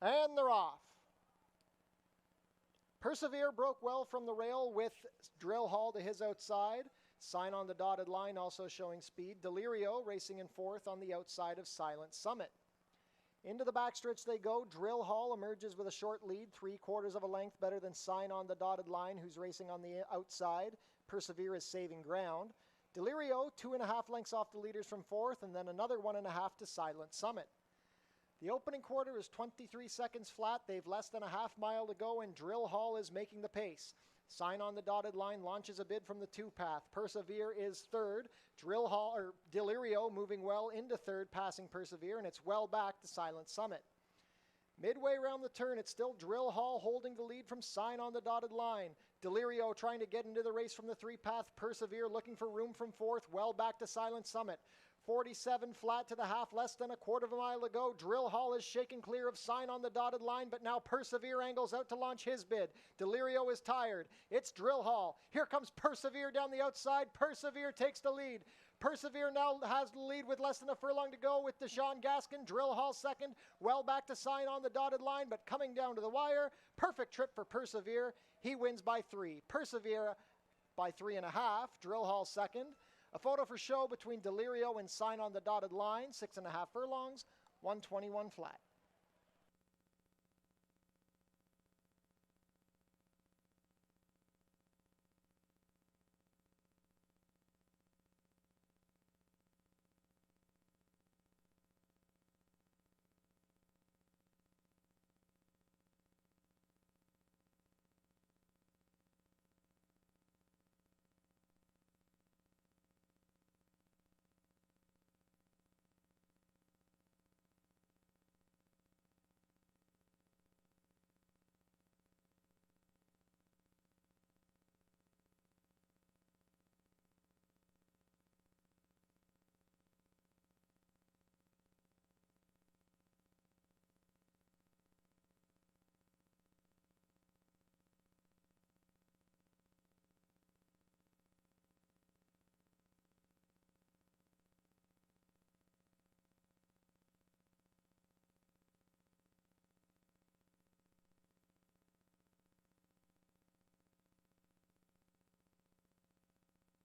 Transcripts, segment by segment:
And they're off. Persevere broke well from the rail with Drill Hall to his outside. Sign on the dotted line also showing speed. Delirio racing in fourth on the outside of Silent Summit. Into the backstretch they go. Drill Hall emerges with a short lead, 3/4 of a length better than Sign on the dotted line, who's racing on the outside. Persevere is saving ground. Delirio, 2.5 lengths off the leaders from fourth, and then another 1.5 to Silent Summit. The opening quarter is 23 seconds flat. They've less than a half mile to go, and Drill Hall is making the pace. Sign on the dotted line launches a bid from the two path. Persevere is third. Delirio moving well into third, passing Persevere, and it's well back to Silent Summit. Midway around the turn, it's still Drill Hall holding the lead from Sign on the dotted line. Delirio trying to get into the race from the three path. Persevere looking for room from fourth, well back to Silent Summit. 47 flat to the half, less than a 1/4 mile to go. Drill Hall is shaking clear of Sign on the dotted line, but now Persevere angles out to launch his bid. Delirio is tired. It's Drill Hall. Here comes Persevere down the outside. Persevere takes the lead. Persevere now has the lead with less than a furlong to go with Deshaun Gaskin. Drill Hall second, well back to Sign on the dotted line, but coming down to the wire. Perfect trip for Persevere. He wins by 3. Persevere by 3.5. Drill Hall second. A photo for show between Delirio and Sign on the dotted line, 6.5 furlongs, 121 flat.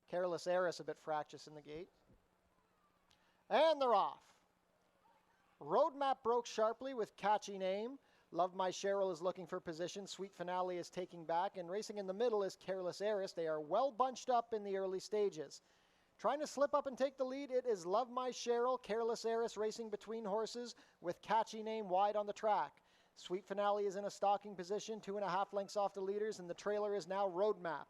Careless Heiress a bit fractious in the gate. And they're off. Roadmap broke sharply with Catchy Name. Love My Cheryl is looking for position. Sweet Finale is taking back. And racing in the middle is Careless Heiress. They are well bunched up in the early stages. Trying to slip up and take the lead, it is Love My Cheryl. Careless Heiress racing between horses with Catchy Name wide on the track. Sweet Finale is in a stalking position, 2.5 lengths off the leaders, and the trailer is now Roadmap.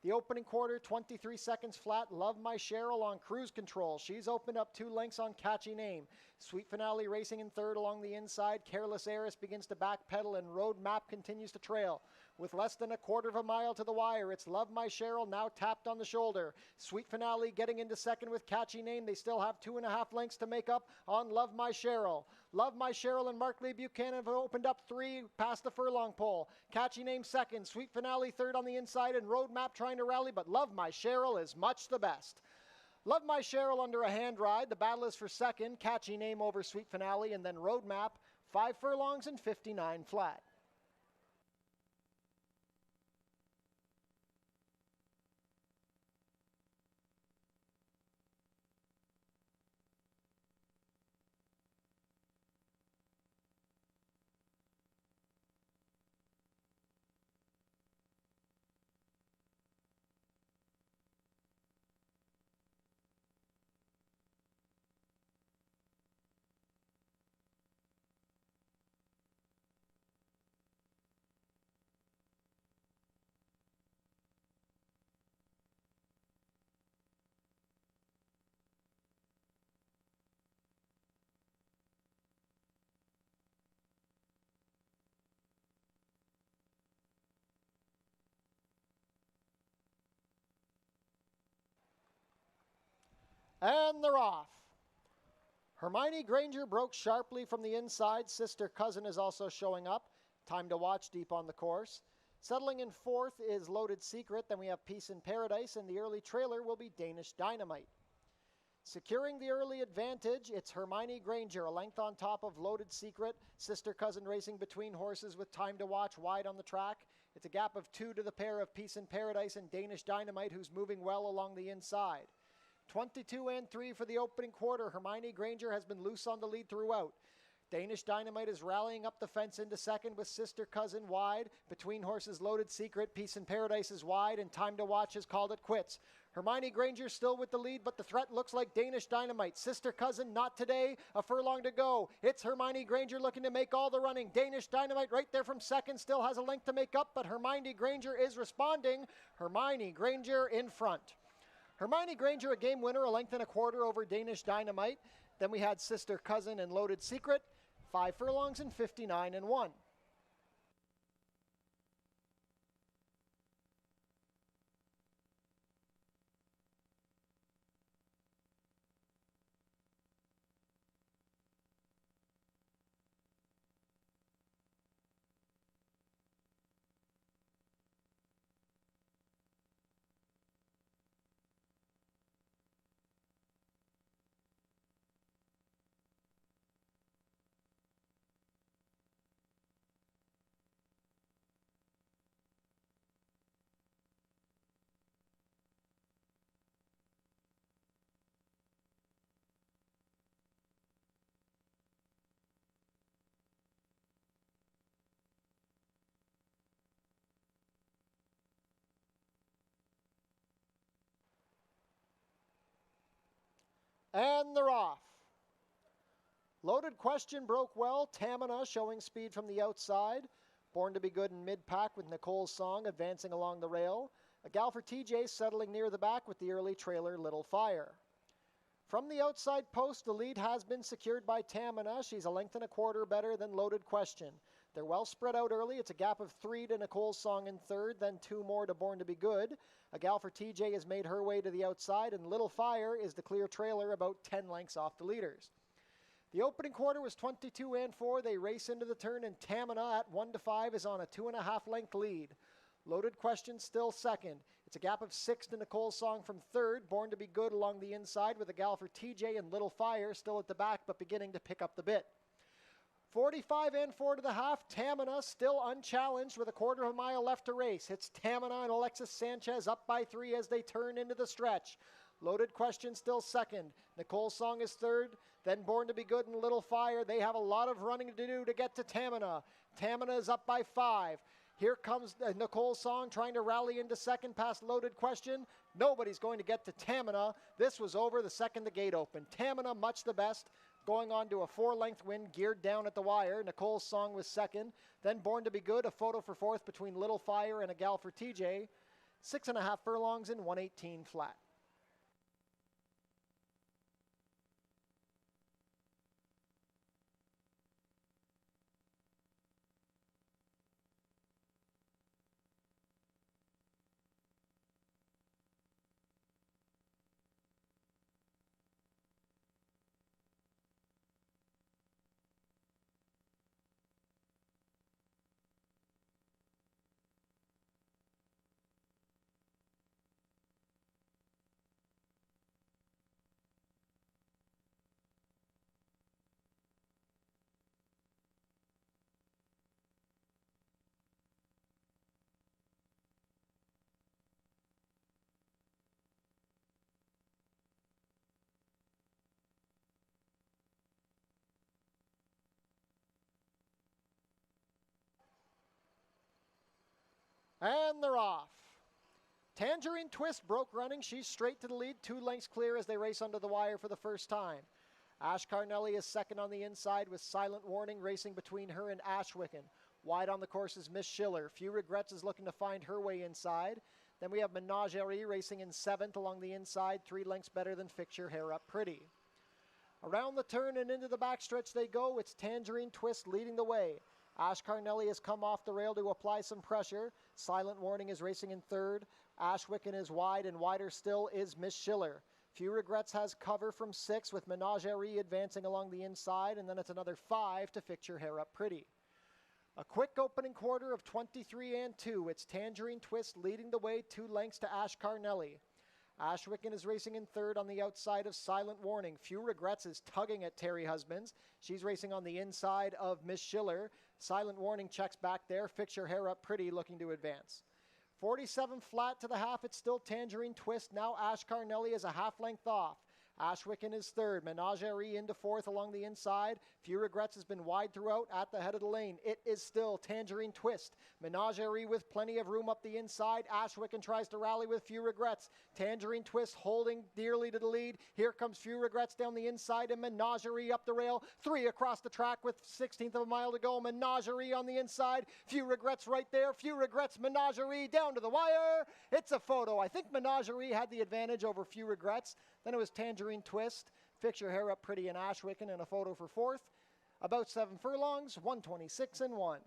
The opening quarter, 23 seconds flat. Love My Cheryl on cruise control. She's opened up 2 lengths on Catchy Name. Sweet Finale racing in third along the inside. Careless Heiress begins to backpedal, and Roadmap continues to trail. With less than a 1/4 mile to the wire, it's Love My Cheryl now tapped on the shoulder. Sweet Finale getting into second with Catchy Name. They still have 2.5 lengths to make up on Love My Cheryl. Love My Cheryl and Mark Lee Buchanan have opened up 3 past the furlong pole. Catchy Name second. Sweet Finale third on the inside, and Roadmap trying to rally, but Love My Cheryl is much the best. Love My Cheryl under a hand ride. The battle is for second. Catchy Name over Sweet Finale, and then Roadmap, 5 furlongs and 59 flat. And they're off. Hermione Granger broke sharply from the inside. Sister Cousin is also showing up. Time to watch deep on the course. Settling in fourth is Loaded Secret. Then we have Peace in Paradise, and the early trailer will be Danish Dynamite. Securing the early advantage, it's Hermione Granger, a length on top of Loaded Secret. Sister Cousin racing between horses with Time to Watch wide on the track. It's a gap of 2 to the pair of Peace in Paradise and Danish Dynamite, who's moving well along the inside. 22 and 3 for the opening quarter. Hermione Granger has been loose on the lead throughout. Danish Dynamite is rallying up the fence into second with Sister Cousin wide. Between horses, Loaded Secret, Peace in Paradise is wide, and Time to Watch has called it quits. Hermione Granger still with the lead, but the threat looks like Danish Dynamite. Sister Cousin, not today. A furlong to go. It's Hermione Granger looking to make all the running. Danish Dynamite right there from second, still has a length to make up, but Hermione Granger is responding. Hermione Granger in front. Hermione Granger, a game winner, a length and a quarter over Danish Dynamite. Then we had Sister Cousin and Loaded Secret. 5 furlongs and 59 and 1. And they're off. Loaded Question broke well. Tamina showing speed from the outside. Born to Be Good in mid-pack with Nicole's Song advancing along the rail. A gal for TJ settling near the back with the early trailer Little Fire. From the outside post, the lead has been secured by Tamina. She's a length and a quarter better than Loaded Question. They're well spread out early. It's a gap of 3 to Nicole's Song in third, then 2 more to Born to Be Good. A gal for TJ has made her way to the outside, and Little Fire is the clear trailer about 10 lengths off the leaders. The opening quarter was 22 and 4. They race into the turn, and Tamina at 1 to 5 is on a 2.5 length lead. Loaded Question still second. It's a gap of 6 to Nicole's Song from third. Born to Be Good along the inside with a gal for TJ and Little Fire still at the back, but beginning to pick up the bit. 45 and 4 to the half. Tamina still unchallenged with a quarter of a mile left to race. It's Tamina and Alexis Sanchez up by 3 as they turn into the stretch. Loaded Question still second. Nicole's Song is third. Then Born to Be Good and Little Fire. They have a lot of running to do to get to Tamina. Tamina is up by 5. Here comes Nicole's Song trying to rally into second past Loaded Question. Nobody's going to get to Tamina. This was over the second the gate opened. Tamina much the best, going on to a 4-length win geared down at the wire. Nicole's Song was second. Then Born to Be Good, a photo for fourth between Little Fire and a gal for TJ. 6.5 furlongs and 118 flat. And they're off. Tangerine Twist broke running. She's straight to the lead, 2 lengths clear as they race under the wire for the first time. Ash Carnelli is second on the inside with Silent Warning racing between her and Ashwicken. Wide on the course is Miss Schiller. Few Regrets is looking to find her way inside. Then we have Menagerie racing in 7th along the inside, 3 lengths better than Fix Your Hair Up Pretty. Around the turn and into the backstretch they go. It's Tangerine Twist leading the way. Ash Carnelli has come off the rail to apply some pressure. Silent Warning is racing in 3rd. Ashwicken is wide, and wider still is Miss Schiller. Few Regrets has cover from 6 with Menagerie advancing along the inside, and then it's another 5 to Fix Your Hair Up Pretty. A quick opening quarter of 23 and 2. It's Tangerine Twist leading the way, 2 lengths to Ash Carnelli. Ashwickan is racing in third on the outside of Silent Warning. Few Regrets is tugging at Terry Husbands. She's racing on the inside of Miss Schiller. Silent Warning checks back there. Fix Your Hair Up Pretty looking to advance. 47 flat to the half. It's still Tangerine Twist. Now Ash Carnelli is a half length off. Ashwickan is third. Menagerie into fourth along the inside. Few Regrets has been wide throughout at the head of the lane. It is still Tangerine Twist. Menagerie with plenty of room up the inside. Ashwickan tries to rally with Few Regrets. Tangerine Twist holding dearly to the lead. Here comes Few Regrets down the inside and Menagerie up the rail. 3 across the track with 16th of a mile to go. Menagerie on the inside. Few Regrets right there. Few Regrets, Menagerie down to the wire. It's a photo. I think Menagerie had the advantage over Few Regrets. Then it was Tangerine Twist, Fix Your Hair Up Pretty, and Ashwickan in a photo for fourth. About 7 furlongs, 126 and 1.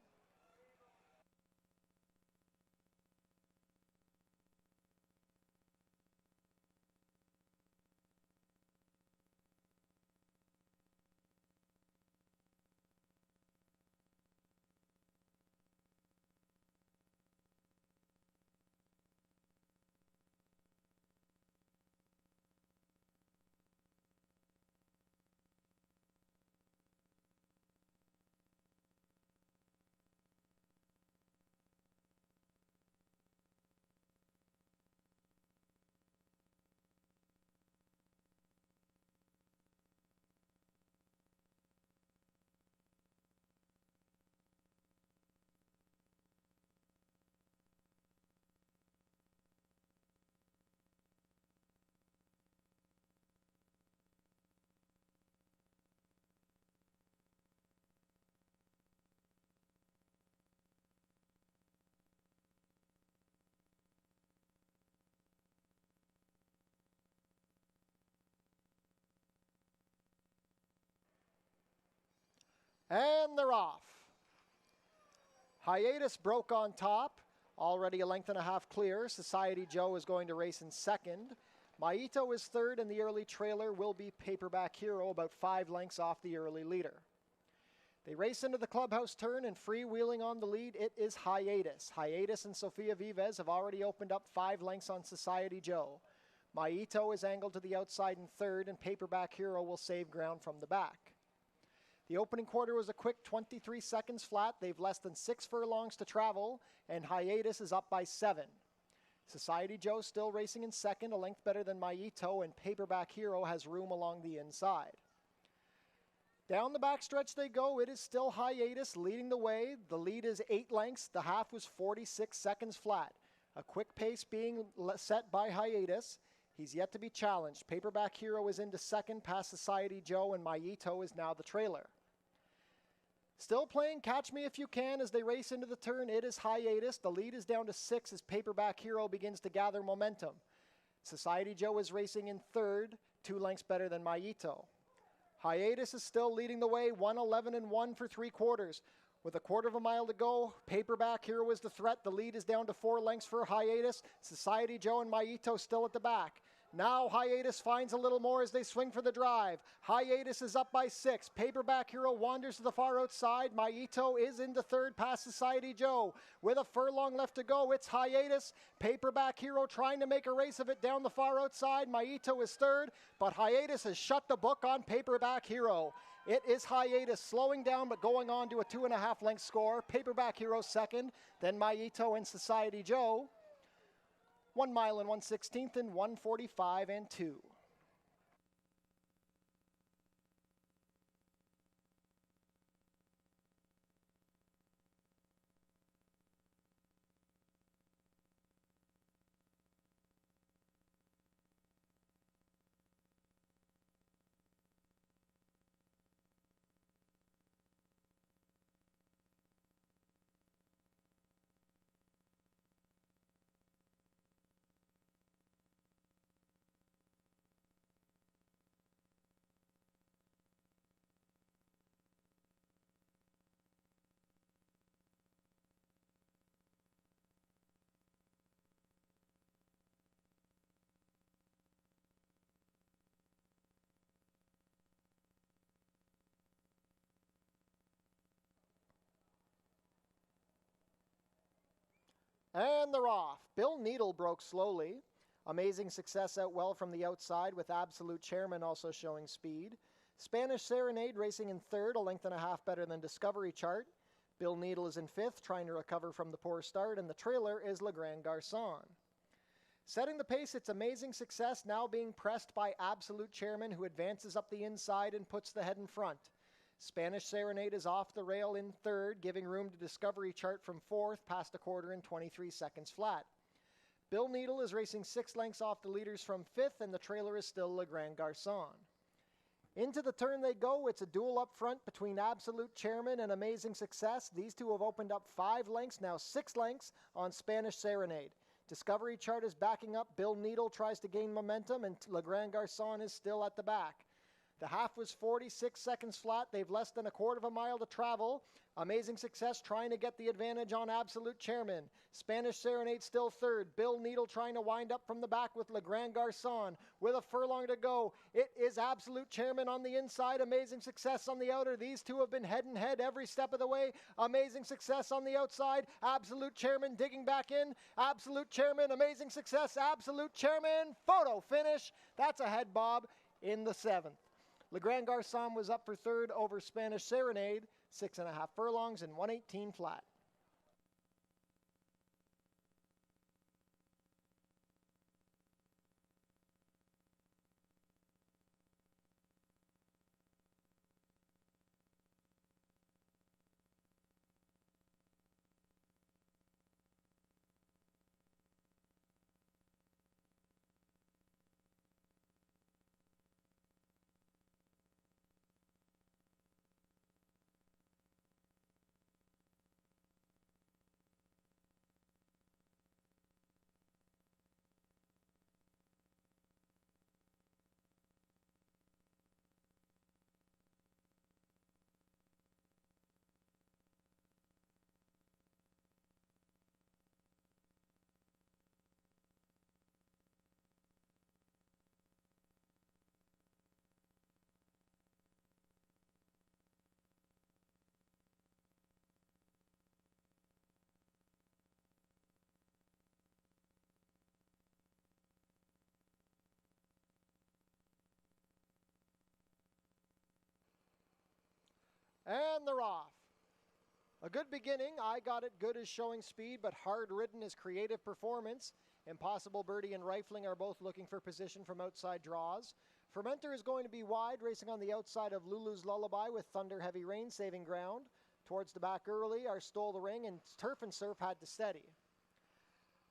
And they're off. Hiatus broke on top, already a length and a half clear. Society Joe is going to race in second. Maito is third, and the early trailer will be Paperback Hero, about 5 lengths off the early leader. They race into the clubhouse turn, and freewheeling on the lead, it is Hiatus. Hiatus and Sofia Vives have already opened up 5 lengths on Society Joe. Maito is angled to the outside in third, and Paperback Hero will save ground from the back. The opening quarter was a quick 23 seconds flat. They've less than 6 furlongs to travel, and Hiatus is up by 7. Society Joe still racing in second, a length better than Maito, and Paperback Hero has room along the inside. Down the backstretch they go. It is still Hiatus leading the way. The lead is 8 lengths. The half was 46 seconds flat. A quick pace being set by Hiatus. He's yet to be challenged. Paperback Hero is into second past Society Joe, and Maito is now the trailer. Still playing Catch Me If You Can as they race into the turn. It is Hiatus. The lead is down to 6 as Paperback Hero begins to gather momentum. Society Joe is racing in third, 2 lengths better than Maito. Hiatus is still leading the way, 1:11 and 1 for 3 quarters. With a quarter of a mile to go, Paperback Hero is the threat. The lead is down to 4 lengths for Hiatus. Society Joe and Maito still at the back. Now Hiatus finds a little more as they swing for the drive. Hiatus is up by 6. Paperback Hero wanders to the far outside. Maito is into third past Society Joe. With a furlong left to go, it's Hiatus. Paperback Hero trying to make a race of it down the far outside. Maito is third, but Hiatus has shut the book on Paperback Hero. It is Hiatus slowing down but going on to a 2.5 length score. Paperback Hero second, then Maito and Society Joe. 1 mile and 1/16 and 1:45 and 2. And they're off. Bill Needle broke slowly. Amazing Success out well from the outside with Absolute Chairman also showing speed. Spanish Serenade racing in third, a length and a half better than Discovery Chart. Bill Needle is in fifth, trying to recover from the poor start, and the trailer is Le Grand Garçon. Setting the pace, it's Amazing Success, now being pressed by Absolute Chairman, who advances up the inside and puts the head in front. Spanish Serenade is off the rail in third, giving room to Discovery Chart from fourth, past a quarter in 23 seconds flat. Bill Needle is racing 6 lengths off the leaders from fifth, and the trailer is still Le Grand Garçon. Into the turn they go. It's a duel up front between Absolute Chairman and Amazing Success. These two have opened up 5 lengths, now 6 lengths on Spanish Serenade. Discovery Chart is backing up. Bill Needle tries to gain momentum, and Le Grand Garçon is still at the back. The half was 46 seconds flat. They've less than a quarter of a mile to travel. Amazing Success trying to get the advantage on Absolute Chairman. Spanish Serenade still third. Bill Needle trying to wind up from the back with Le Grand Garçon. With a furlong to go, it is Absolute Chairman on the inside. Amazing Success on the outer. These two have been head and head every step of the way. Amazing Success on the outside. Absolute Chairman digging back in. Absolute Chairman, Amazing Success, Absolute Chairman. Photo finish. That's a head bob in the 7th. Le Grand Garçon was up for third over Spanish Serenade, 6.5 furlongs and 118 flat. And they're off. A good beginning. I Got It Good is showing speed, but Hard Ridden is Creative Performance. Impossible Birdie and Rifling are both looking for position from outside draws. Fermenter is going to be wide, racing on the outside of Lulu's Lullaby with Thunder Heavy Rain saving ground. Towards the back early are Stole the Ring, and Turf and Surf had to steady.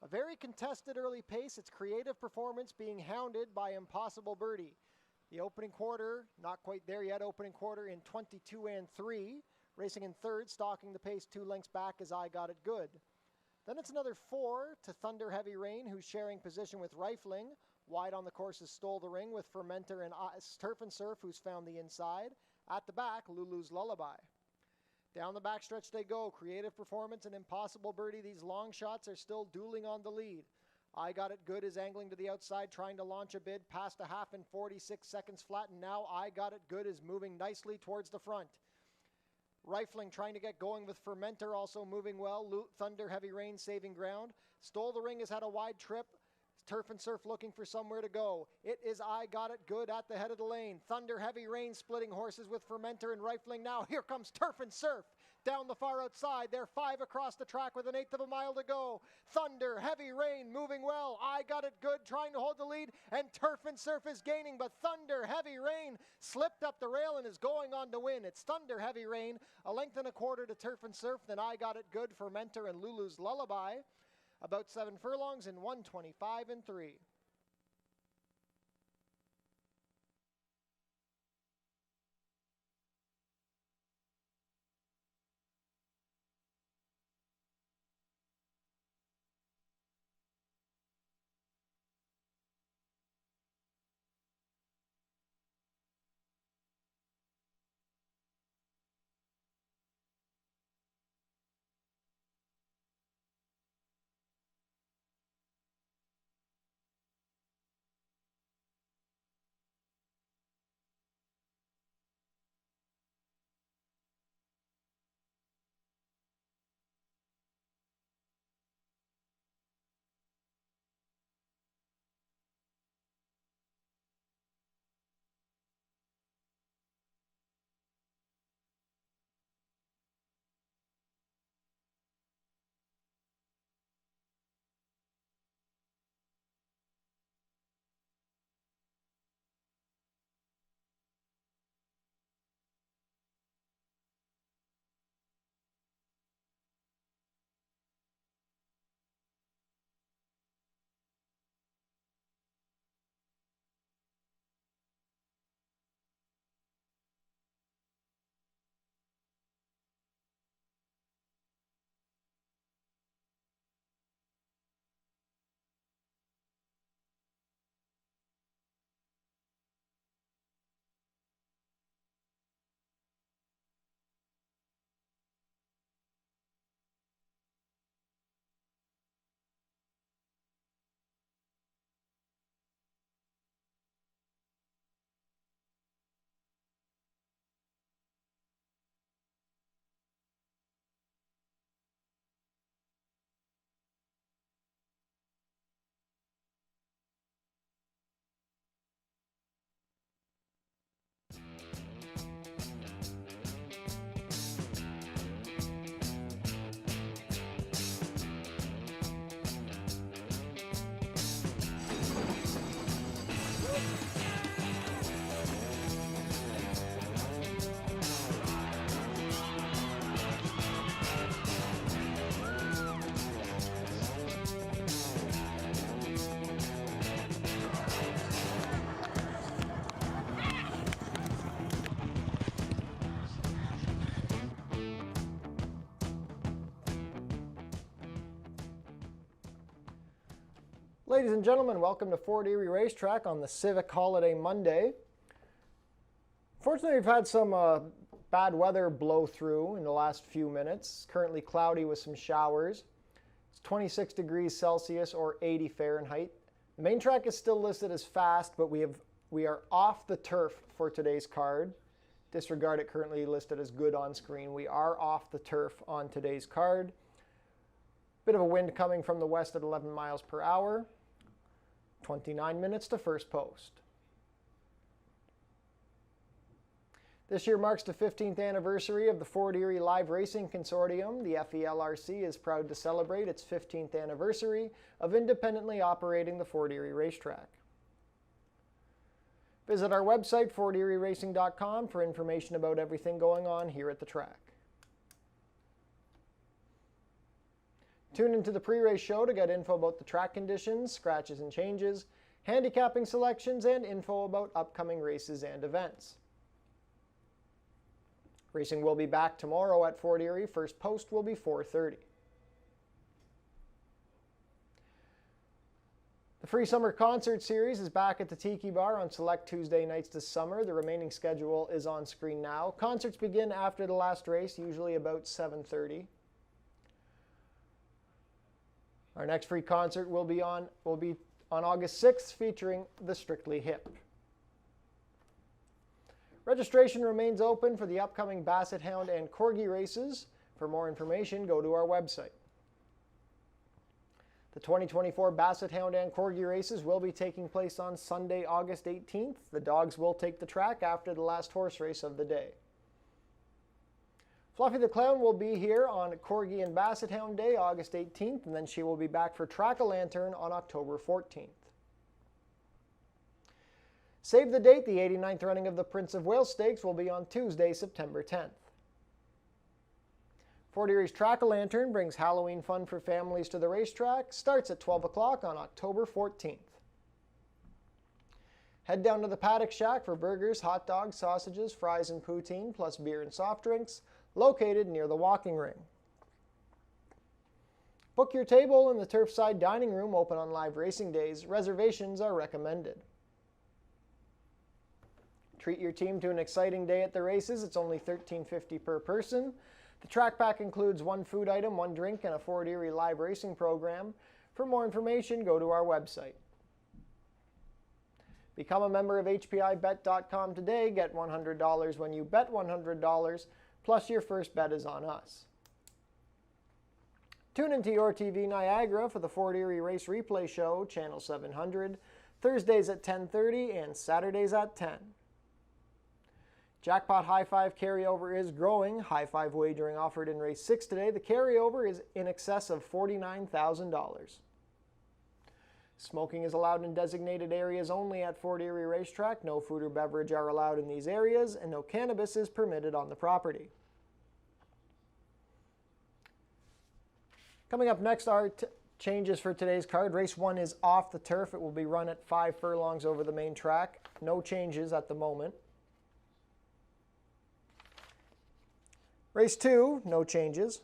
A very contested early pace. It's Creative Performance being hounded by Impossible Birdie. The opening quarter, not quite there yet, opening quarter in 22 and 3. Racing in third, stalking the pace 2 lengths back as I Got It Good. Then it's another 4 to Thunder Heavy Rain, who's sharing position with Rifling. Wide on the course is Stole the Ring with Fermenter and Turf and Surf, who's found the inside. At the back, Lulu's Lullaby. Down the backstretch they go. Creative Performance and Impossible Birdie. These long shots are still dueling on the lead. I Got It Good is angling to the outside, trying to launch a bid past a half in 46 seconds flat, and now I Got It Good is moving nicely towards the front. Rifling trying to get going with Fermenter, also moving well. Thunder Heavy Rain saving ground. Stole the Ring has had a wide trip. Turf and Surf looking for somewhere to go. It is I Got It Good at the head of the lane. Thunder Heavy Rain splitting horses with Fermenter and Rifling. Now here comes Turf and Surf down the far outside. They're 5 across the track with 1/8 of a mile to go. Thunder Heavy Rain moving well. I Got It Good trying to hold the lead, and Turf and Surf is gaining, but Thunder Heavy Rain slipped up the rail and is going on to win. It's Thunder Heavy Rain, 1.25 to Turf and Surf, then I Got It Good, Fermenter, and Lulu's Lullaby. About 7 furlongs and 125 and 3. Ladies and gentlemen, welcome to Fort Erie Racetrack on the Civic Holiday Monday. Fortunately, we've had some bad weather blow through in the last few minutes. Currently cloudy with some showers. It's 26 degrees Celsius or 80 Fahrenheit. The main track is still listed as fast, but we are off the turf for today's card. Disregard it, currently listed as good on screen. We are off the turf on today's card. Bit of a wind coming from the west at 11 miles per hour. 29 minutes to first post. This year marks the 15th anniversary of the Fort Erie Live Racing Consortium. The FELRC is proud to celebrate its 15th anniversary of independently operating the Fort Erie Racetrack. Visit our website, forterieracing.com, for information about everything going on here at the track. Tune into the pre-race show to get info about the track conditions, scratches and changes, handicapping selections, and info about upcoming races and events. Racing will be back tomorrow at Fort Erie. First post will be 4:30. The Free Summer Concert Series is back at the Tiki Bar on select Tuesday nights this summer. The remaining schedule is on screen now. Concerts begin after the last race, usually about 7:30. Our next free concert will be on August 6th, featuring the Strictly Hip. Registration remains open for the upcoming Basset Hound and Corgi races. For more information, go to our website. The 2024 Basset Hound and Corgi races will be taking place on Sunday, August 18th. The dogs will take the track after the last horse race of the day. Fluffy the Clown will be here on Corgi and Basset Hound Day, August 18th, and then she will be back for Track-A-Lantern on October 14th. Save the date, the 89th running of the Prince of Wales Stakes will be on Tuesday, September 10th. Fort Erie's Track-A-Lantern brings Halloween fun for families to the racetrack, starts at 12 o'clock on October 14th. Head down to the Paddock Shack for burgers, hot dogs, sausages, fries, and poutine, plus beer and soft drinks, located near the walking ring. Book your table in the Turfside Dining Room, open on live racing days. Reservations are recommended. Treat your team to an exciting day at the races. It's only $13.50 per person. The track pack includes one food item, one drink, and a Fort Erie live racing program. For more information, go to our website. Become a member of HPIBet.com today. Get $100 when you bet $100. Plus your first bet is on us. Tune into Your TV Niagara for the Fort Erie Race Replay Show, Channel 700, Thursdays at 10:30 and Saturdays at 10. Jackpot High Five carryover is growing. High Five wagering offered in Race 6 today. The carryover is in excess of $49,000. Smoking is allowed in designated areas only at Fort Erie Racetrack. No food or beverage are allowed in these areas, and no cannabis is permitted on the property. Coming up next are changes for today's card. Race 1 is off the turf. It will be run at 5 furlongs over the main track. No changes at the moment. Race 2, no changes.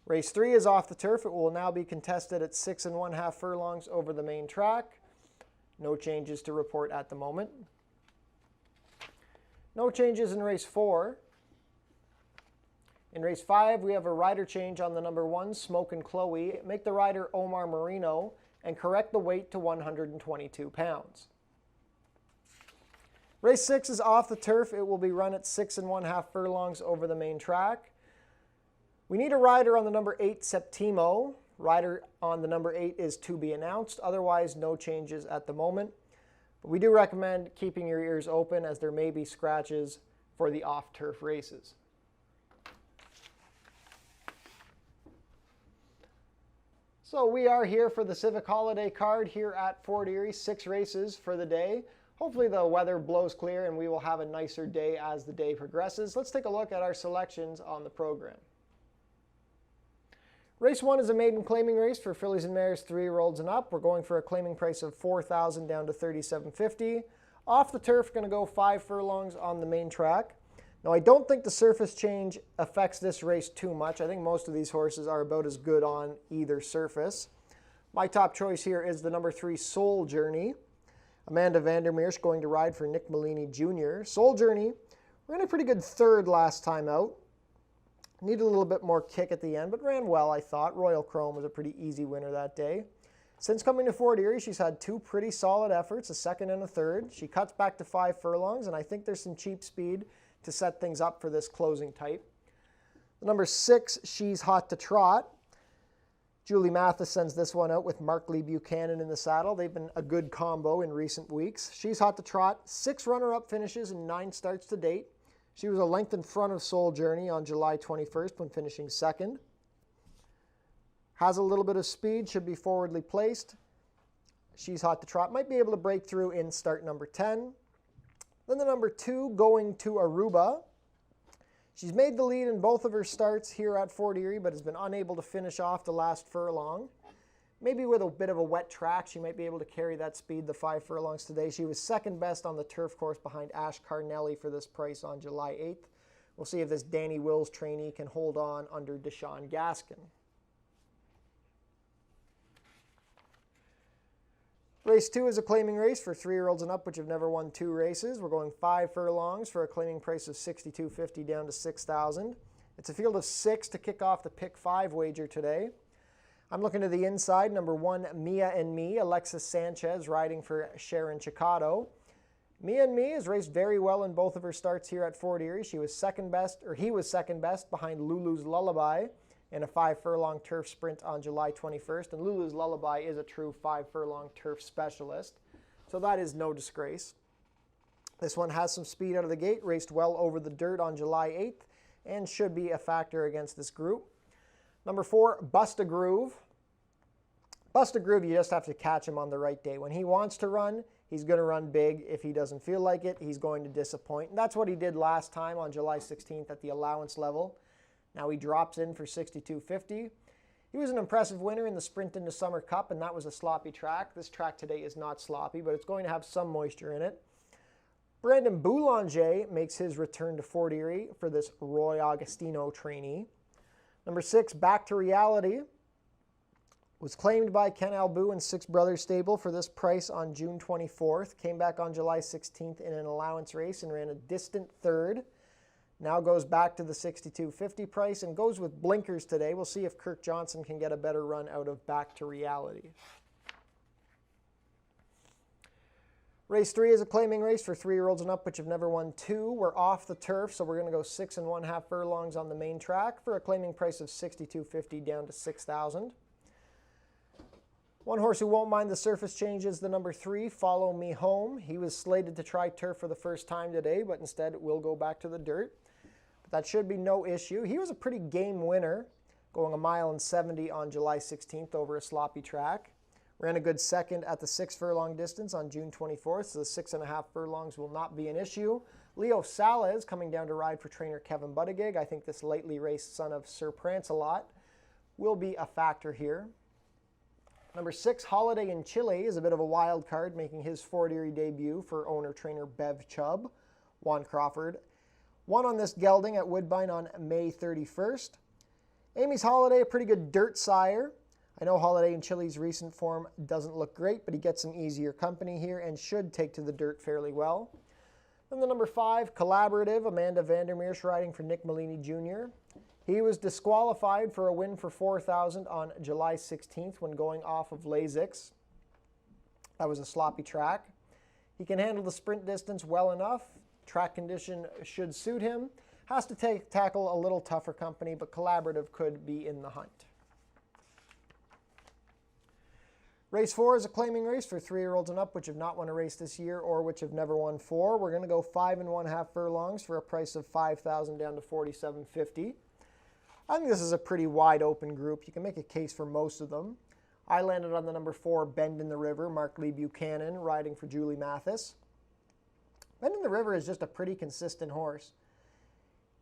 Race 3 is off the turf. It will now be contested at 6 1/2 furlongs over the main track. No changes to report at the moment. No changes in Race 4. In Race 5, we have a rider change on the number 1, Smoke and Chloe. Make the rider Omar Marino and correct the weight to 122 pounds. Race 6 is off the turf. It will be run at 6 1/2 furlongs over the main track. We need a rider on the number 8, Septimo. Rider on the number 8 is to be announced. Otherwise, no changes at the moment. But we do recommend keeping your ears open as there may be scratches for the off-turf races. So we are here for the Civic Holiday card here at Fort Erie. 6 races for the day. Hopefully the weather blows clear and we will have a nicer day as the day progresses. Let's take a look at our selections on the program. Race 1 is a maiden claiming race for fillies and mares 3-year-olds and up. We're going for a claiming price of $4,000 down to $3,750. Off the turf, going to go 5 furlongs on the main track. Now, I don't think the surface change affects this race too much. I think most of these horses are about as good on either surface. My top choice here is the number 3 Soul Journey. Amanda Vandermeer's going to ride for Nick Malini Jr. Soul Journey ran a pretty good third last time out. Needed a little bit more kick at the end, but ran well, I thought. Royal Chrome was a pretty easy winner that day. Since coming to Fort Erie, she's had 2 pretty solid efforts, a second and a third. She cuts back to 5 furlongs, and I think there's some cheap speed to set things up for this closing type. The number 6, She's Hot to Trot. Julie Mathis sends this one out with Mark Lee Buchanan in the saddle. They've been a good combo in recent weeks. She's Hot to Trot, 6 runner-up finishes in 9 starts to date. She was a length in front of Soul Journey on July 21st when finishing second. Has a little bit of speed, should be forwardly placed. She's Hot to Trot might be able to break through in start number 10. Then the number 2, Going to Aruba. She's made the lead in both of her starts here at Fort Erie, but has been unable to finish off the last furlong. Maybe with a bit of a wet track, she might be able to carry that speed the 5 furlongs today. She was second best on the turf course behind Ash Carnelli for this price on July 8th. We'll see if this Danny Wills trainee can hold on under Deshaun Gaskin. Race 2 is a claiming race for 3-year-olds and up, which have never won 2 races. We're going 5 furlongs for a claiming price of $62.50 down to $6,000. It's a field of 6 to kick off the pick 5 wager today. I'm looking to the inside. Number 1, Mia and Me, Alexis Sanchez riding for Sharon Chicado. Mia and Me has raced very well in both of her starts here at Fort Erie. He was second best behind Lulu's Lullaby in a 5 furlong turf sprint on July 21st. And Lulu's Lullaby is a true 5 furlong turf specialist, so that is no disgrace. This one has some speed out of the gate, raced well over the dirt on July 8th, and should be a factor against this group. Number 4, Bust a Groove. Bust a Groove, you just have to catch him on the right day. When he wants to run, he's going to run big. If he doesn't feel like it, he's going to disappoint. And that's what he did last time on July 16th at the allowance level. Now he drops in for $62.50. He was an impressive winner in the Sprint into Summer Cup, and that was a sloppy track. This track today is not sloppy, but it's going to have some moisture in it. Brandon Boulanger makes his return to Fort Erie for this Roy Agostino trainee. Number 6, Back to Reality, was claimed by Ken Albu and Six Brothers Stable for this price on June 24th. Came back on July 16th in an allowance race and ran a distant third. Now goes back to the $62.50 price and goes with blinkers today. We'll see if Kirk Johnson can get a better run out of Back to Reality. Race 3 is a claiming race for 3-year-olds and up, which have never won 2. We're off the turf, so we're going to go 6 1/2 furlongs on the main track for a claiming price of $62.50 down to $6,000. One horse who won't mind the surface change is the number 3, Follow Me Home. He was slated to try turf for the first time today, but instead will go back to the dirt. But that should be no issue. He was a pretty game winner, going 1.70 miles on July 16th over a sloppy track. Ran a good second at the 6 furlong distance on June 24th, so the 6 1/2 furlongs will not be an issue. Leo Salez coming down to ride for trainer Kevin Buttigieg. I think this lately raced son of Sir Prancelot will be a factor here. Number 6, Holiday in Chile, is a bit of a wild card, making his Fort Erie debut for owner-trainer Bev Chubb. Juan Crawford won on this gelding at Woodbine on May 31st. Amy's Holiday, a pretty good dirt sire. I know Holiday in Chile's recent form doesn't look great, but he gets some easier company here and should take to the dirt fairly well. Then the number 5, Collaborative, Amanda Vandermeer's riding for Nick Malini Jr. He was disqualified for a win for $4,000 on July 16th when going off of Lasix. That was a sloppy track. He can handle the sprint distance well enough. Track condition should suit him. Has to tackle a little tougher company, but Collaborative could be in the hunt. Race 4 is a claiming race for 3-year-olds and up, which have not won a race this year or which have never won 4. We're going to go 5 1/2 furlongs for a price of $5,000 down to $47.50. I think this is a pretty wide open group. You can make a case for most of them. I landed on the number 4, Bend in the River, Mark Lee Buchanan, riding for Julie Mathis. Bend in the River is just a pretty consistent horse.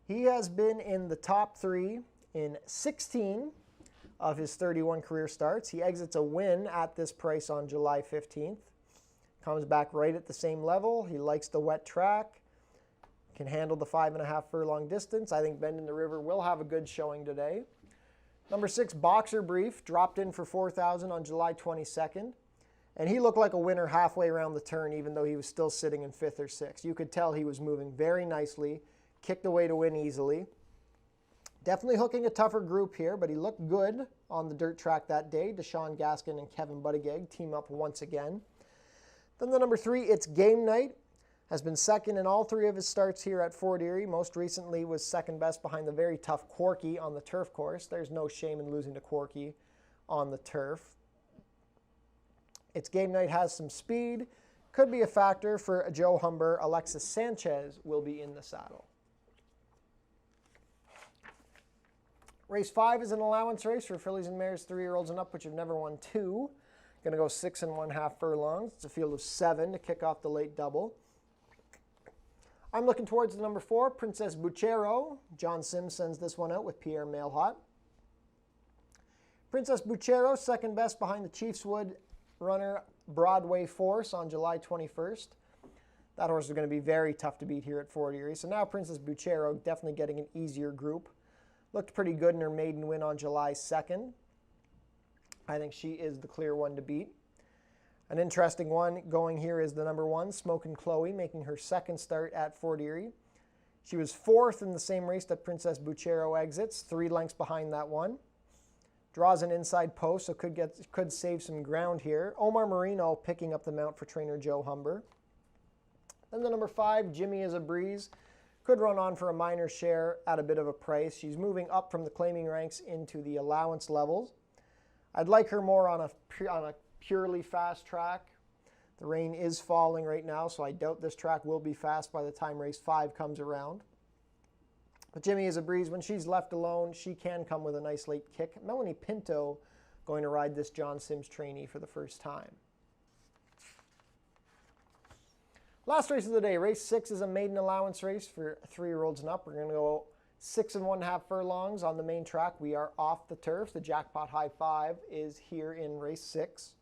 He has been in the top 3 in 16 of his 31 career starts. He exits a win at this price on July 15th. Comes back right at the same level. He likes the wet track. Can handle the 5 1/2 furlong distance. I think Bend in the River will have a good showing today. Number 6, Boxer Brief, dropped in for 4,000 on July 22nd. And he looked like a winner halfway around the turn, even though he was still sitting in 5th or 6th. You could tell he was moving very nicely, kicked away to win easily. Definitely hooking a tougher group here, but he looked good on the dirt track that day. Deshaun Gaskin and Kevin Buttigieg team up once again. Then the number 3, It's Game Night, has been second in all 3 of his starts here at Fort Erie. Most recently was second best behind the very tough Corky on the turf course. There's no shame in losing to Corky on the turf. It's Game Night has some speed. Could be a factor for Joe Humber. Alexis Sanchez will be in the saddle. Race 5 is an allowance race for fillies and mares 3-year-olds and up, which have never won 2. Going to go 6 1/2 furlongs. It's a field of 7 to kick off the late double. I'm looking towards the number 4, Princess Buchero. John Sims sends this one out with Pierre Mailhot. Princess Buchero, second best behind the Chiefswood runner Broadway Force on July 21st. That horse is going to be very tough to beat here at Fort Erie. So now Princess Buchero definitely getting an easier group. Looked pretty good in her maiden win on July 2nd. I think she is the clear one to beat. An interesting one going here is the number 1, Smokin' Chloe, making her second start at Fort Erie. She was 4th in the same race that Princess Buchero exits, 3 lengths behind that one. Draws an inside post, so could save some ground here. Omar Marino picking up the mount for trainer Joe Humber. Then the number 5, Jimmy is a Breeze. Could run on for a minor share at a bit of a price. She's moving up from the claiming ranks into the allowance levels. I'd like her more on a purely fast track. The rain is falling right now, so I doubt this track will be fast by the time race 5 comes around. But Jimmy is a Breeze. When she's left alone, she can come with a nice late kick. Melanie Pinto going to ride this John Sims trainee for the first time. Last race of the day, race 6 is a maiden allowance race for 3-year-olds and up. We're going to go 6 1/2 furlongs on the main track. We are off the turf. The Jackpot High 5 is here in race 6.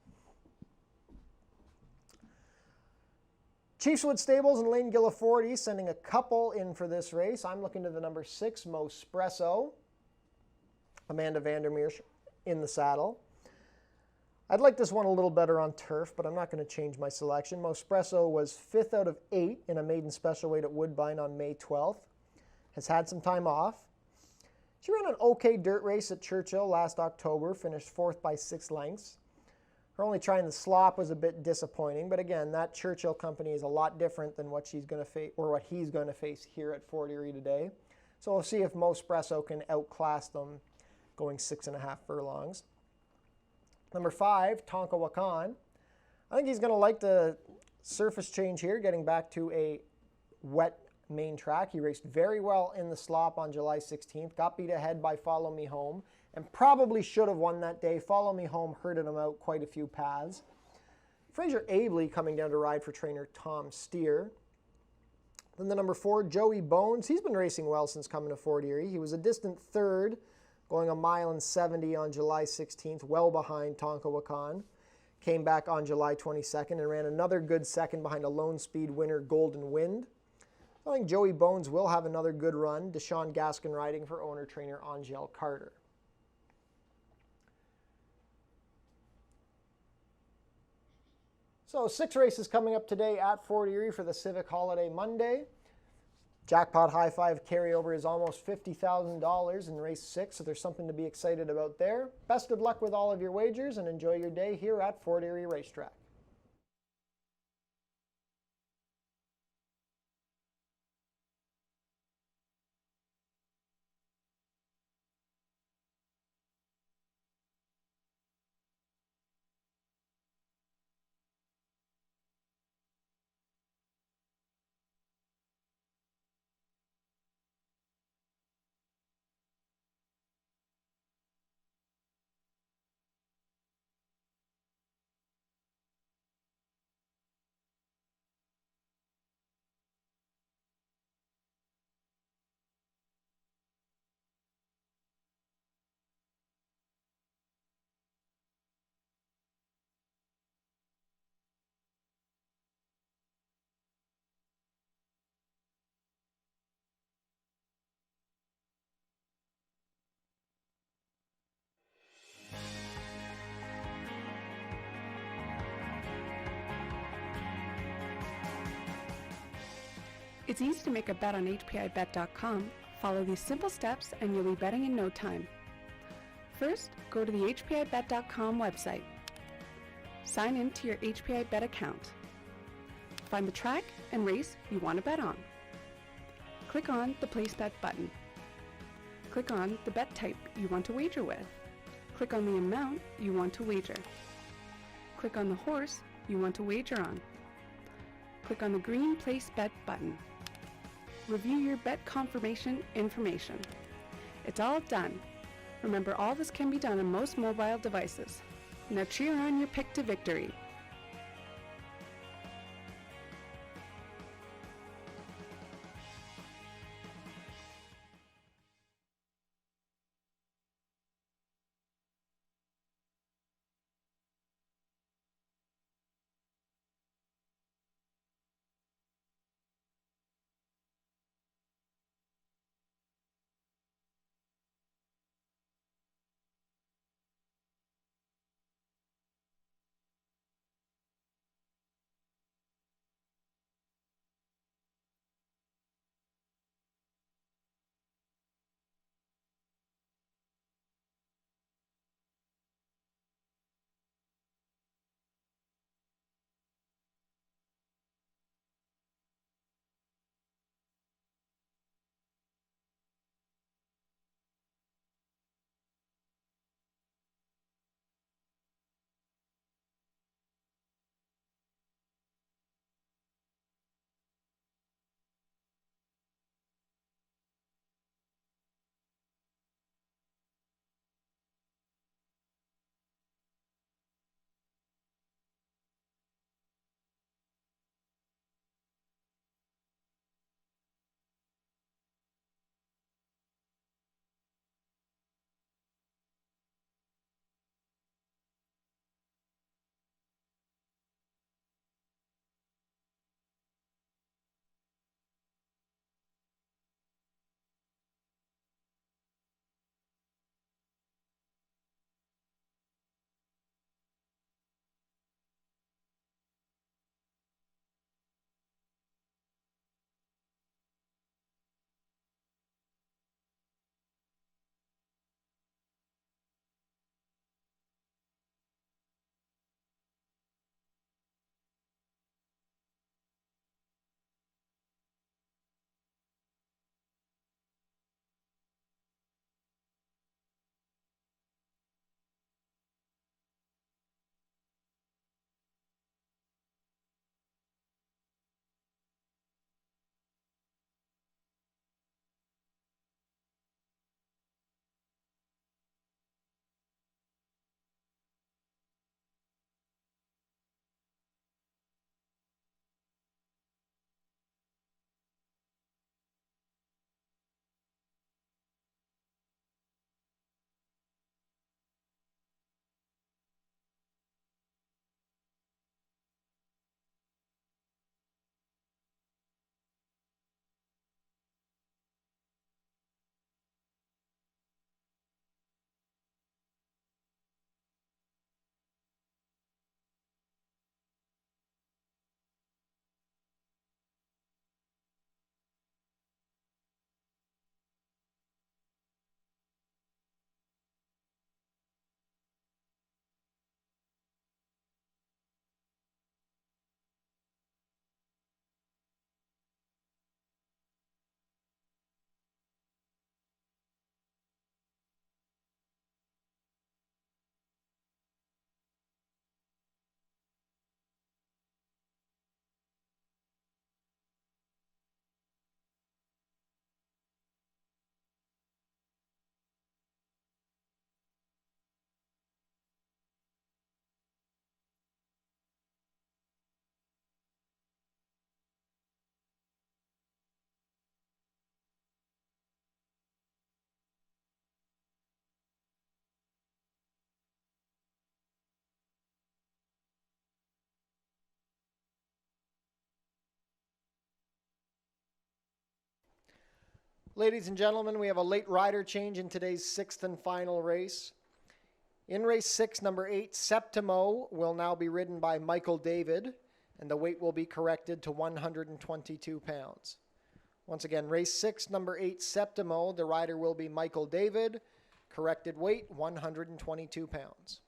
Chiefswood Stables and Lane Gilliforty sending a couple in for this race. I'm looking to the number 6, Mospresso. Amanda Vandermeer in the saddle. I'd like this one a little better on turf, but I'm not going to change my selection. Mospresso was 5th out of 8 in a maiden special weight at Woodbine on May 12th. Has had some time off. She ran an okay dirt race at Churchill last October, finished 4th by 6 lengths. Her only try in the slop was a bit disappointing, but again, that Churchill company is a lot different than what she's going to face or what he's going to face here at Fort Erie today. So we'll see if Mospresso can outclass them going 6 1/2 furlongs. Number 5, Tonka Wakan. I think he's going to like the surface change here, getting back to a wet main track. He raced very well in the slop on July 16th, got beat ahead by Follow Me Home, and probably should have won that day. Follow Me Home herded him out quite a few paths. Fraser Abley coming down to ride for trainer Tom Steer. Then the number 4, Joey Bones. He's been racing well since coming to Fort Erie. He was a distant 3rd, going 1.70 miles on July 16th, well behind Tonka Wakan. Came back on July 22nd and ran another good second behind a lone speed winner, Golden Wind. I think Joey Bones will have another good run. Deshaun Gaskin riding for owner-trainer Angel Carter. So 6 races coming up today at Fort Erie for the Civic Holiday Monday. Jackpot High 5 carryover is almost $50,000 in race 6, so there's something to be excited about there. Best of luck with all of your wagers and enjoy your day here at Fort Erie Racetrack. It's easy to make a bet on HPIBet.com. Follow these simple steps and you'll be betting in no time. First, go to the HPIBet.com website. Sign in to your HPIBet account. Find the track and race you want to bet on. Click on the Place Bet button. Click on the bet type you want to wager with. Click on the amount you want to wager. Click on the horse you want to wager on. Click on the green Place Bet button. Review your bet confirmation information. It's all done. Remember, all this can be done on most mobile devices. Now cheer on your pick to victory. Ladies and gentlemen, we have a late rider change in today's sixth and final race. In race 6, number 8, Septimo will now be ridden by Michael David, and the weight will be corrected to 122 pounds. Once again, race 6, number 8, Septimo. The rider will be Michael David. Corrected weight, 122 pounds.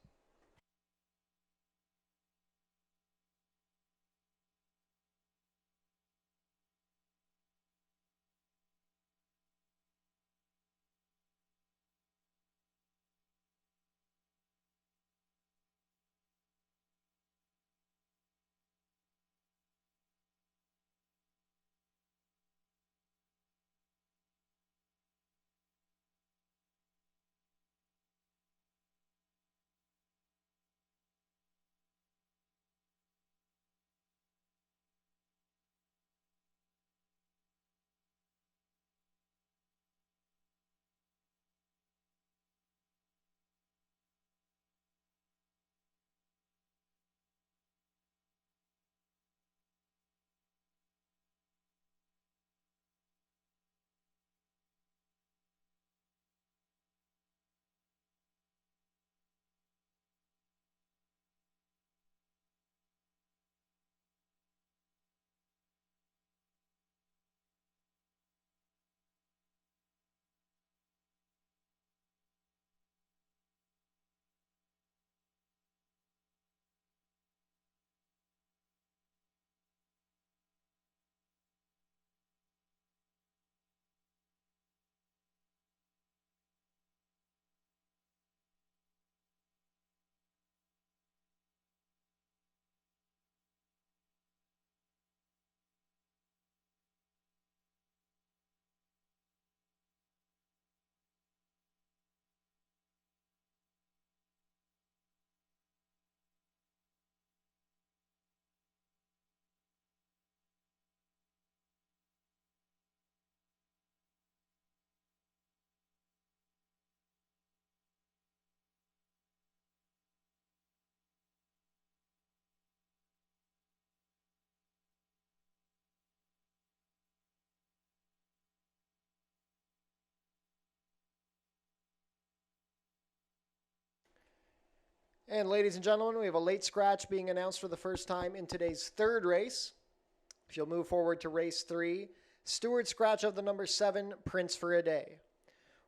And ladies and gentlemen, we have a late scratch being announced for the first time in today's third race. If you'll move forward to race 3, steward scratch of the number 7, Prince for a Day.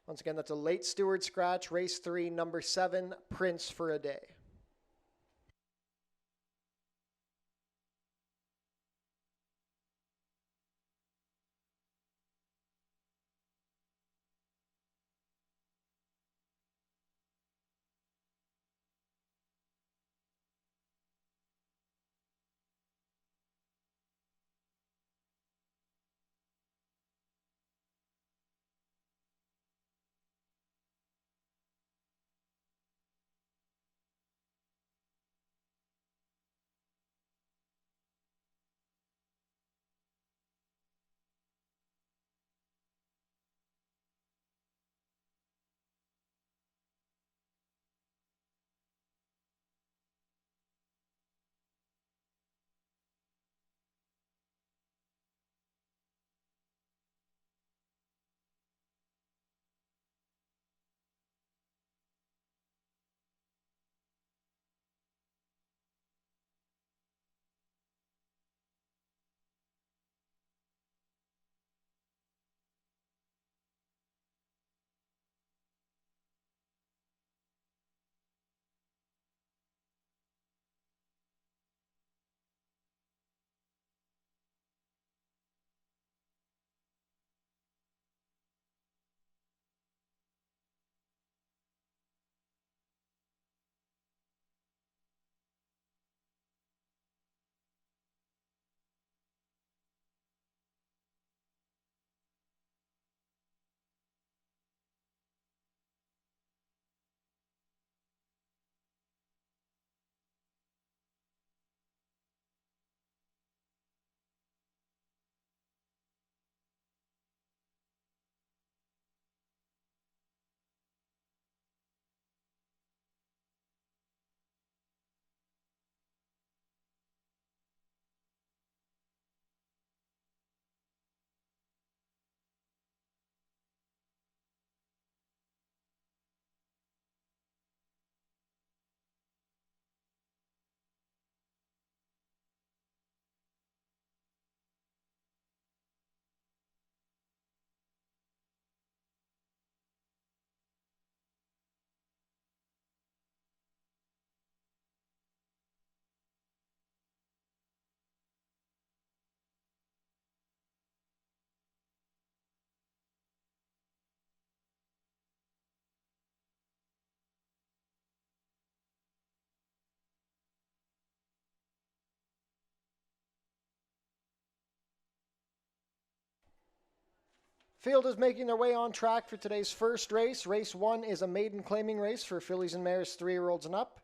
Once again, that's a late steward scratch, race 3, number 7, Prince for a Day. Field is making their way on track for today's first race. Race 1 is a maiden claiming race for fillies and mares 3-year-olds and up.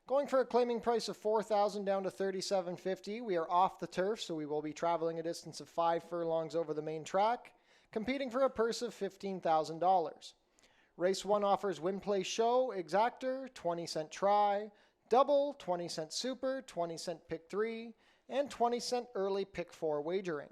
Going for a claiming price of $4,000 down to $3,750. We are off the turf, so we will be traveling a distance of 5 furlongs over the main track, competing for a purse of $15,000. Race 1 offers win, play, show, exactor, 20-cent try, double, 20-cent super, 20-cent pick 3, and 20-cent early pick 4 wagering.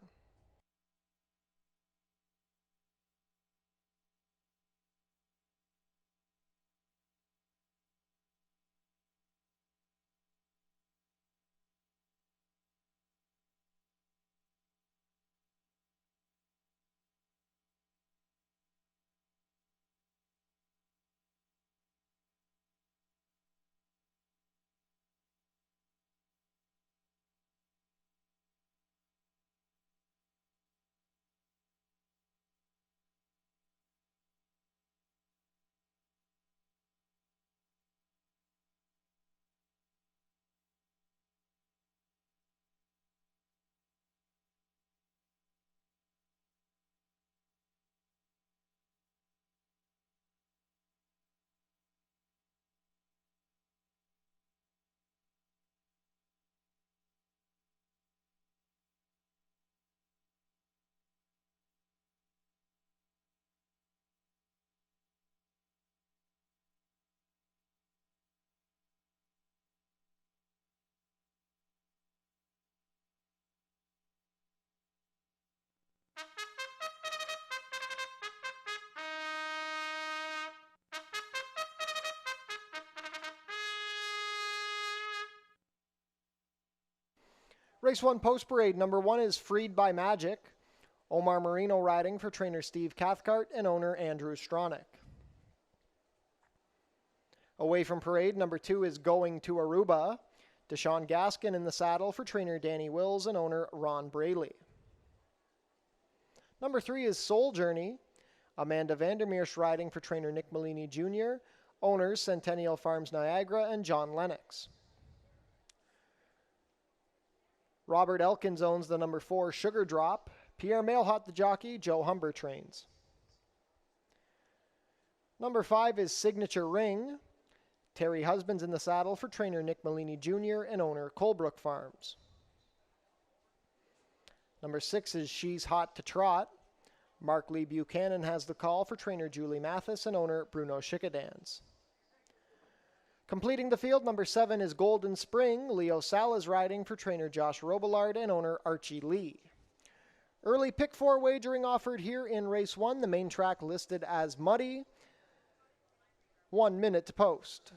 Race 1 post parade. Number 1 is Freed by Magic. Omar Marino riding for trainer Steve Cathcart and owner Andrew Stronach. Away from parade, number 2 is Going to Aruba. Deshaun Gaskin in the saddle for trainer Danny Wills and owner Ron Braley. Number 3 is Soul Journey. Amanda Vandermeersch riding for trainer Nick Malini Jr., owners Centennial Farms Niagara and John Lennox. Robert Elkins owns the number 4 Sugar Drop. Pierre Mailhot the jockey, Joe Humber trains. Number 5 is Signature Ring. Terry Husbands in the saddle for trainer Nick Malini Jr. and owner Colebrook Farms. Number 6 is She's Hot to Trot. Mark Lee Buchanan has the call for trainer Julie Mathis and owner Bruno Schickadans. Completing the field, number 7 is Golden Spring. Leo Salas riding for trainer Josh Robillard and owner Archie Lee. Early pick 4 wagering offered here in race 1. The main track listed as muddy. 1 minute to post.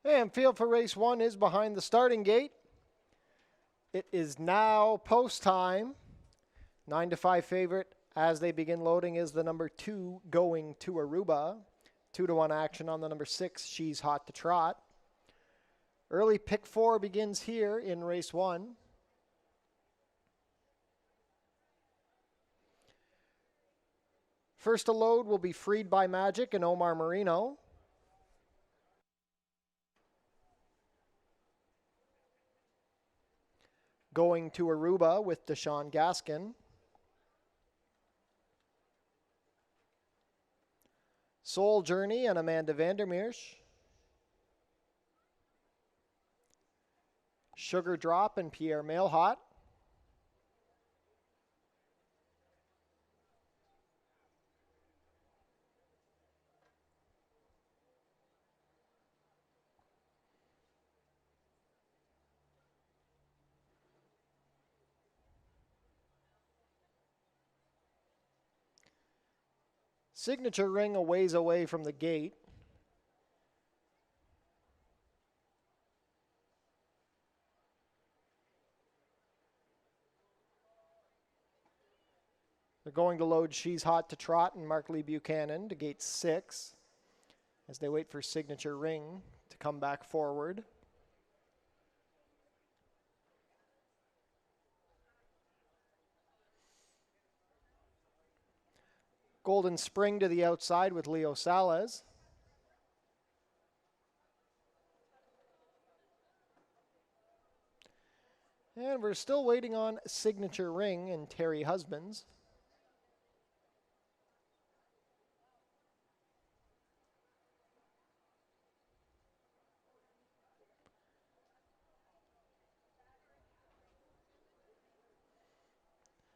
And field for race 1 is behind the starting gate. It is now post time. 9-5 favorite as they begin loading is the number 2, Going to Aruba. 2-1 action on the number 6, She's Hot to Trot. Early pick 4 begins here in race 1. First to load will be Freed by Magic and Omar Marino. Going to Aruba with Deshaun Gaskin. Soul Journey and Amanda Vandermeersch. Sugar Drop and Pierre Mailhot. Signature Ring a ways away from the gate. They're going to load She's Hot to Trot and Mark Lee Buchanan to gate 6 as they wait for Signature Ring to come back forward. Golden Spring to the outside with Leo Salas. And we're still waiting on Signature Ring and Terry Husbands.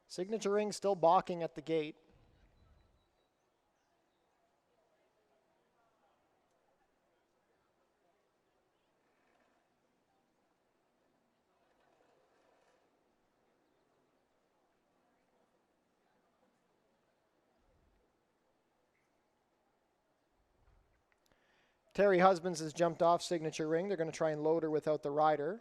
Signature Ring still balking at the gate. Terry Husbands has jumped off Signature Ring. They're going to try and load her without the rider.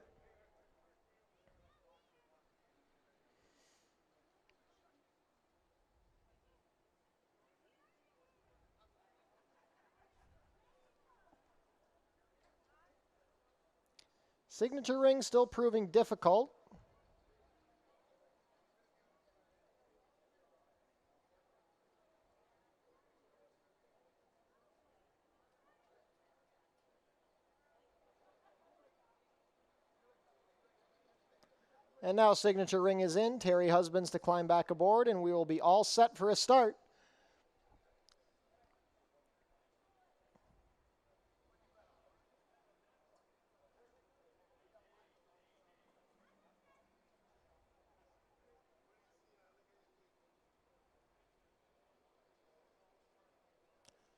Signature Ring still proving difficult. And now Signature Ring is in. Terry Husbands to climb back aboard, and we will be all set for a start.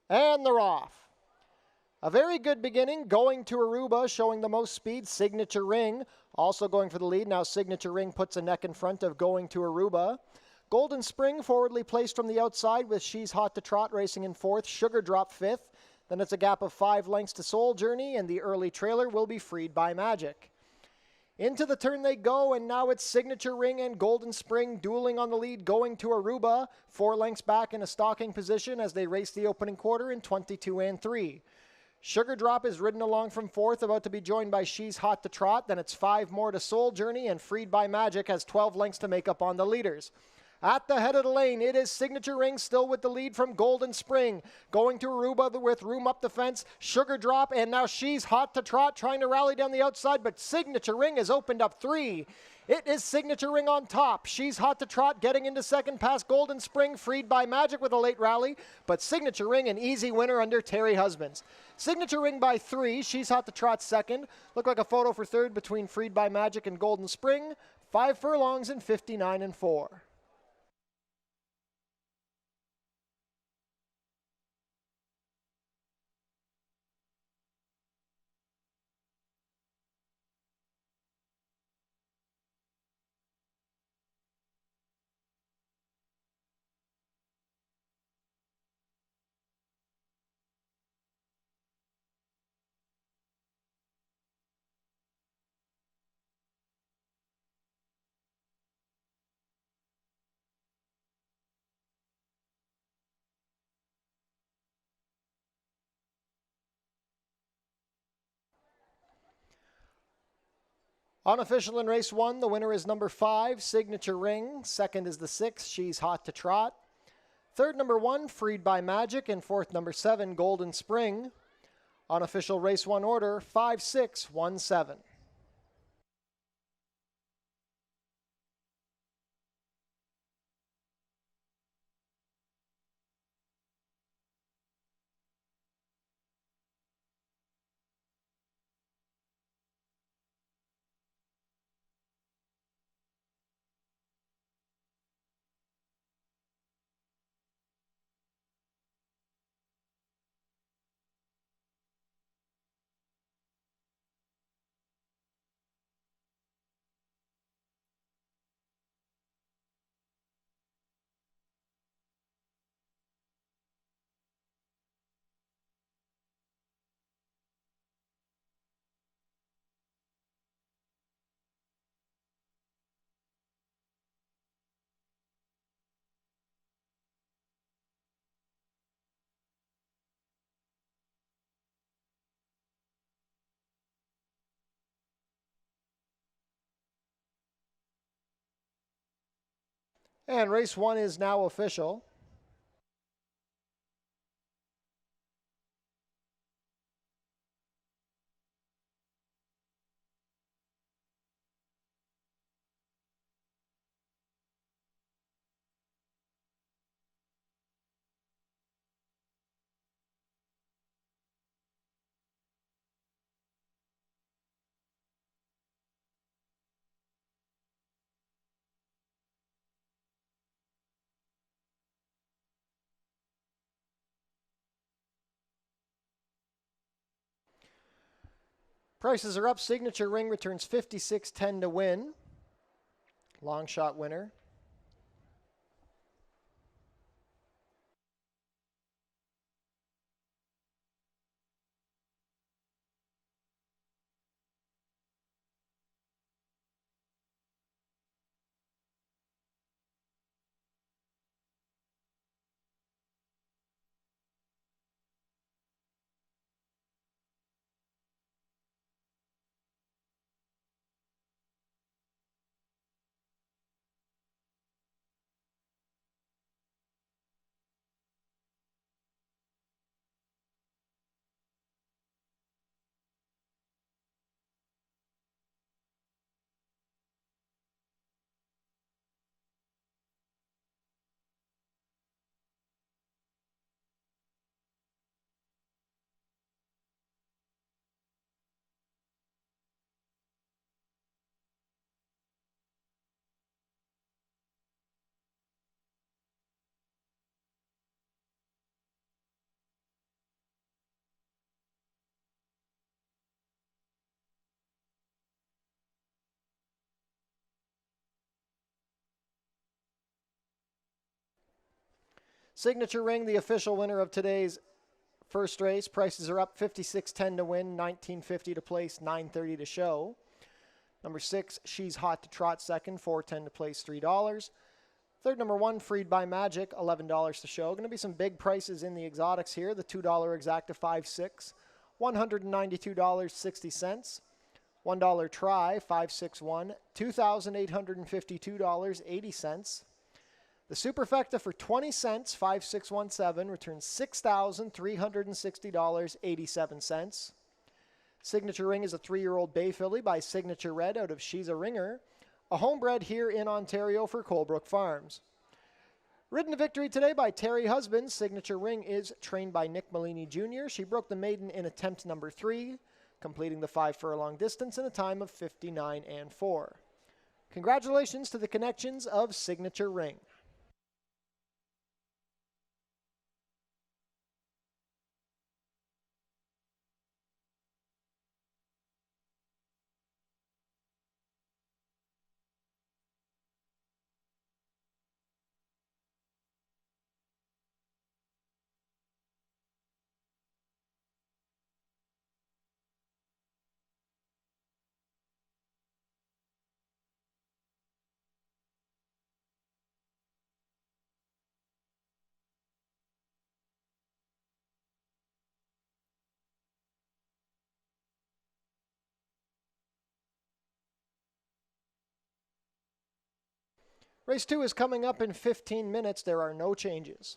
And they're off. A very good beginning, Going to Aruba, showing the most speed. Signature Ring also going for the lead. Now Signature Ring puts a neck in front of Going to Aruba. Golden Spring forwardly placed from the outside with She's Hot to Trot racing in 4th. Sugar Drop 5th. Then it's a gap of 5 lengths to Soul Journey, and the early trailer will be Freed by Magic. Into the turn they go, and now it's Signature Ring and Golden Spring dueling on the lead, Going to Aruba. 4 lengths back in a stalking position as they race the opening quarter in 22 and 3. Sugar Drop is ridden along from 4th, about to be joined by She's Hot to Trot. Then it's 5 more to Soul Journey, and Freed by Magic has 12 lengths to make up on the leaders. At the head of the lane, it is Signature Ring still with the lead from Golden Spring. Going to Aruba with room up the fence. Sugar Drop, and now She's Hot to Trot trying to rally down the outside, but Signature Ring has opened up 3. It is Signature Ring on top. She's Hot to Trot getting into second past Golden Spring, Freed by Magic with a late rally, but Signature Ring an easy winner under Terry Husbands. Signature Ring by 3, She's Hot to Trot second. Look like a photo for third between Freed by Magic and Golden Spring. 5 furlongs and 59 and 4. Unofficial in race 1, the winner is number 5, Signature Ring. Second is the 6, She's Hot to Trot. Third, number 1, Freed by Magic. And fourth, number 7, Golden Spring. Unofficial race 1 order, 5, 6, 1, 7. And race 1 is now official. Prices are up. Signature Ring returns 56.10 to win. Long shot winner. Signature Ring, the official winner of today's first race. Prices are up. 56.10 to win, 19.50 to place, 9.30 to show. Number 6, She's Hot to Trot second, 4.10 to place, $3. Third, number 1, Freed by Magic, $11 to show. Going to be some big prices in the exotics here. The $2 exacta 5.6, $192.60. $1 try, 561, $2,852.80. The superfecta for 20 cents, 5617, returns $6,360.87. Signature Ring is a 3-year-old bay filly by Signature Red out of She's a Ringer, a homebred here in Ontario for Colebrook Farms. Ridden to victory today by Terry Husband. Signature Ring is trained by Nick Malini Jr. She broke the maiden in attempt number 3, completing the 5 furlong distance in a time of 59 and 4. Congratulations to the connections of Signature Ring. Race 2 is coming up in 15 minutes. There are no changes.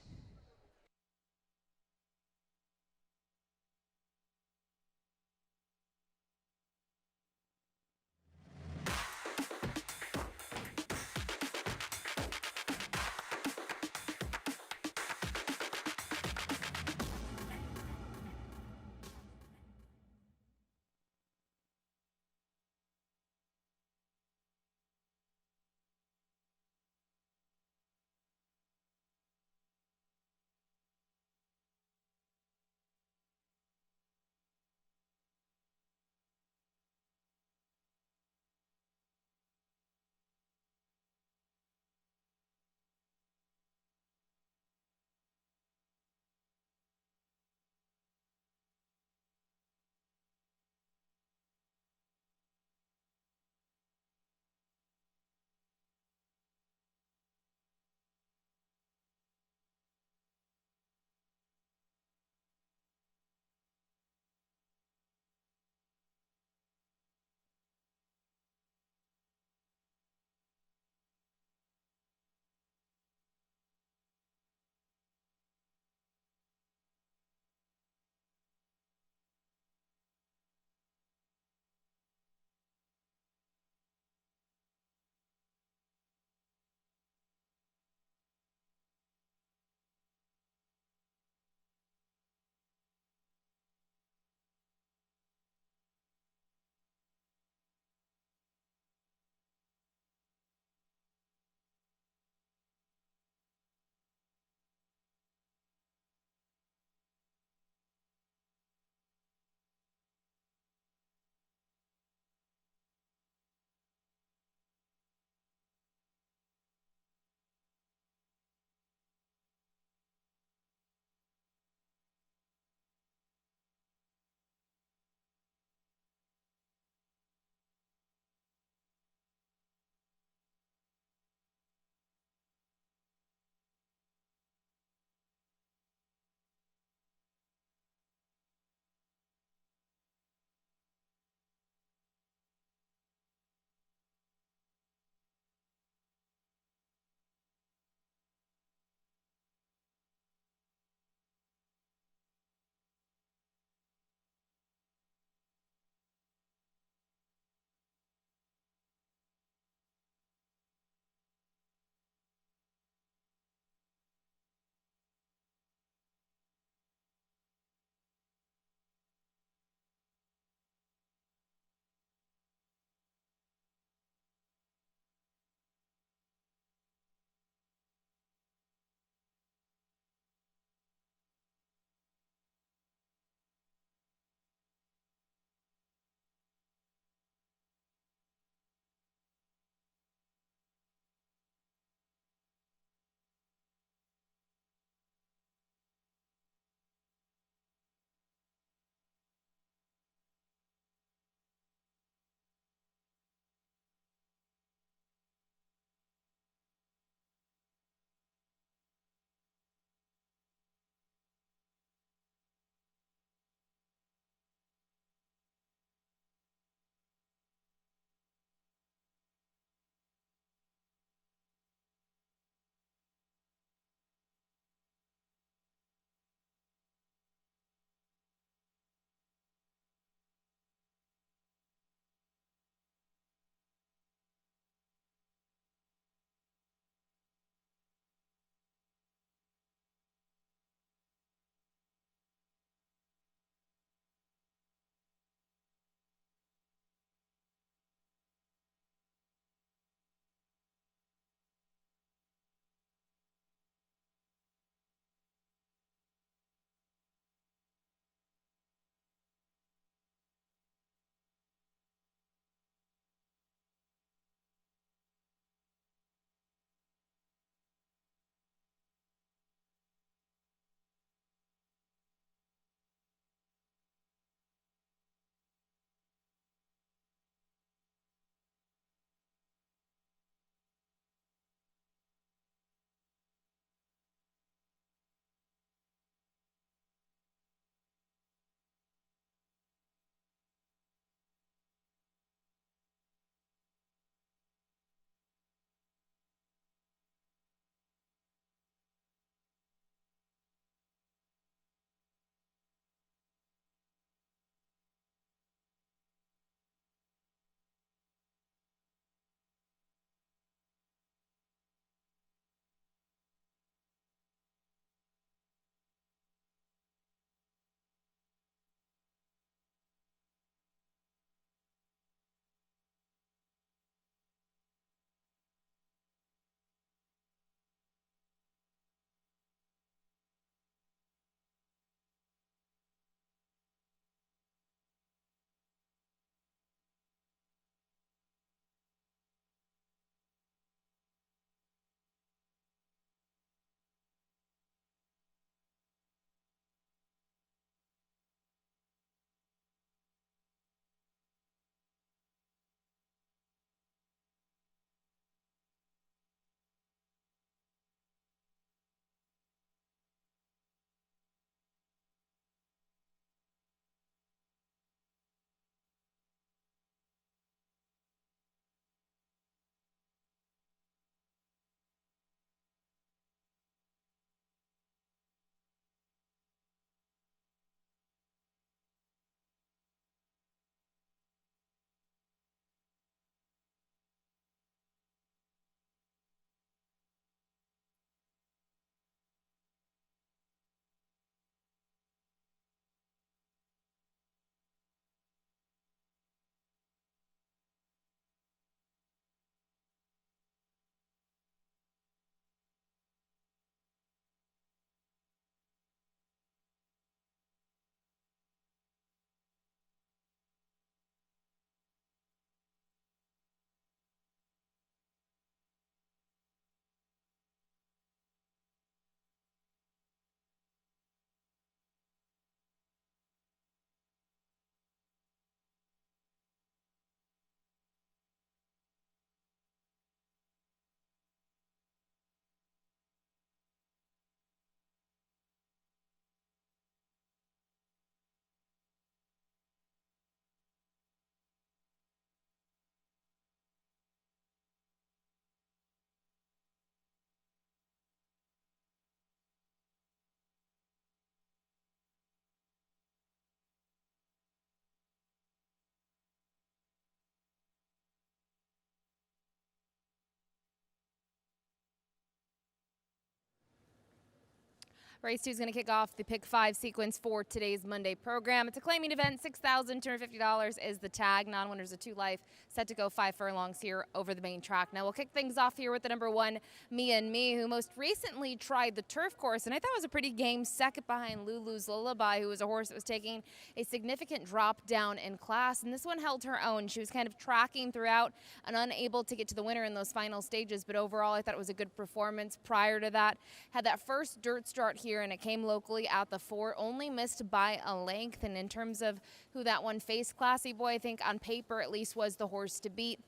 Race 2 is going to kick off the Pick 5 sequence for today's Monday program. It's a claiming event. $6,250 is the tag. Non-winners of 2 life, set to go 5 furlongs here over the main track. Now we'll kick things off here with the number 1, Me and Me, who most recently tried the turf course, and I thought it was a pretty game second behind Lulu's Lullaby, who was a horse that was taking a significant drop down in class, and this one held her own. She was kind of tracking throughout and unable to get to the winner in those final stages, but overall I thought it was a good performance. Prior to that, had that first dirt start here, and it came locally at the 4, only missed by a length. And in terms of who that one faced, Classy Boy, I think on paper at least was the horse to beat.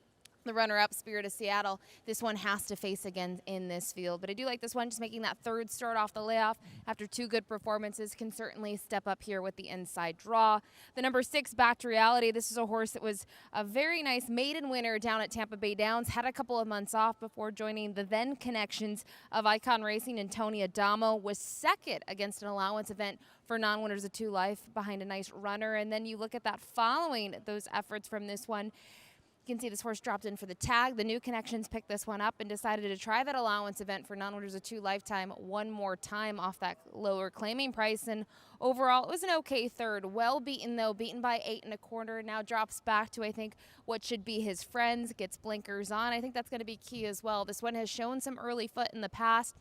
The runner-up, Spirit of Seattle, this one has to face again in this field. But I do like this one, just making that third start off the layoff after 2 good performances, can certainly step up here with the inside draw. The number 6, Back to Reality, this is a horse that was a very nice maiden winner down at Tampa Bay Downs, had a couple of months off before joining the then connections of Icon Racing and Tony Adamo, was second against an allowance event for non-winners of 2 life behind a nice runner. And then you look at that following those efforts from this one, you can see this horse dropped in for the tag. The new connections picked this one up and decided to try that allowance event for non-winners of 2 lifetime one more time off that lower claiming price. And overall, it was an okay third. Well beaten, though, beaten by 8 1/4. Now drops back to, I think, what should be his friends, gets blinkers on. I think that's going to be key as well. This one has shown some early foot in the past,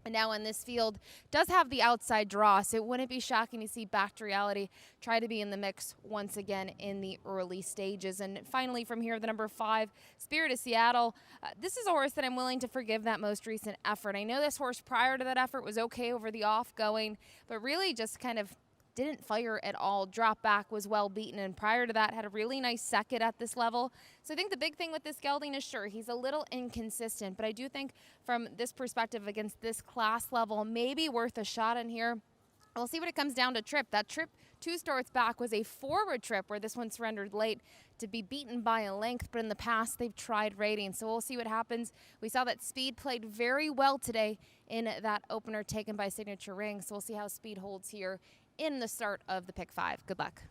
and now in this field does have the outside draw, so it wouldn't be shocking to see Back to Reality try to be in the mix once again in the early stages. And finally from here, the number 5, Spirit of Seattle. This is a horse that I'm willing to forgive that most recent effort. I know this horse prior to that effort was okay over the off going, but really just kind of didn't fire at all. Drop back, was well beaten, and prior to that had a really nice second at this level. So I think the big thing with this gelding is, sure, he's a little inconsistent, but I do think from this perspective against this class level, maybe worth a shot in here. We'll see what it comes down to trip. That trip 2 starts back was a forward trip where this one surrendered late to be beaten by a length, but in the past they've tried rating, so we'll see what happens. We saw that Speed played very well today in that opener taken by Signature Ring, so we'll see how Speed holds here in the start of the Pick 5. Good luck.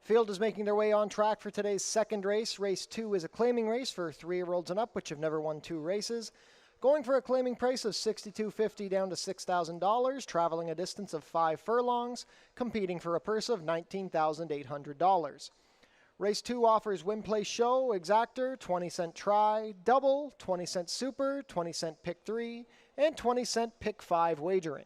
Field is making their way on track for today's second race. Race 2 is a claiming race for 3-year-olds and up, which have never won 2 races. Going for a claiming price of $6,250 down to $6,000, traveling a distance of 5 furlongs, competing for a purse of $19,800. Race 2 offers win, play, show, exactor, 20-cent try, double, 20-cent super, 20-cent pick 3, and 20-cent pick 5 wagering.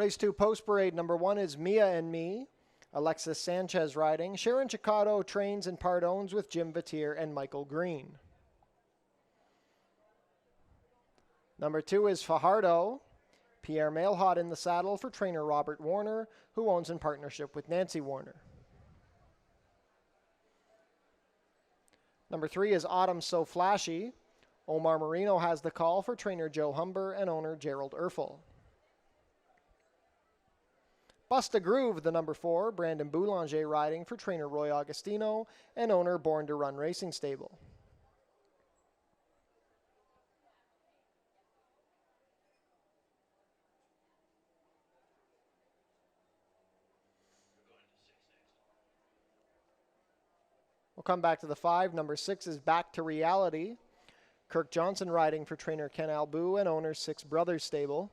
Race 2 post parade number 1 is Mia and Me. Alexis Sanchez riding. Sharon Chicotto trains and part owns with Jim Vatier and Michael Green. Number 2 is Fajardo. Pierre Mailhot in the saddle for trainer Robert Warner, who owns in partnership with Nancy Warner. Number 3 is Autumn So Flashy. Omar Marino has the call for trainer Joe Humber and owner Gerald Erfel. Bust a Groove, the number 4, Brandon Boulanger riding for trainer Roy Augustino and owner Born to Run Racing Stable. We'll come back to the 5. Number 6 is Back to Reality. Kirk Johnson riding for trainer Ken Albu and owner Six Brothers Stable.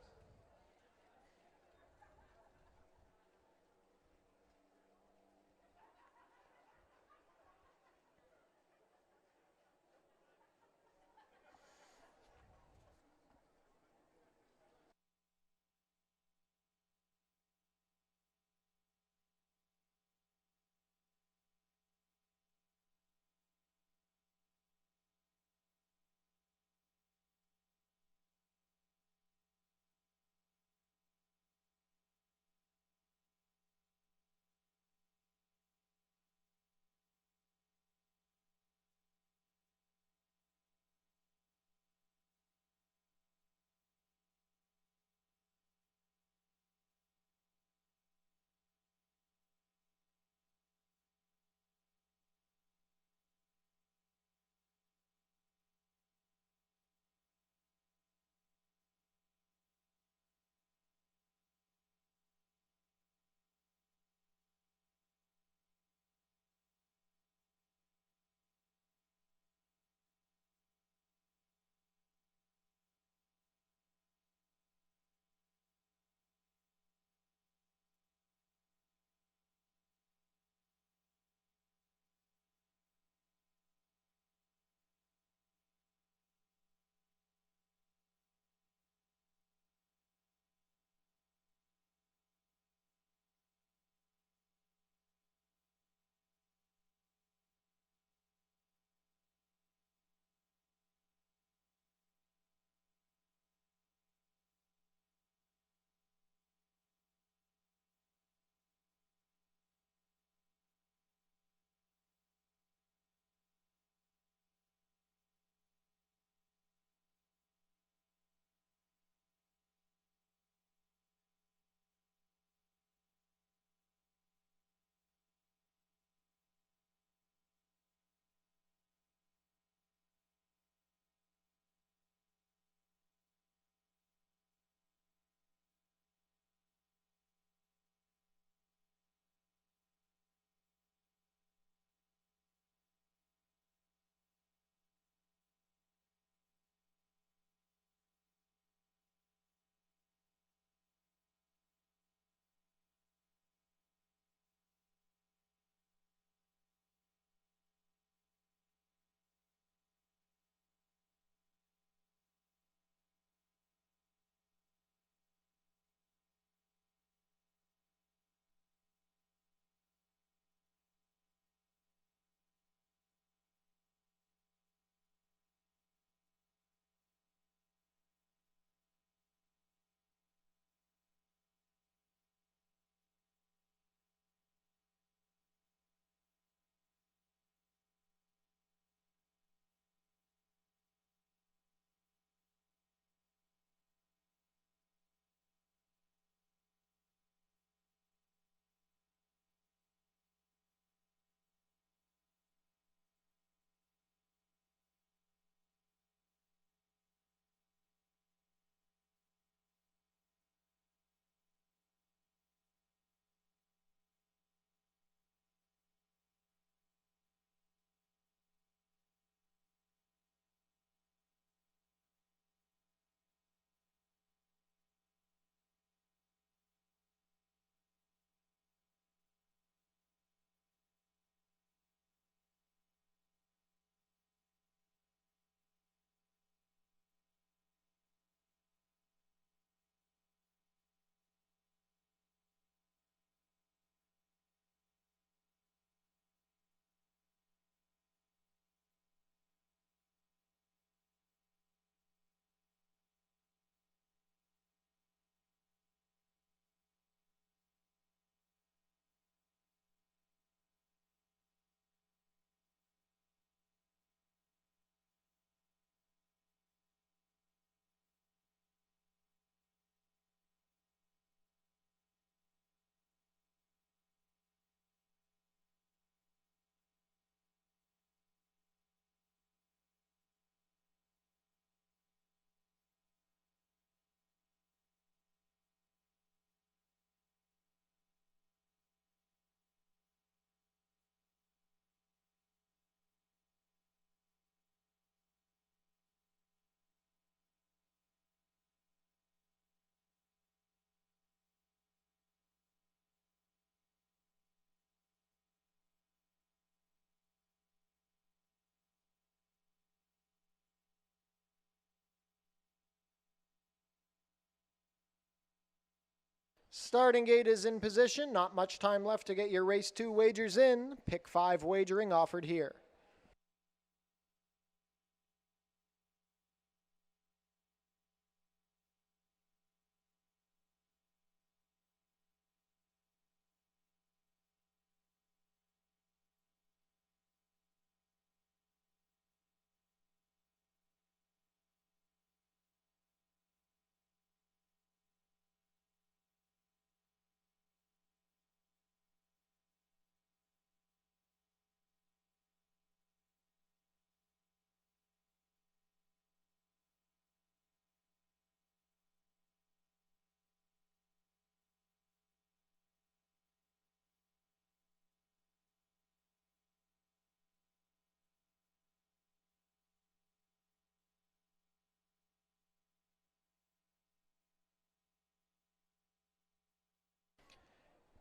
Starting gate is in position. Not much time left to get your race 2 wagers in. Pick 5 wagering offered here.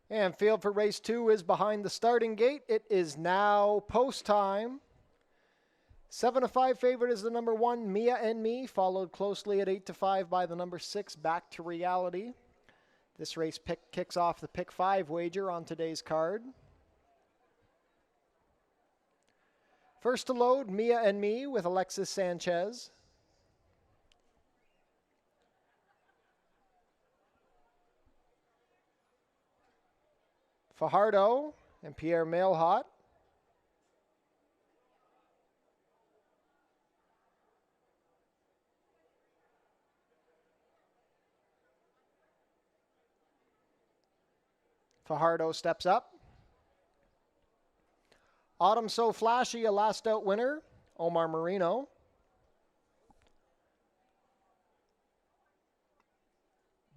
And field for race 2 is behind the starting gate. It is now post time. 7-5 favorite is the number 1, Mia and Me, followed closely at 8-5 by the number 6, Back to Reality. This race kicks off the pick 5 wager on today's card. First to load, Mia and Me with Alexis Sanchez. Fajardo and Pierre Mailhot. Fajardo steps up. Autumn So Flashy, a last out winner, Omar Marino.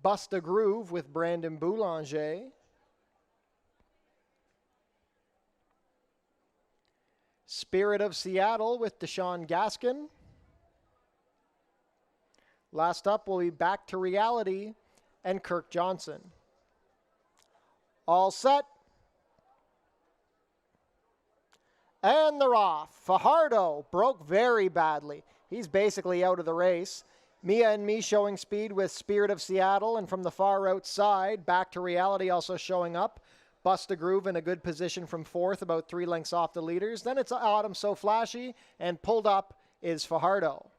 Bust a Groove with Brandon Boulanger. Spirit of Seattle with Deshaun Gaskin. Last up will be Back to Reality and Kirk Johnson. All set. And they're off. Fajardo broke very badly. He's basically out of the race. Mia and Me showing speed with Spirit of Seattle, and from the far outside, Back to Reality also showing up. Bust a Groove in a good position from 4th, about 3 lengths off the leaders. Then it's Autumn So Flashy, and pulled up is Fajardo.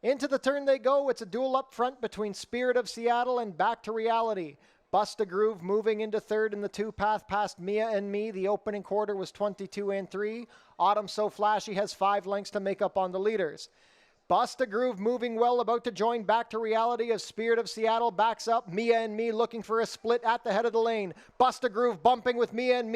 Into the turn they go. It's a duel up front between Spirit of Seattle and Back to Reality. Bust a Groove moving into 3rd in the 2-path past Mia and Me. The opening quarter was 22-3. Autumn So Flashy has 5 lengths to make up on the leaders. Bust a Groove moving well, about to join Back to Reality as Spirit of Seattle backs up. Mia and Me looking for a split at the head of the lane. Bust a Groove bumping with Mia and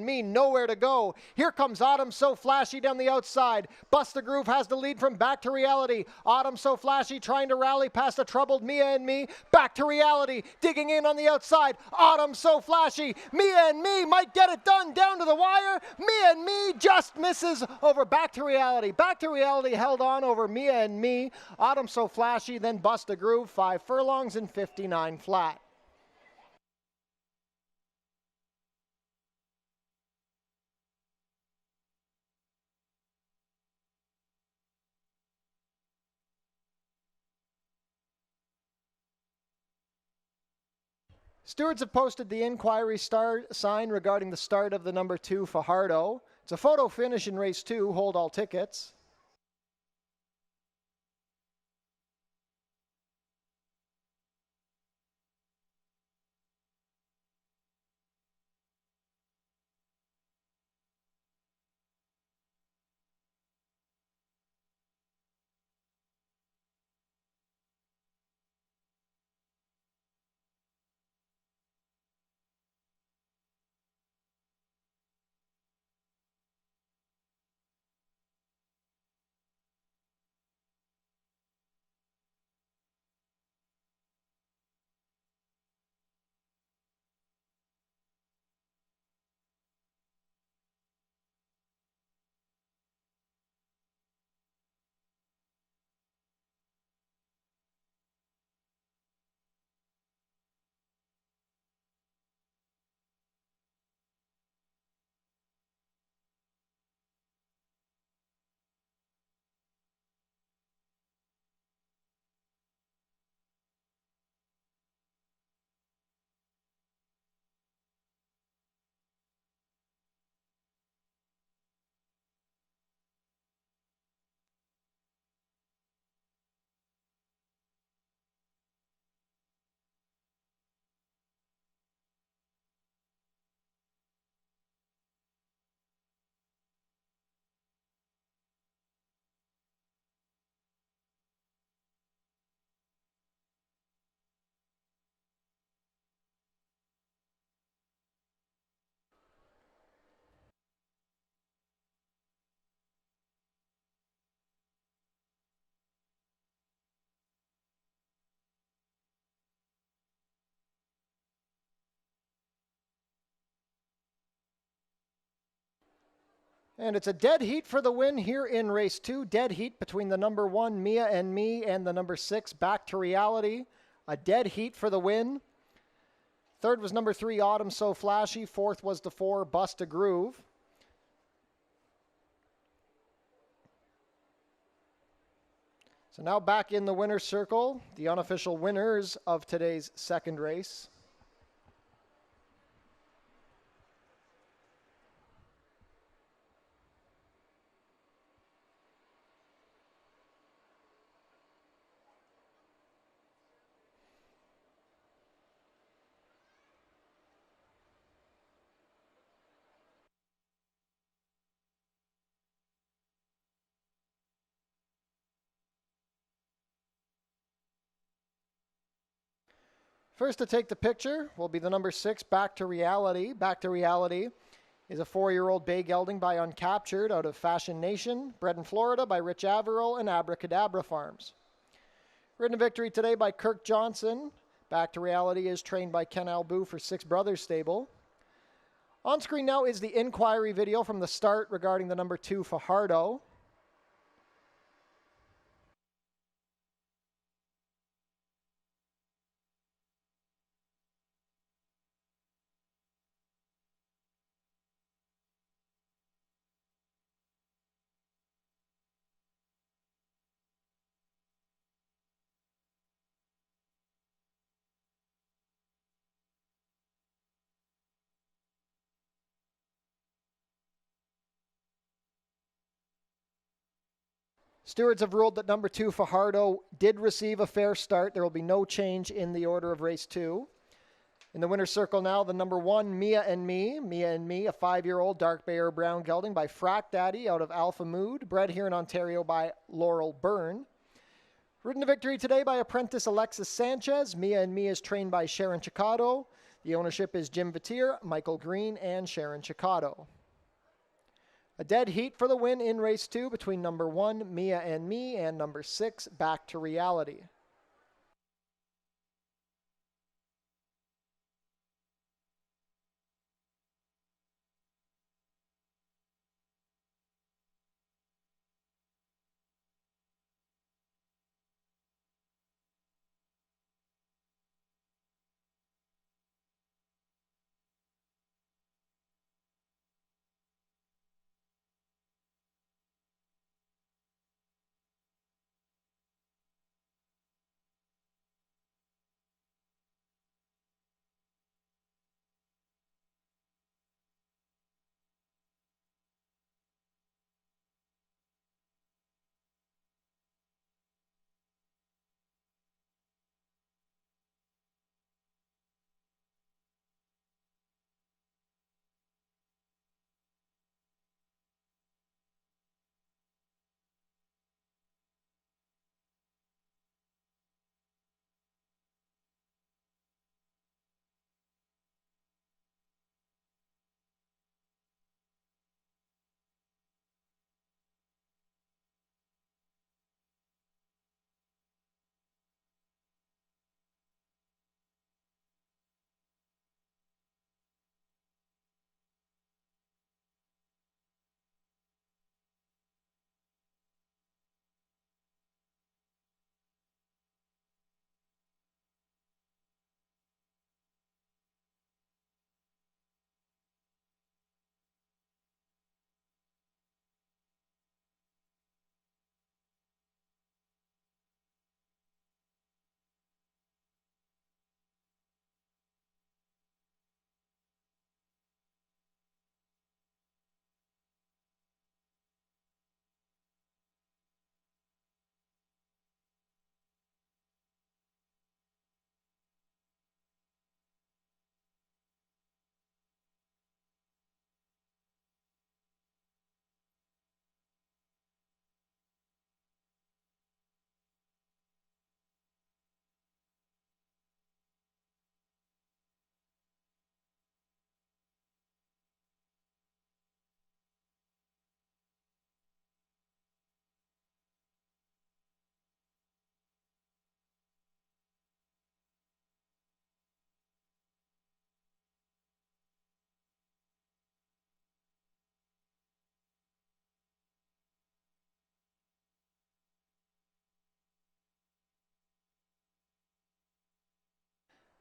Me nowhere to go. Here comes Autumn So Flashy down the outside. Bust a Groove has the lead from Back to Reality. Autumn So Flashy trying to rally past a troubled Mia and Me. Back to Reality digging in on the outside. Autumn So Flashy. Mia and Me might get it done down to the wire. Mia and Me just misses over Back to Reality. Back to Reality held on over Mia and Me. Autumn So Flashy, then Bust a Groove, 5 furlongs and 59 flat. Stewards have posted the inquiry sign regarding the start of the number 2 Fajardo. It's a photo finish in race 2. Hold all tickets. And it's a dead heat for the win here in race 2. Dead heat between the number 1, Mia and Me, and the number 6, Back to Reality. A dead heat for the win. Third was number 3, Autumn So Flashy. Fourth was the 4, Bust a Groove. So now back in the winner's circle, the unofficial winners of today's second race. First to take the picture will be the number 6, Back to Reality. Back to Reality is a 4-year-old bay gelding by Uncaptured out of Fashion Nation, bred in Florida by Rich Averill and Abracadabra Farms. Ridden to victory today by Kirk Johnson. Back to Reality is trained by Ken Albu for Six Brothers Stable. On screen now is the inquiry video from the start regarding the number 2, Fajardo. Stewards have ruled that number 2, Fajardo, did receive a fair start. There will be no change in the order of race 2. In the winner's circle now, the number 1, Mia and Me. Mia and Me, a 5-year-old dark bay or brown gelding by Frack Daddy out of Alpha Mood, bred here in Ontario by Laurel Byrne. Ridden to victory today by apprentice Alexis Sanchez. Mia and Me is trained by Sharon Chicado. The ownership is Jim Vatier, Michael Green, and Sharon Chicado. A dead heat for the win in race 2 between number 1, Mia and Me, and number 6, Back to Reality.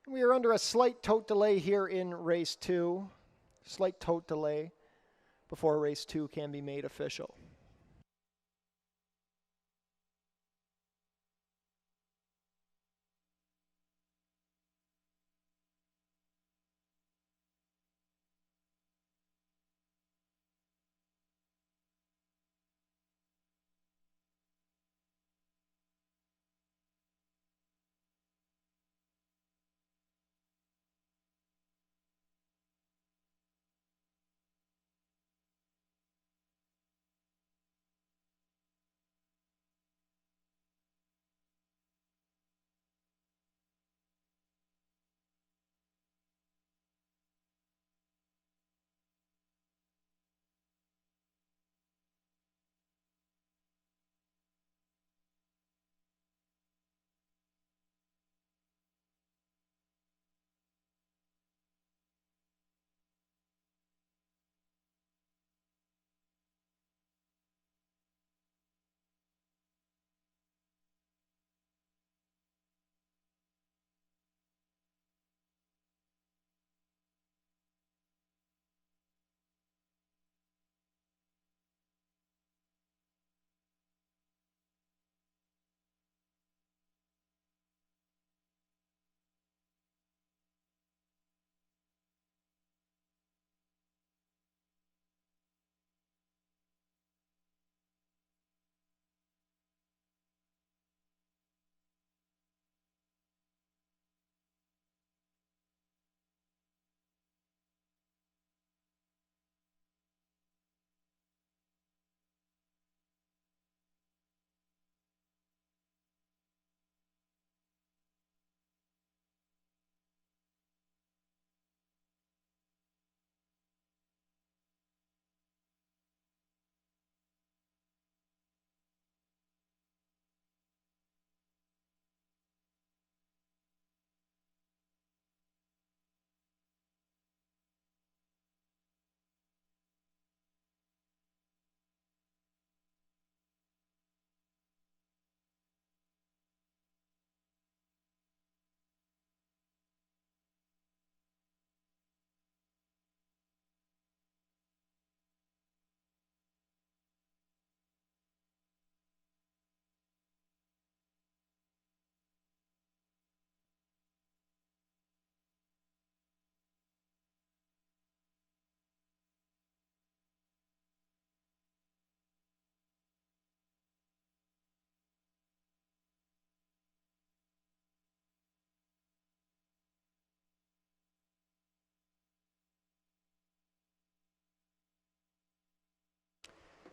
We are under a slight tote delay here in race 2. Slight tote delay before race 2 can be made official.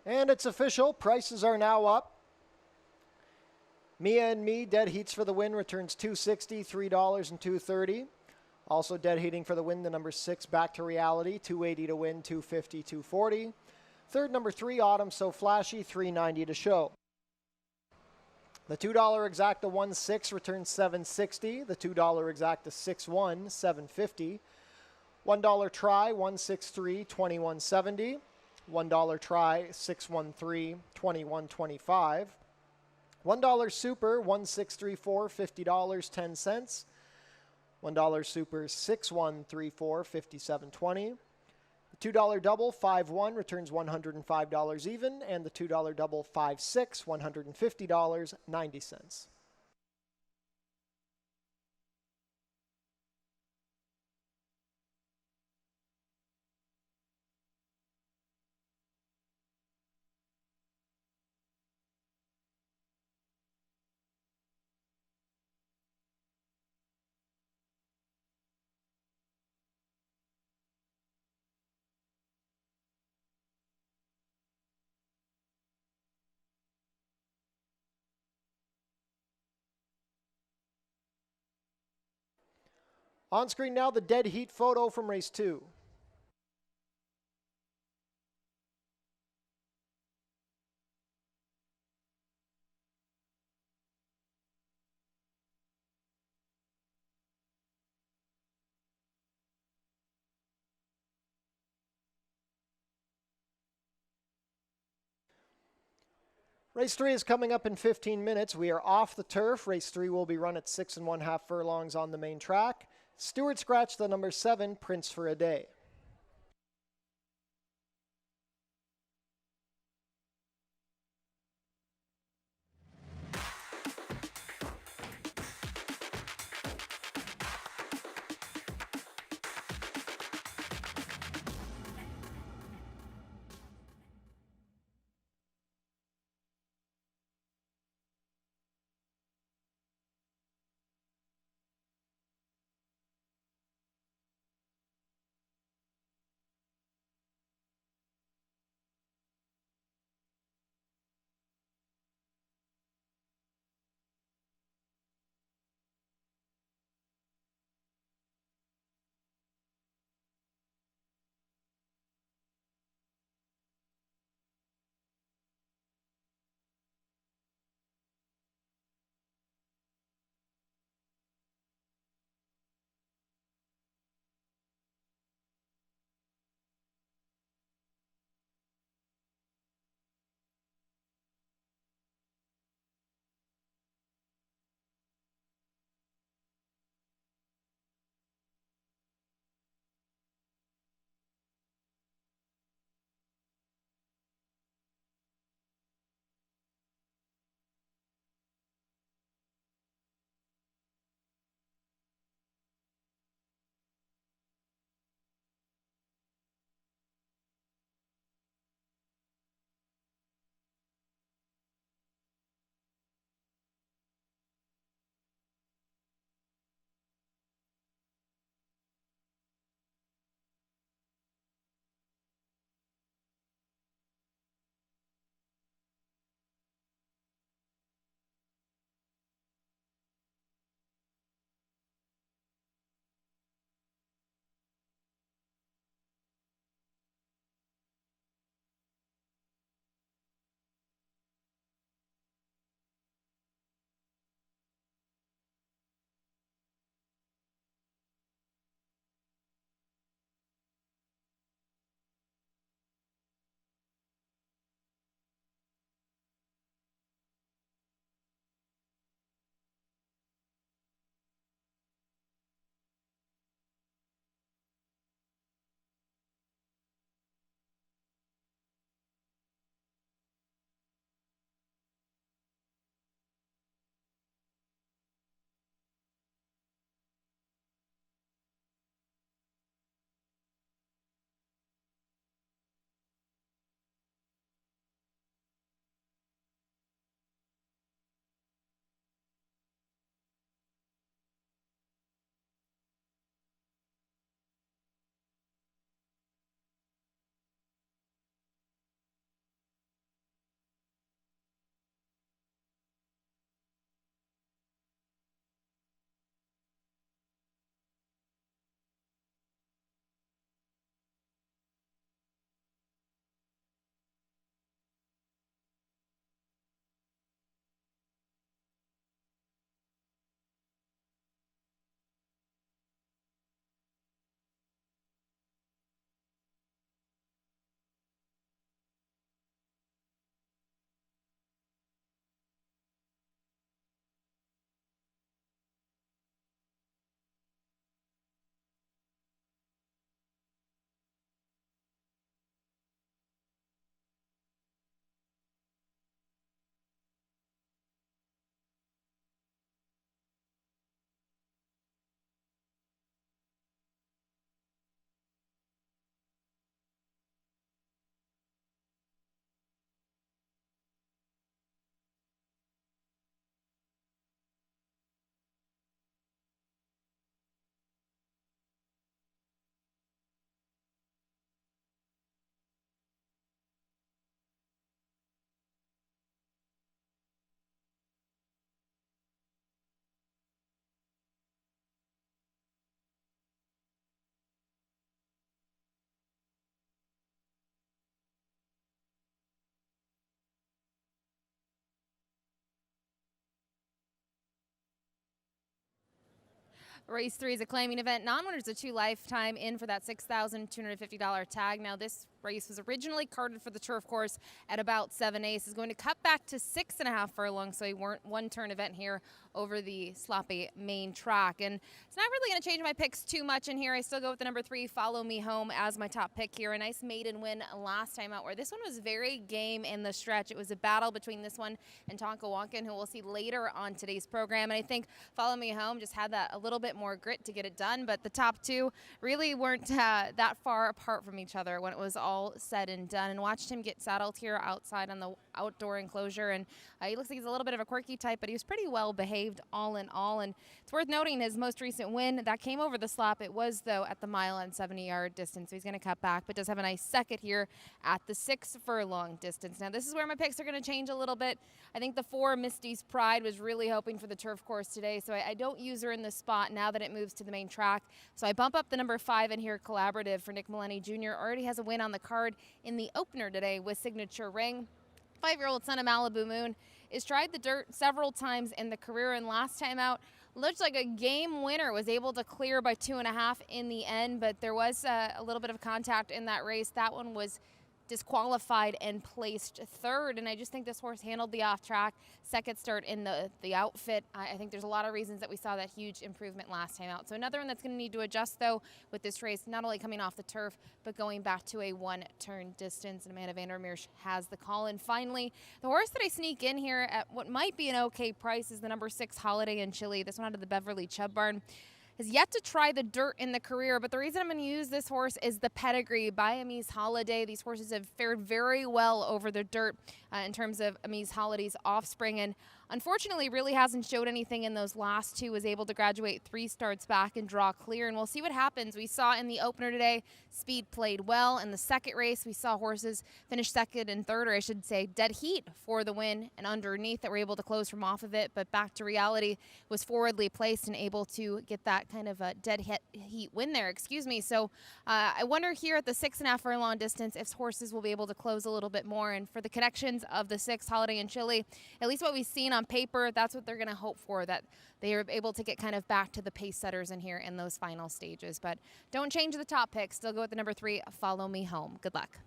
And it's official. Prices are now up. Mia and Me, dead heats for the win, returns $260, $3 and $230. Also dead heating for the win, the number 6, Back to Reality, $280 to win, $250, $240. Third, number 3, Autumn So Flashy, $390 to show. The $2 exacta 1-6 returns $760. The $2 exacta 6-1, $750. $1 try 163, $21.70. $1 try 613, $21.25. $1 super 1634, $50.10. $1 super 6134, $57.20. The $2 double 5-1 returns $105 even, and the $2 double 5-6, $150.90. On screen now, the dead heat photo from race 2. Race 3 is coming up in 15 minutes. We are off the turf. Race 3 will be run at 6 1/2 furlongs on the main track. Stewart scratched the number 7, Prince for a Day. Race 3 is a claiming event. Non-winners a 2 lifetime in for that $6,250 tag. Now this race was originally carded for the turf course at about 7/8. Is going to cut back to 6.5 furlongs, so a one-turn event here over the sloppy main track. And it's not really going to change my picks too much in here. I still go with the number 3, Follow Me Home, as my top pick here. A nice maiden win last time out, where this one was very game in the stretch. It was a battle between this one and Tonka Wonkin, who we'll see later on today's program. And I think Follow Me Home just had that a little bit more grit to get it done, but the top two really weren't that far apart from each other when it was all said and done. And watched him get saddled here outside on the outdoor enclosure, and he looks like he's a little bit of a quirky type, but he was pretty well behaved all in all. And it's worth noting his most recent win that came over the slop. It was, though, at the mile and 70-yard distance, so he's going to cut back, but does have a nice second here at the 6 furlong distance. Now, this is where my picks are going to change a little bit. I think the 4, Misty's Pride, was really hoping for the turf course today, so I don't use her in the spot now that it moves to the main track. So I bump up the number 5 in here, Collaborative, for Nick Maloney Jr. Already has a win on the card in the opener today with Signature Ring. 5-year-old son of Malibu Moon has tried the dirt several times in the career, and last time out looked like a game winner, was able to clear by 2.5 in the end, but there was a little bit of contact in that race. That one was disqualified and placed 3rd, and I just think this horse handled the off track. Second start in the outfit. I think there's a lot of reasons that we saw that huge improvement last time out. So another one that's going to need to adjust, though, with this race, not only coming off the turf, but going back to a one-turn distance, and Amanda Vandermeer has the call. And finally, the horse that I sneak in here at what might be an okay price is the number 6, Holiday in Chile. This one out of the Beverly Chubb Barn. Has yet to try the dirt in the career, but the reason I'm going to use this horse is the pedigree by Amise Holiday. These horses have fared very well over the dirt in terms of Amise Holiday's offspring, and unfortunately really hasn't showed anything in those last 2. Was able to graduate 3 starts back and draw clear, and we'll see what happens. We saw in the opener today, speed played well. In the second race, we saw horses finish 2nd and 3rd, or I should say dead heat for the win, and underneath that were able to close from off of it, but back to reality, was forwardly placed and able to get that kind of a dead heat win there, So I wonder here at the 6.5 furlong distance if horses will be able to close a little bit more. And for the connections of the 6, Holiday in Chile, at least what we've seen on paper, that's what they're going to hope for, that they are able to get kind of back to the pace setters in here in those final stages. But don't change the top pick. Still go with the number 3, Follow Me Home. Good luck.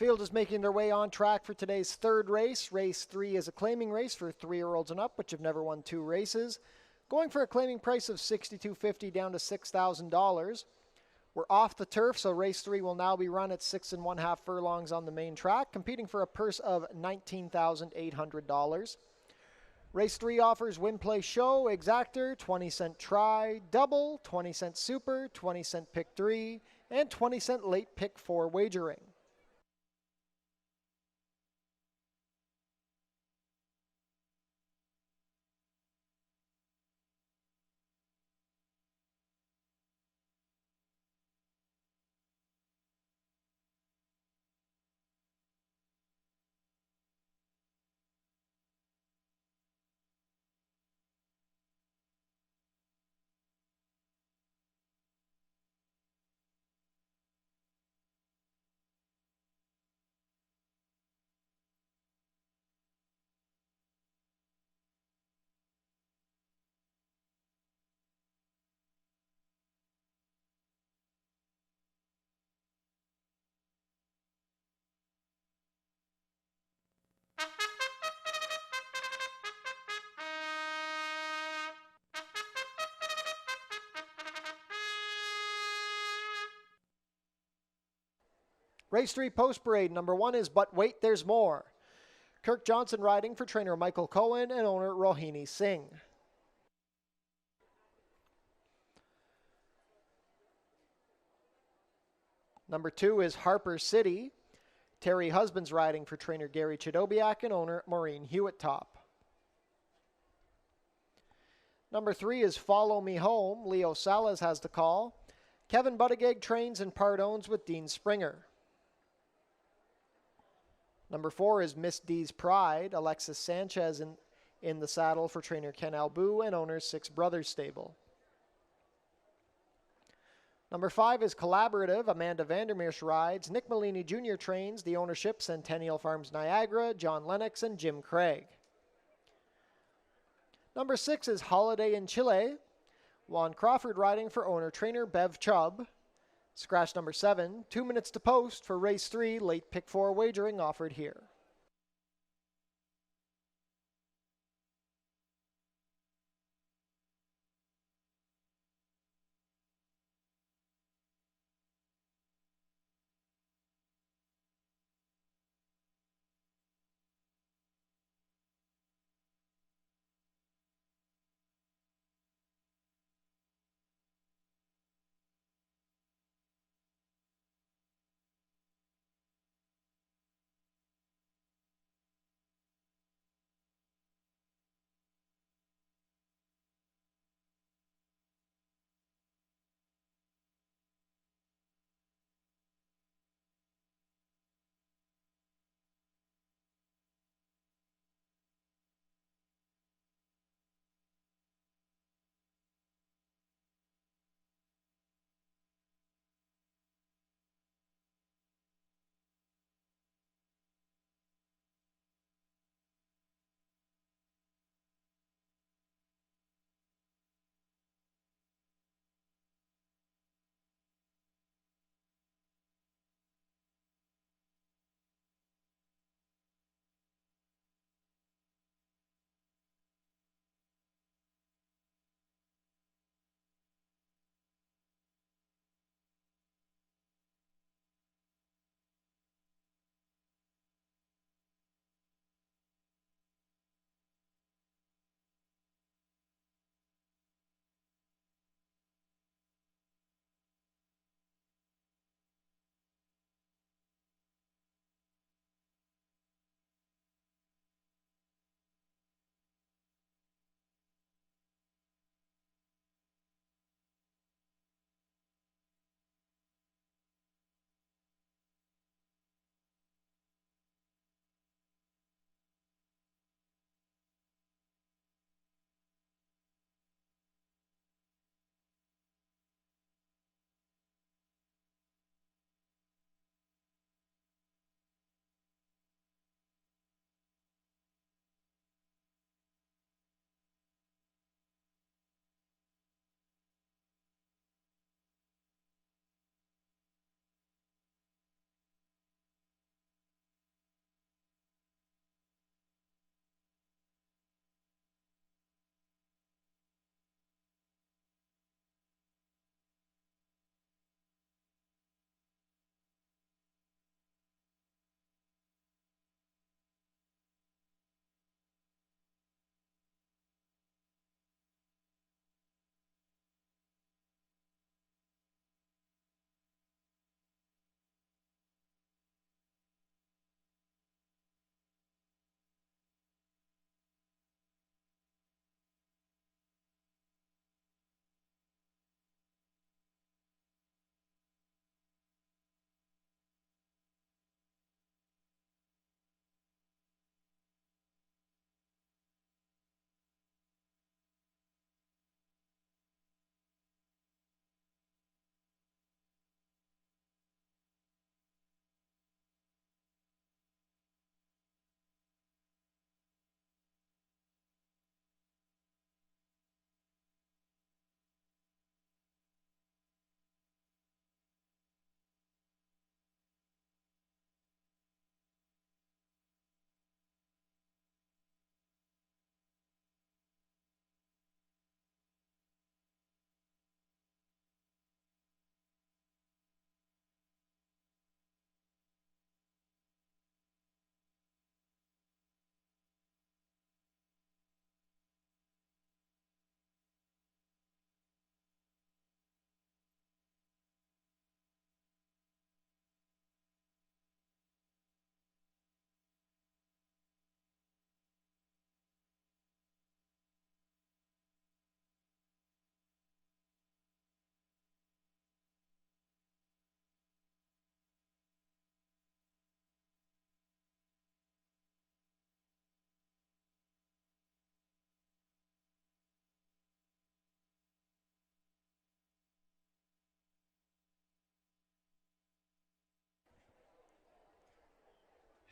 Field is making their way on track for today's third race. Race 3 is a claiming race for 3-year-olds and up, which have never won 2 races. Going for a claiming price of $6,250 down to $6,000. We're off the turf, so race 3 will now be run at 6 1/2 furlongs on the main track, competing for a purse of $19,800. Race 3 offers win, play, show, exactor, 20-cent try, double, 20-cent super, 20-cent pick 3, and 20-cent late pick 4 wagering. Race 3 post parade. Number 1 is But Wait, There's More. Kirk Johnson riding for trainer Michael Cohen and owner Rohini Singh. Number 2 is Harper City. Terry Husbands riding for trainer Gary Chidobiak and owner Maureen Hewitt-Top. Number 3 is Follow Me Home. Leo Salas has the call. Kevin Buttigieg trains and part owns with Dean Springer. Number 4 is Miss D's Pride. Alexis Sanchez in the saddle for trainer Ken Albu and owner Six Brothers Stable. Number 5 is Collaborative. Amanda Vandermeersch rides. Nick Malini Jr. trains. The ownership Centennial Farms Niagara, John Lennox, and Jim Craig. Number 6 is Holiday in Chile. Juan Crawford riding for owner-trainer Bev Chubb. Scratch number 7, 2 minutes to post for race 3, late pick 4 wagering offered here.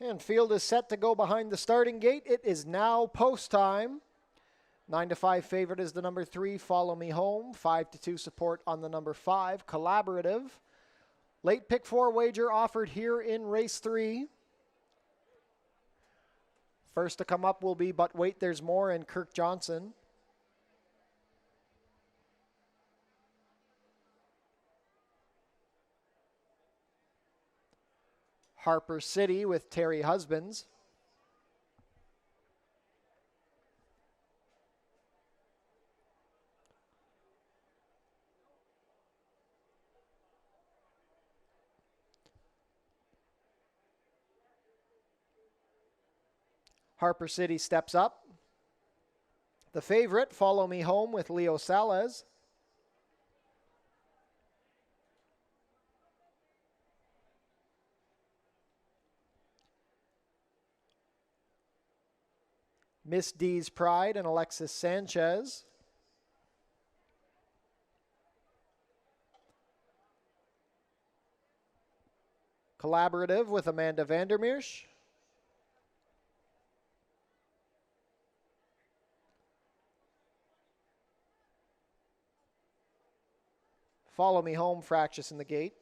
And field is set to go behind the starting gate. It is now post time. 9-5 favorite is the number 3, Follow Me Home. 5-2 support on the number 5, Collaborative. Late pick 4 wager offered here in race 3. First to come up will be But Wait There's More and Kirk Johnson. Harper City with Terry Husbands. Harper City steps up. The favorite, Follow Me Home with Leo Salas. Miss D's Pride and Alexis Sanchez. Collaborative with Amanda Vandermeersch. Follow Me Home, Fractious in the gate.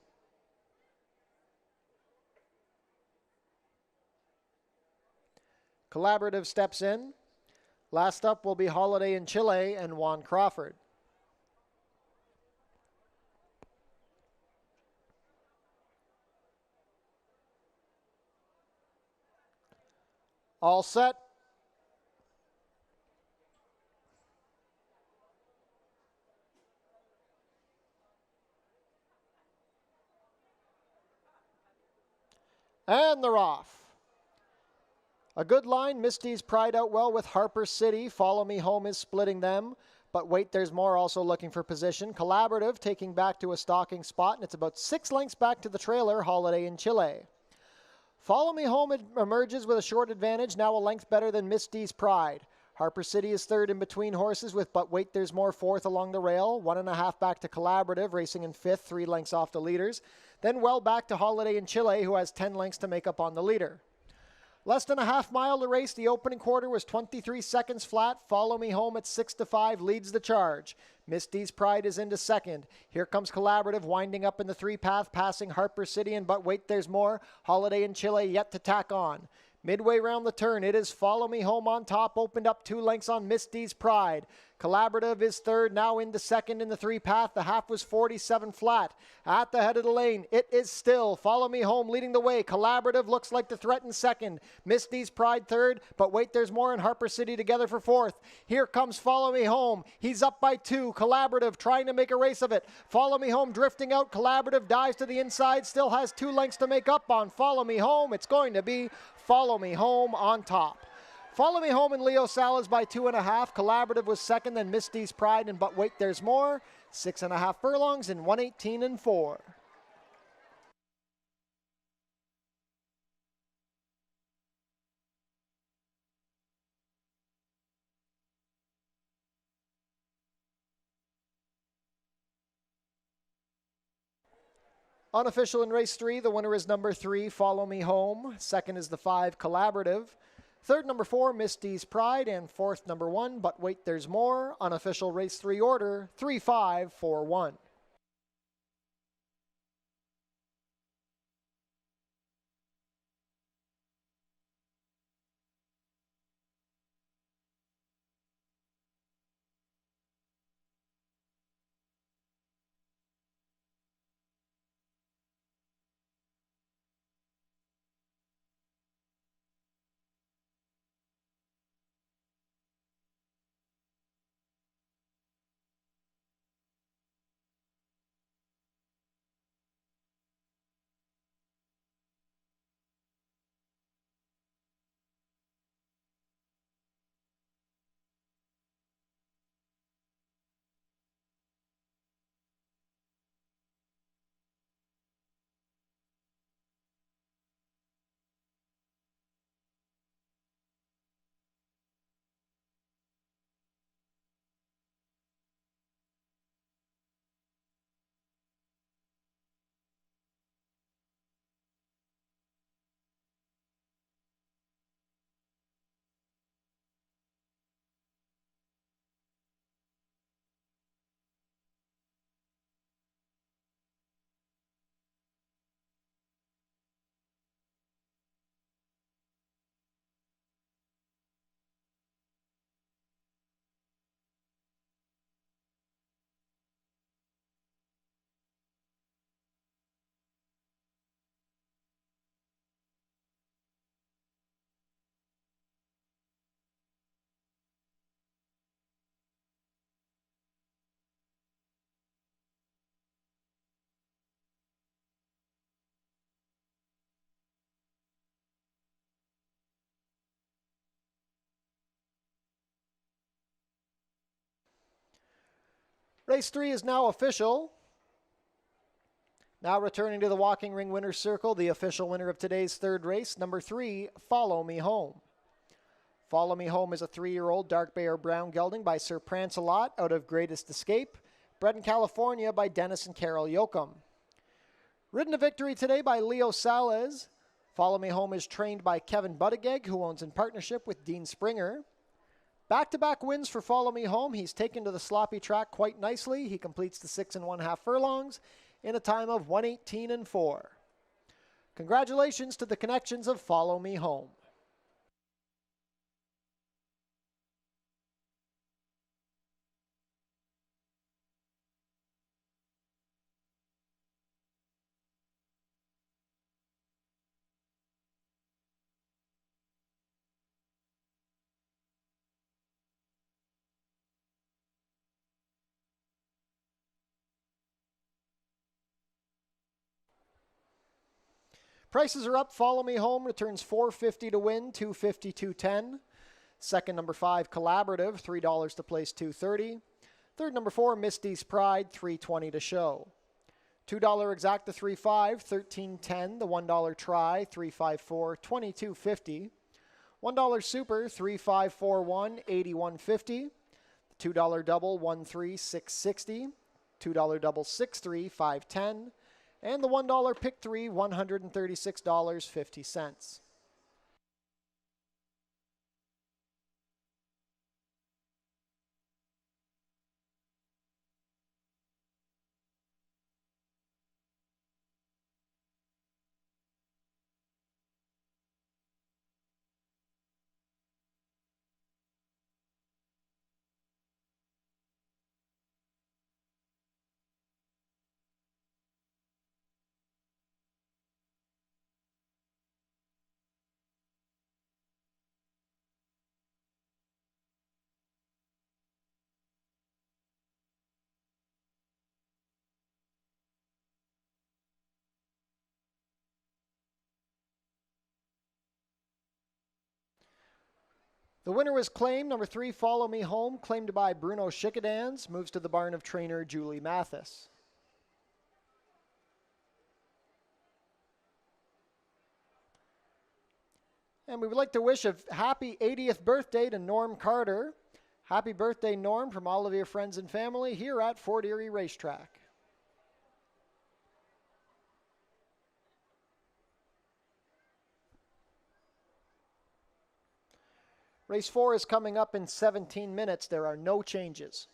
Collaborative steps in. Last up will be Holiday in Chile and Juan Crawford. All set. And they're off. A good line. Misty's Pride out well with Harper City. Follow Me Home is splitting them. But Wait There's More also looking for position. Collaborative taking back to a stalking spot, and it's about 6 lengths back to the trailer, Holiday in Chile. Follow Me Home emerges with a short advantage, now a length better than Misty's Pride. Harper City is third in between horses with But Wait There's More fourth along the rail. 1.5 back to Collaborative, racing in fifth, 3 lengths off the leaders. Then well back to Holiday in Chile, who has 10 lengths to make up on the leader. Less than a half mile to race. The opening quarter was 23 seconds flat. Follow Me Home at 6-5 leads the charge. Miss D's Pride is into second. Here comes Collaborative winding up in the 3-path, passing Harper City and But Wait There's More. Holiday in Chile yet to tack on. Midway round the turn, it is Follow Me Home on top, opened up 2 lengths on Miss D's Pride. Collaborative is third, now into second in the 3-path. The half was 47 flat. At the head of the lane, it is still Follow Me Home leading the way. Collaborative looks like the threat in second. Miss D's Pride third, But Wait There's More and Harper City together for fourth. Here comes Follow Me Home. He's up by 2. Collaborative trying to make a race of it. Follow Me Home drifting out. Collaborative dives to the inside, still has 2 lengths to make up on Follow Me Home. It's going to be Follow Me Home on top. Follow Me Home and Leo Salas by 2.5. Collaborative was second, then Miss D's Pride and But Wait There's More. 6.5 furlongs in 1:18.4. Unofficial in race 3, the winner is number 3, Follow Me Home. Second is the 5, Collaborative. Third, number 4, Miss D's Pride. And fourth, number 1, But Wait There's More. Unofficial race 3 order, 3-5-4-1. Race 3 is now official. Now returning to the walking ring winner's circle, the official winner of today's third race, number 3, Follow Me Home. Follow Me Home is a 3-year-old dark bay or brown gelding by Sir Prancelot out of Greatest Escape, bred in California by Dennis and Carol Yoakum. Ridden to victory today by Leo Salez. Follow Me Home is trained by Kevin Buttigieg, who owns in partnership with Dean Springer. Back-to-back wins for Follow Me Home. He's taken to the sloppy track quite nicely. He completes the 6 1/2 furlongs in a time of 1:18.4. Congratulations to the connections of Follow Me Home. Prices are up. Follow Me Home returns $4.50 to win, $2.50, $2.10. Second, number 5, Collaborative, $3 to place, $2.30. Third, number 4, Misty's Pride, $3.20 to show. $2 Exacta 3.5, $13.10. The $1 Try, $3.54, $22.50. $1 Super, $3.541, $81.50. $2 Double, $1.3, $6.60. $2 Double 6.3, $5.10. And the $1 Pick 3, $136.50. The winner was claimed, number 3, Follow Me Home, claimed by Bruno Schickadans, moves to the barn of trainer Julie Mathis. And we would like to wish a happy 80th birthday to Norm Carter. Happy birthday, Norm, from all of your friends and family here at Fort Erie Racetrack. Race 4 is coming up in 17 minutes. There are no changes.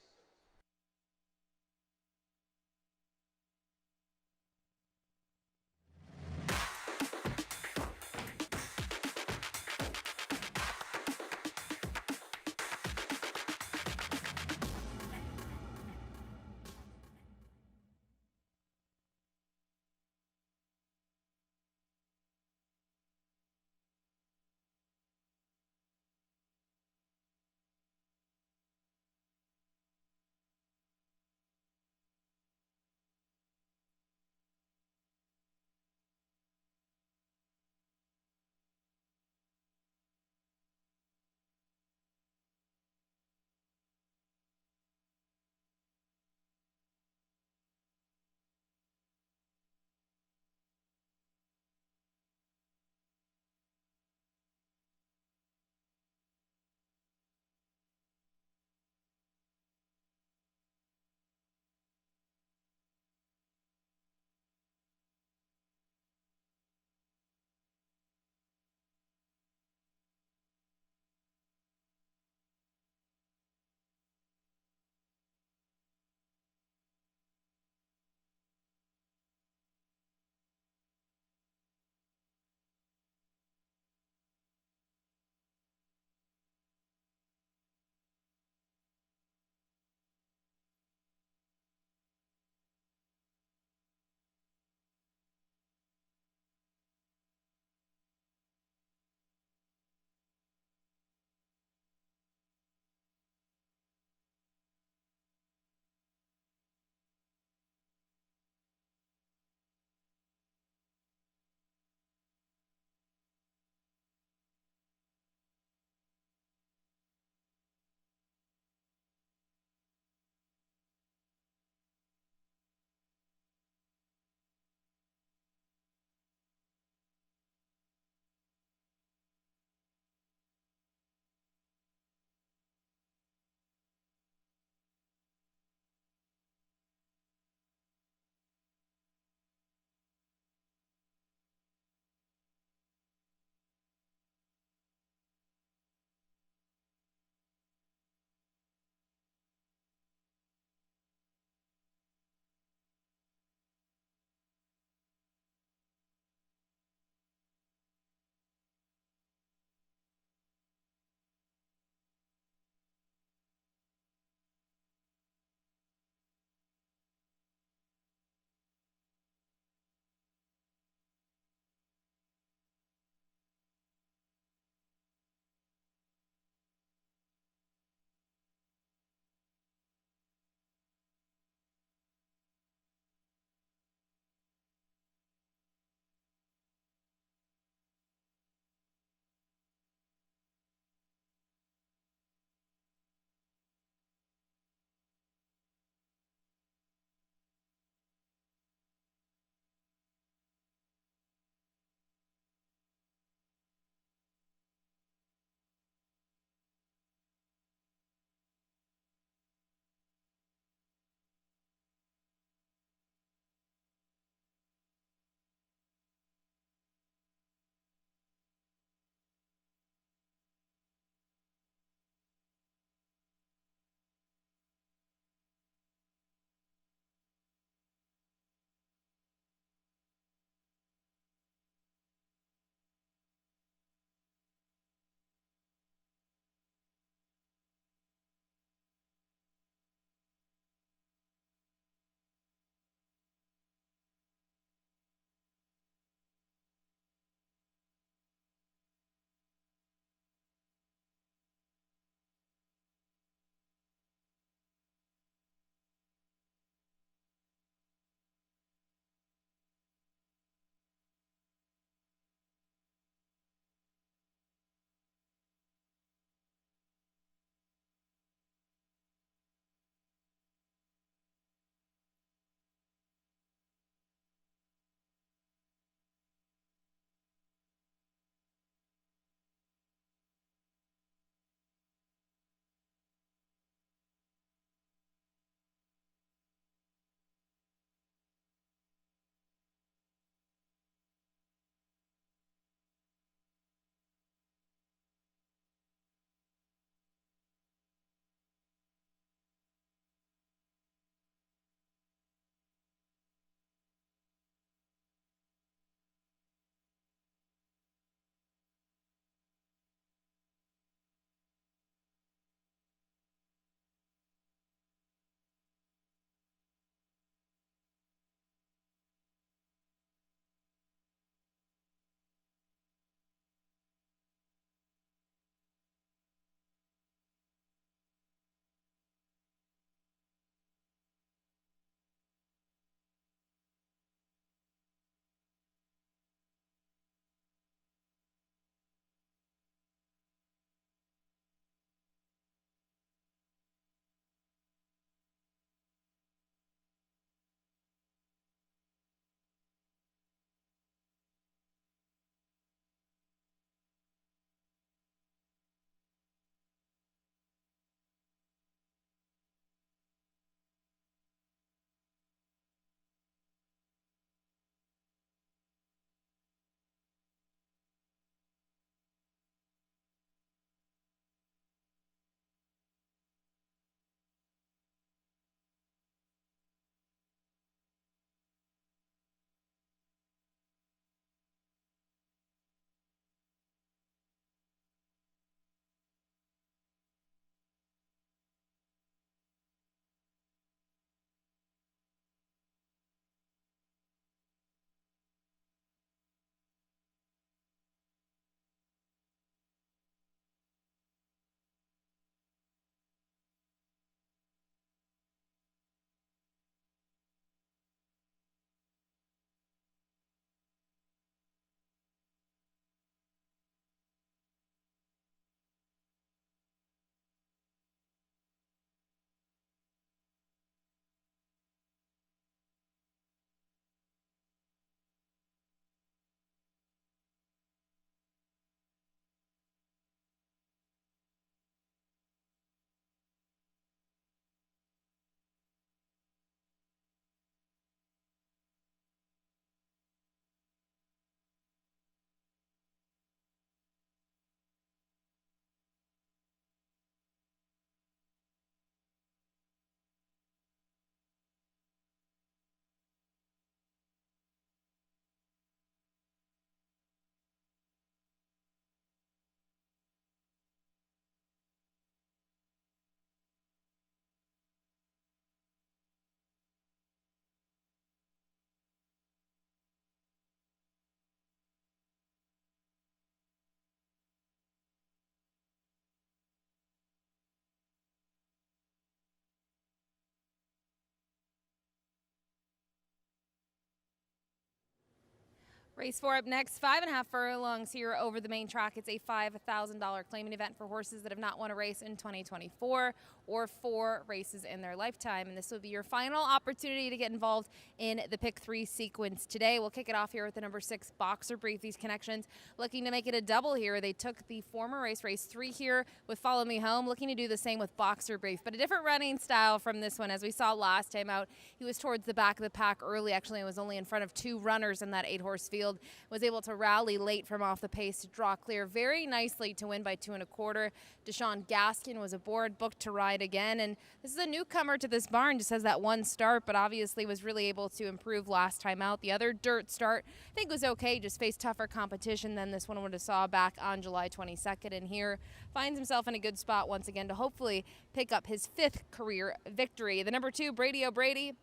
Race 4 up next, 5.5 furlongs here over the main track. It's a $5,000 claiming event for horses that have not won a race in 2024 or 4 races in their lifetime. And this will be your final opportunity to get involved in the Pick 3 sequence today. We'll kick it off here with the number 6 Boxer Brief. These connections looking to make it a double here. They took the former race 3 here with Follow Me Home, looking to do the same with Boxer Brief, but a different running style from this one. As we saw last time out, he was towards the back of the pack early. Actually, it was only in front of 2 runners in that 8-horse field. Was able to rally late from off the pace to draw clear very nicely to win by 2 1/4. Deshaun Gaskin was aboard, booked to ride again, and this is a newcomer to this barn, just has that 1 start, but obviously was really able to improve last time out. The other dirt start, I think, was okay, just faced tougher competition than this one would have saw back on July 22nd, and here finds himself in a good spot once again to hopefully pick up his 5th career victory. The number 2, Brady O'Brady.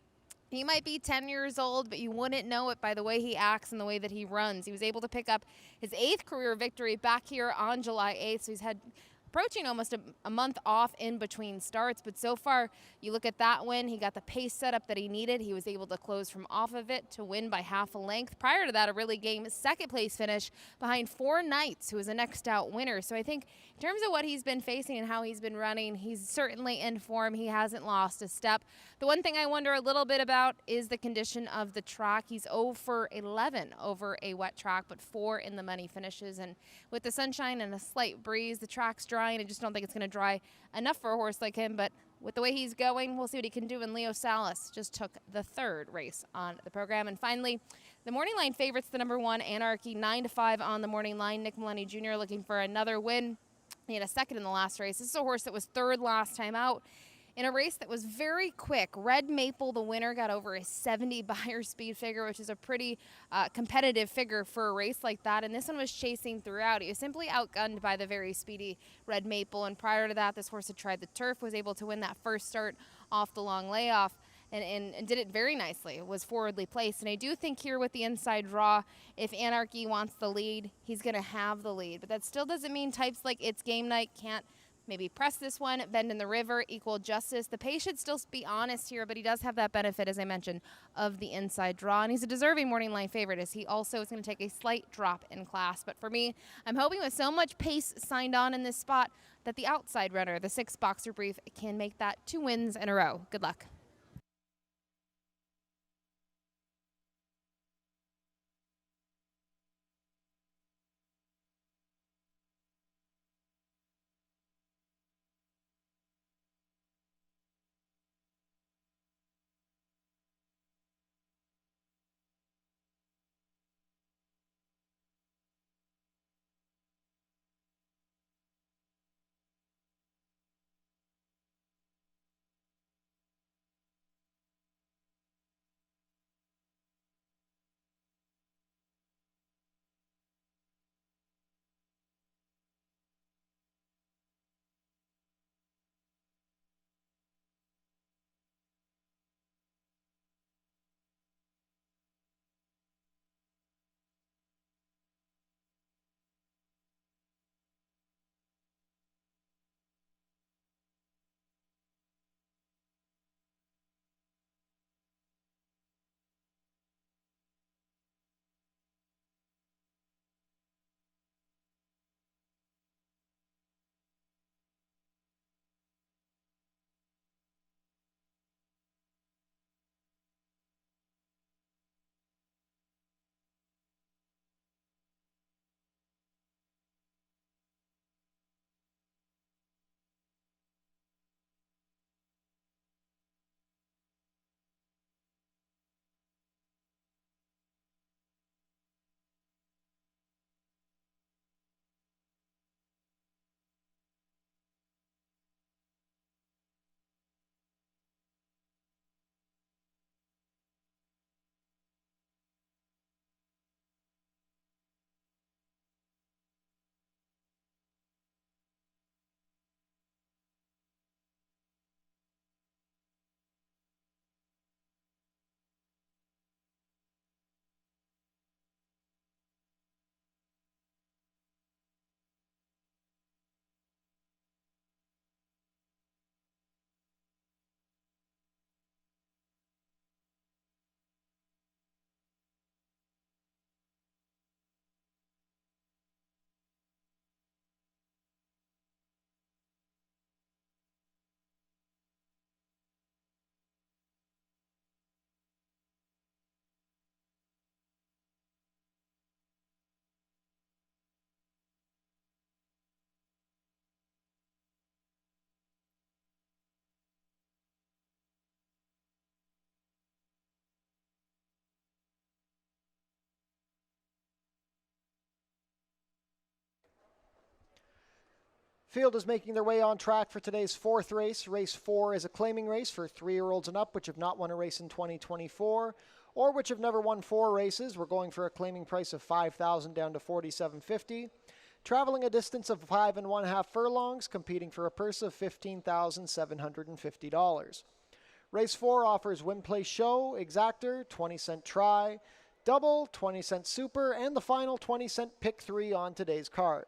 He might be 10 years old, but you wouldn't know it by the way he acts and the way that he runs. He was able to pick up his 8th career victory back here on July 8th, so he's had approaching almost a month off in between starts, but so far you look at that win, he got the pace setup that he needed. He was able to close from off of it to win by half a length. Prior to that, a really game 2nd place finish behind 4 Knights, who was a next out winner. So I think in terms of what he's been facing and how he's been running, he's certainly in form. He hasn't lost a step. The one thing I wonder a little bit about is the condition of the track. He's 0 for 11 over a wet track, but 4 in the money finishes. And with the sunshine and a slight breeze, the track's dry. I just don't think it's going to dry enough for a horse like him, but with the way he's going, we'll see what he can do. And Leo Salas just took the 3rd race on the program. And finally, the morning line favorites, the number 1, Anarchy, 9-5 on the morning line. Nick Maloney Jr. looking for another win. He had a 2nd in the last race. This is a horse that was 3rd last time out in a race that was very quick. Red Maple, the winner, got over a 70 buyer speed figure, which is a pretty competitive figure for a race like that. And this one was chasing throughout. He was simply outgunned by the very speedy Red Maple. And prior to that, this horse had tried the turf, was able to win that first start off the long layoff. And did it very nicely, was forwardly placed. And I do think here with the inside draw, if Anarchy wants the lead, he's going to have the lead. But that still doesn't mean types like It's Game Night can't maybe press this one, Bend in the River, Equal Justice. The pace should still be honest here, but he does have that benefit, as I mentioned, of the inside draw. And he's a deserving morning line favorite, as he also is going to take a slight drop in class. But for me, I'm hoping with so much pace signed on in this spot that the outside runner, the 6 Boxer Brief, can make that 2 wins in a row. Good luck. Field is making their way on track for today's fourth race. Race 4 is a claiming race for 3-year-olds and up, which have not won a race in 2024, or which have never won 4 races. We're going for a claiming price of $5,000 down to $4,750. Traveling a distance of 5 1/2 furlongs, competing for a purse of $15,750. Race 4 offers win, play, show, exactor, 20-cent try, double, 20-cent super, and the final 20-cent pick 3 on today's card.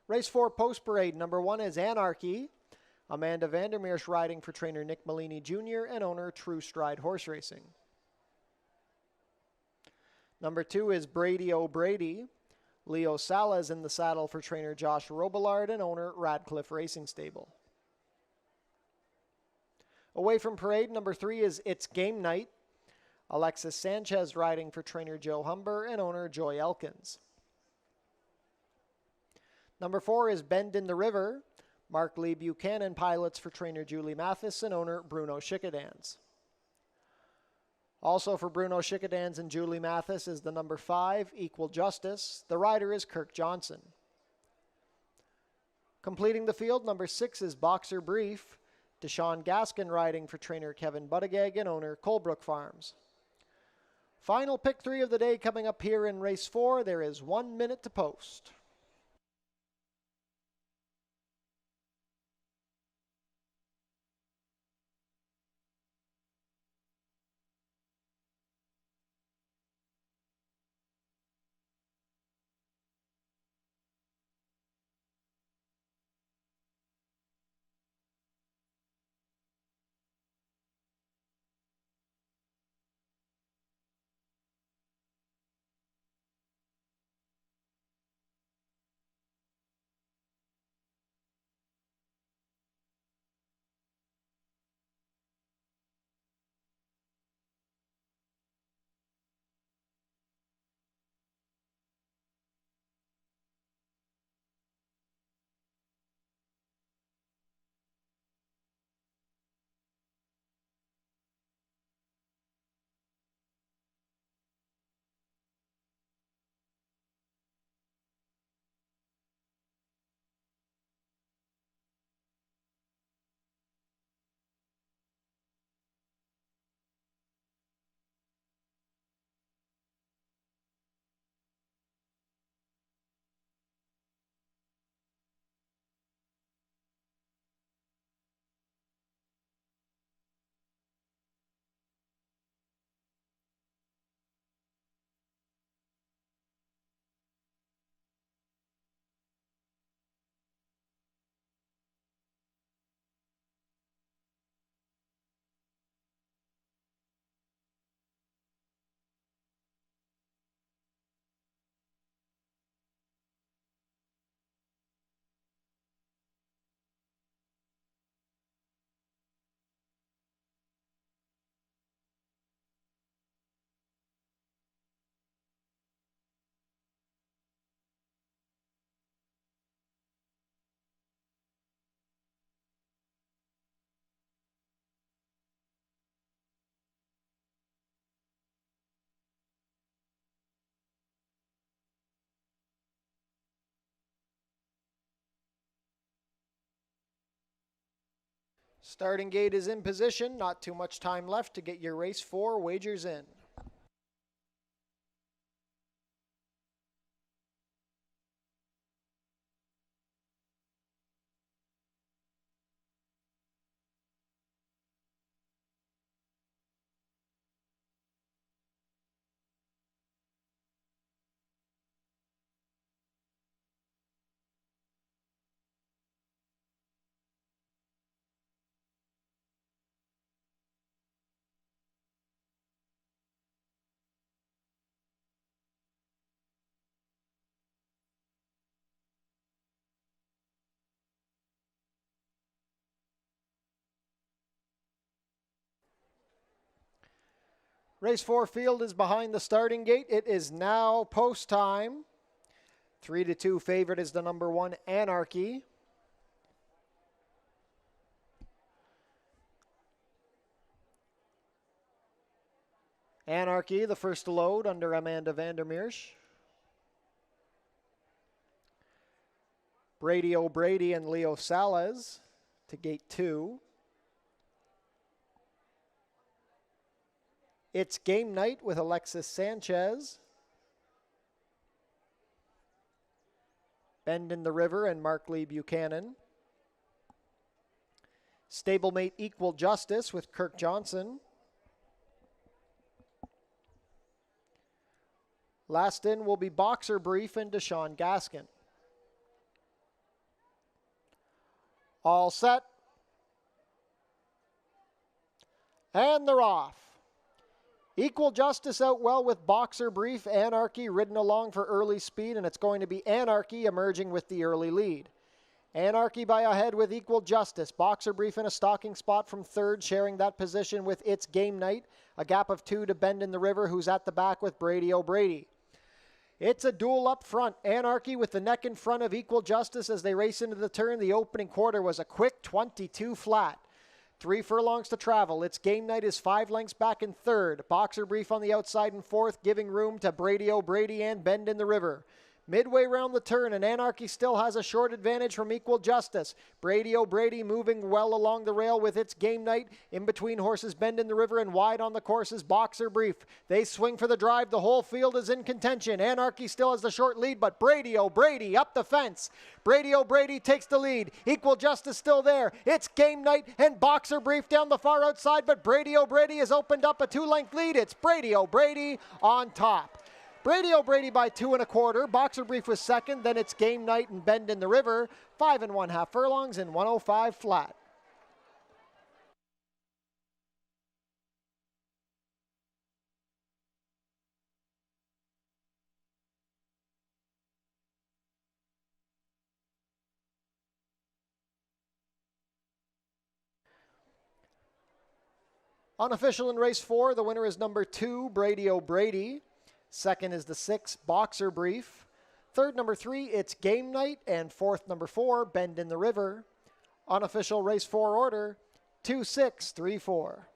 Race 4 post parade. Number 1 is Anarchy. Amanda Vandermeer's riding for trainer Nick Malini Jr. and owner True Stride Horse Racing. Number 2 is Brady O'Brady. Leo Salas in the saddle for trainer Josh Robillard and owner Radcliffe Racing Stable. Away from parade, number 3 is It's Game Night. Alexis Sanchez riding for trainer Joe Humber and owner Joy Elkins. Number 4 is Bend in the River. Mark Lee Buchanan pilots for trainer Julie Mathis and owner Bruno Schickadans. Also for Bruno Schickadans and Julie Mathis is the number 5, Equal Justice. The rider is Kirk Johnson. Completing the field, number 6 is Boxer Brief. Deshaun Gaskin riding for trainer Kevin Buttigieg and owner Colebrook Farms. Final pick 3 of the day coming up here in race 4. There is 1 minute to post. Starting gate is in position. Not too much time left to get your race 4 wagers in. Race 4 field is behind the starting gate. It is now post time. 3-2 favorite is the number 1 Anarchy. Anarchy, the first to load under Amanda Vandermeersch. Brady O'Brady and Leo Salas to gate 2. It's Game Night with Alexis Sanchez. Bend in the River and Mark Lee Buchanan. Stablemate Equal Justice with Kirk Johnson. Last in will be Boxer Brief and Deshaun Gaskin. All set. And they're off. Equal Justice out well with Boxer Brief. Anarchy ridden along for early speed, and it's going to be Anarchy emerging with the early lead. Anarchy by a head with Equal Justice. Boxer Brief in a stalking spot from third, sharing that position with It's Game Night. A gap of 2 to Bend in the River, who's at the back with Brady O'Brady. It's a duel up front. Anarchy with the neck in front of Equal Justice as they race into the turn. The opening quarter was a quick 22 flat. 3 furlongs to travel. It's Game Night is 5 lengths back in third. Boxer Brief on the outside in fourth, giving room to Brady O'Brady and Bend in the River. Midway round the turn, and Anarchy still has a short advantage from Equal Justice. Brady O'Brady moving well along the rail with It's Game Night. In between horses, Bend in the River, and wide on the course is Boxer Brief. They swing for the drive. The whole field is in contention. Anarchy still has the short lead, but Brady O'Brady up the fence. Brady O'Brady takes the lead. Equal Justice still there. It's Game Night and Boxer Brief down the far outside, but Brady O'Brady has opened up a 2-length lead. It's Brady O'Brady on top. Brady O'Brady by 2 1/4. Boxer Brief was second. Then It's Game Night and Bend in the River. 5 1/2 furlongs and 105 flat. Unofficial in race 4, the winner is number 2, Brady O'Brady. Second is the 6, Boxer Brief. Third, number 3, It's Game Night. And fourth, number 4, Bend in the River. Unofficial race 4 order, 2, 6, 3, 4.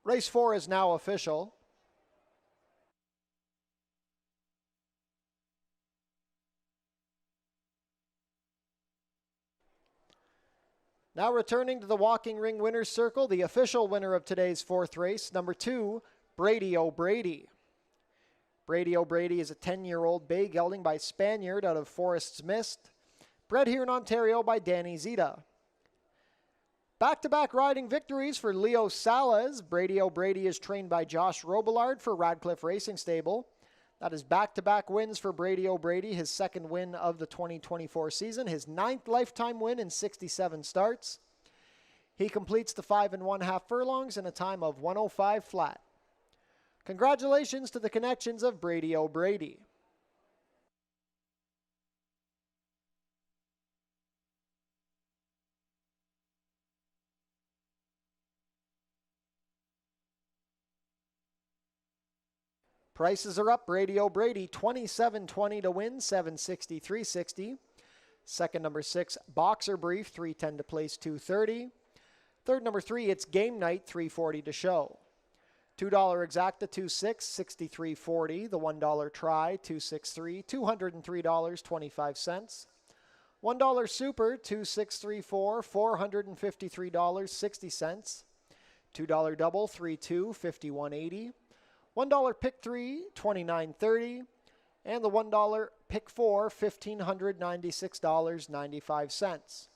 Race 4 is now official. Now returning to the walking ring winner's circle, the official winner of today's 4th race, number 2, Brady O'Brady. Brady O'Brady is a 10-year-old bay gelding by Spaniard out of Forest's Mist, bred here in Ontario by Danny Zita. Back-to-back riding victories for Leo Salas. Brady O'Brady is trained by Josh Robillard for Radcliffe Racing Stable. That is back-to-back wins for Brady O'Brady, his 2nd win of the 2024 season, his 9th lifetime win in 67 starts. He completes the 5 1/2 furlongs in a time of 1:05 flat. Congratulations to the connections of Brady O'Brady. Prices are up. Brady O'Brady, $27.20 to win, $760, $360. Second, number 6, Boxer Brief, $310 to place, $230. Third, number 3, It's Game Night, $340 to show. $2 Exacta, $2.6, $63.40. The $1 Try, $263, $203.25. $1 Super, $2,634, $453.60. $2 Double, $3.2, $51.80. $1 Pick 3, $29.30, and the $1 Pick 4, $1,596.95.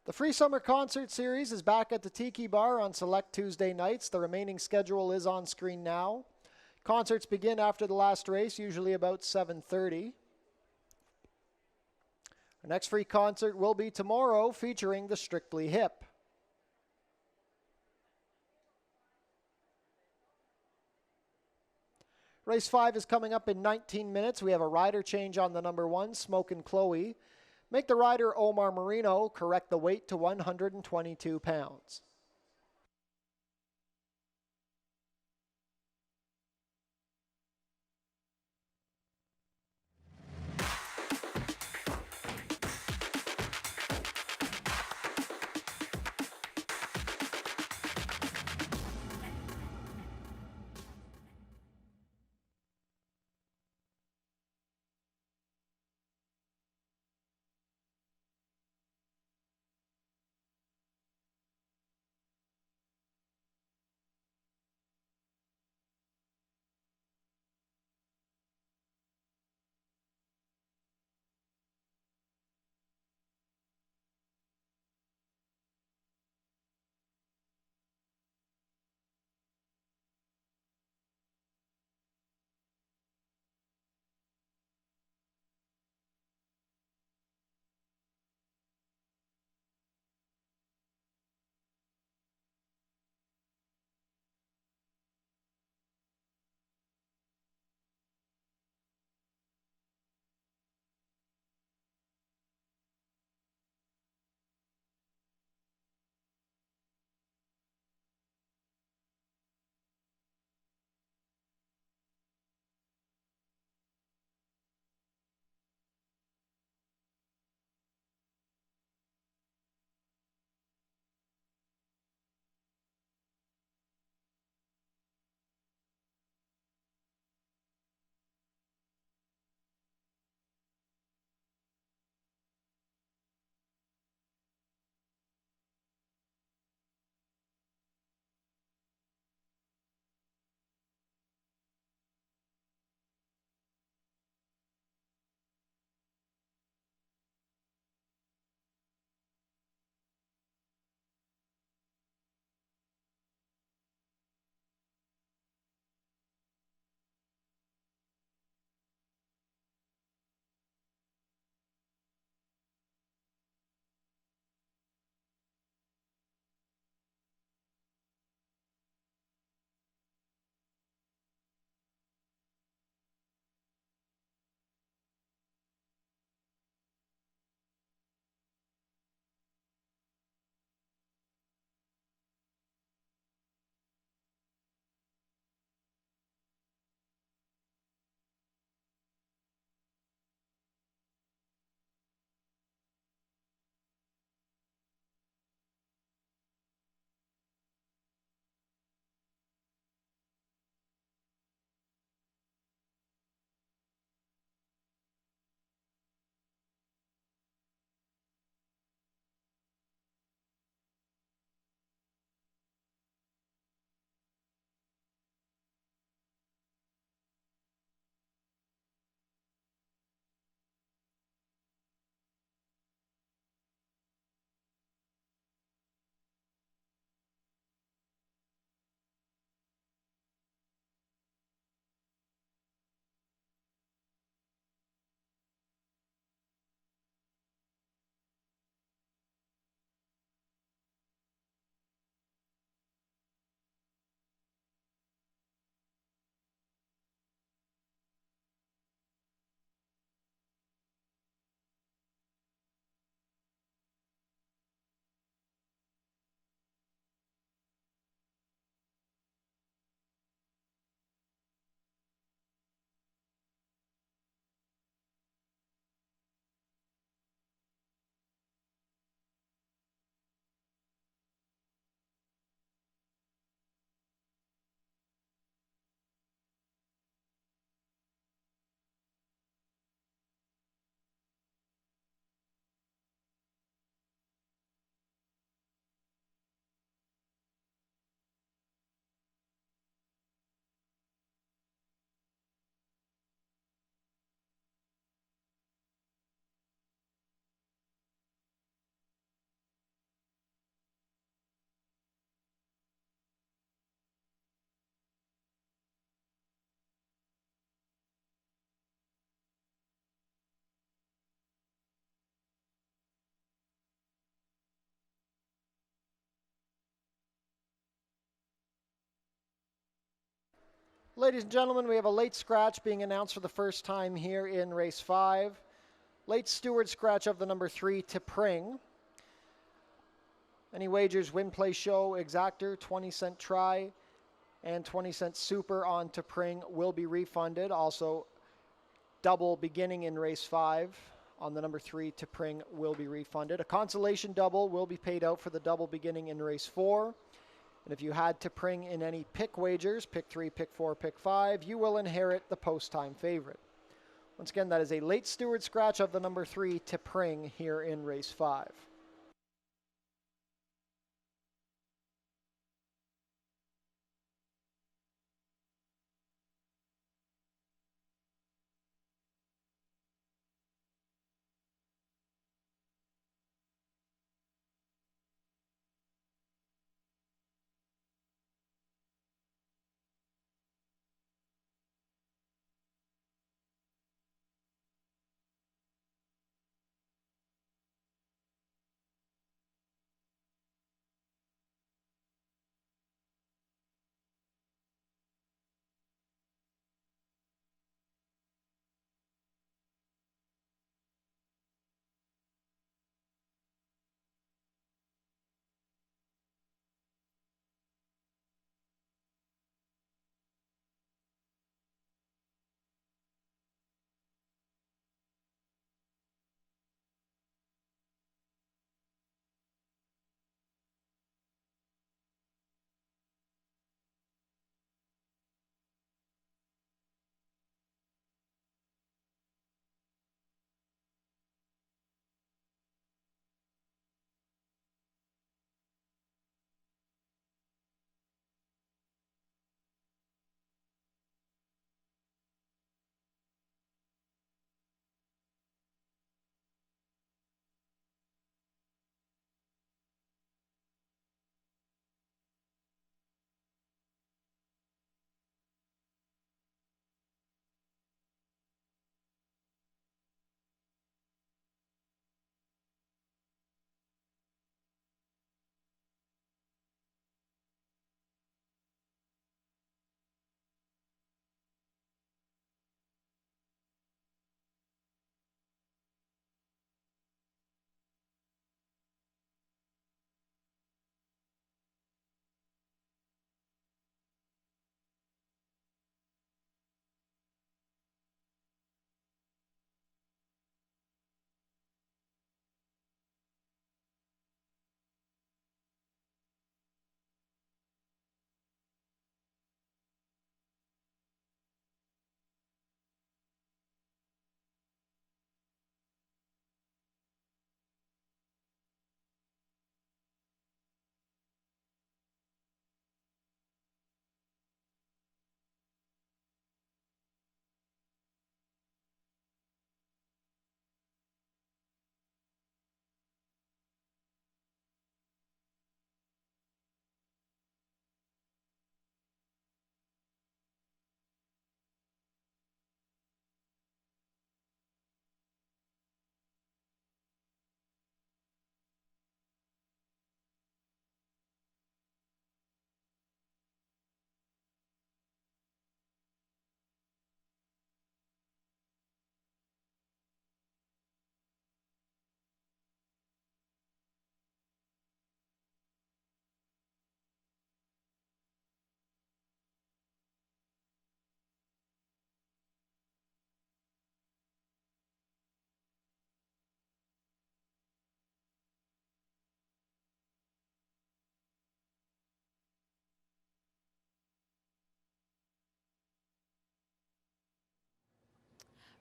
The Free Summer Concert Series is back at the Tiki Bar on select Tuesday nights. The remaining schedule is on screen now. Concerts begin after the last race, usually about 7:30. Our next free concert will be tomorrow, featuring the Strictly Hip. Race 5 is coming up in 19 minutes. We have a rider change on the number 1, Smokin' Chloe. Make the rider Omar Marino correct the weight to 122 pounds. Ladies and gentlemen, we have a late scratch being announced for the first time here in race 5. Late steward scratch of the number 3, Tipring. Any wagers, win, play, show, exactor, 20-cent try, and 20-cent super on Tipring will be refunded. Also, double beginning in race 5 on the number 3, Tipring will be refunded. A consolation double will be paid out for the double beginning in race 4. And if you had Tipring in any pick wagers, pick 3, pick 4, pick 5, you will inherit the post-time favorite. Once again, that is a late steward scratch of the number 3, Tipring, here in race 5.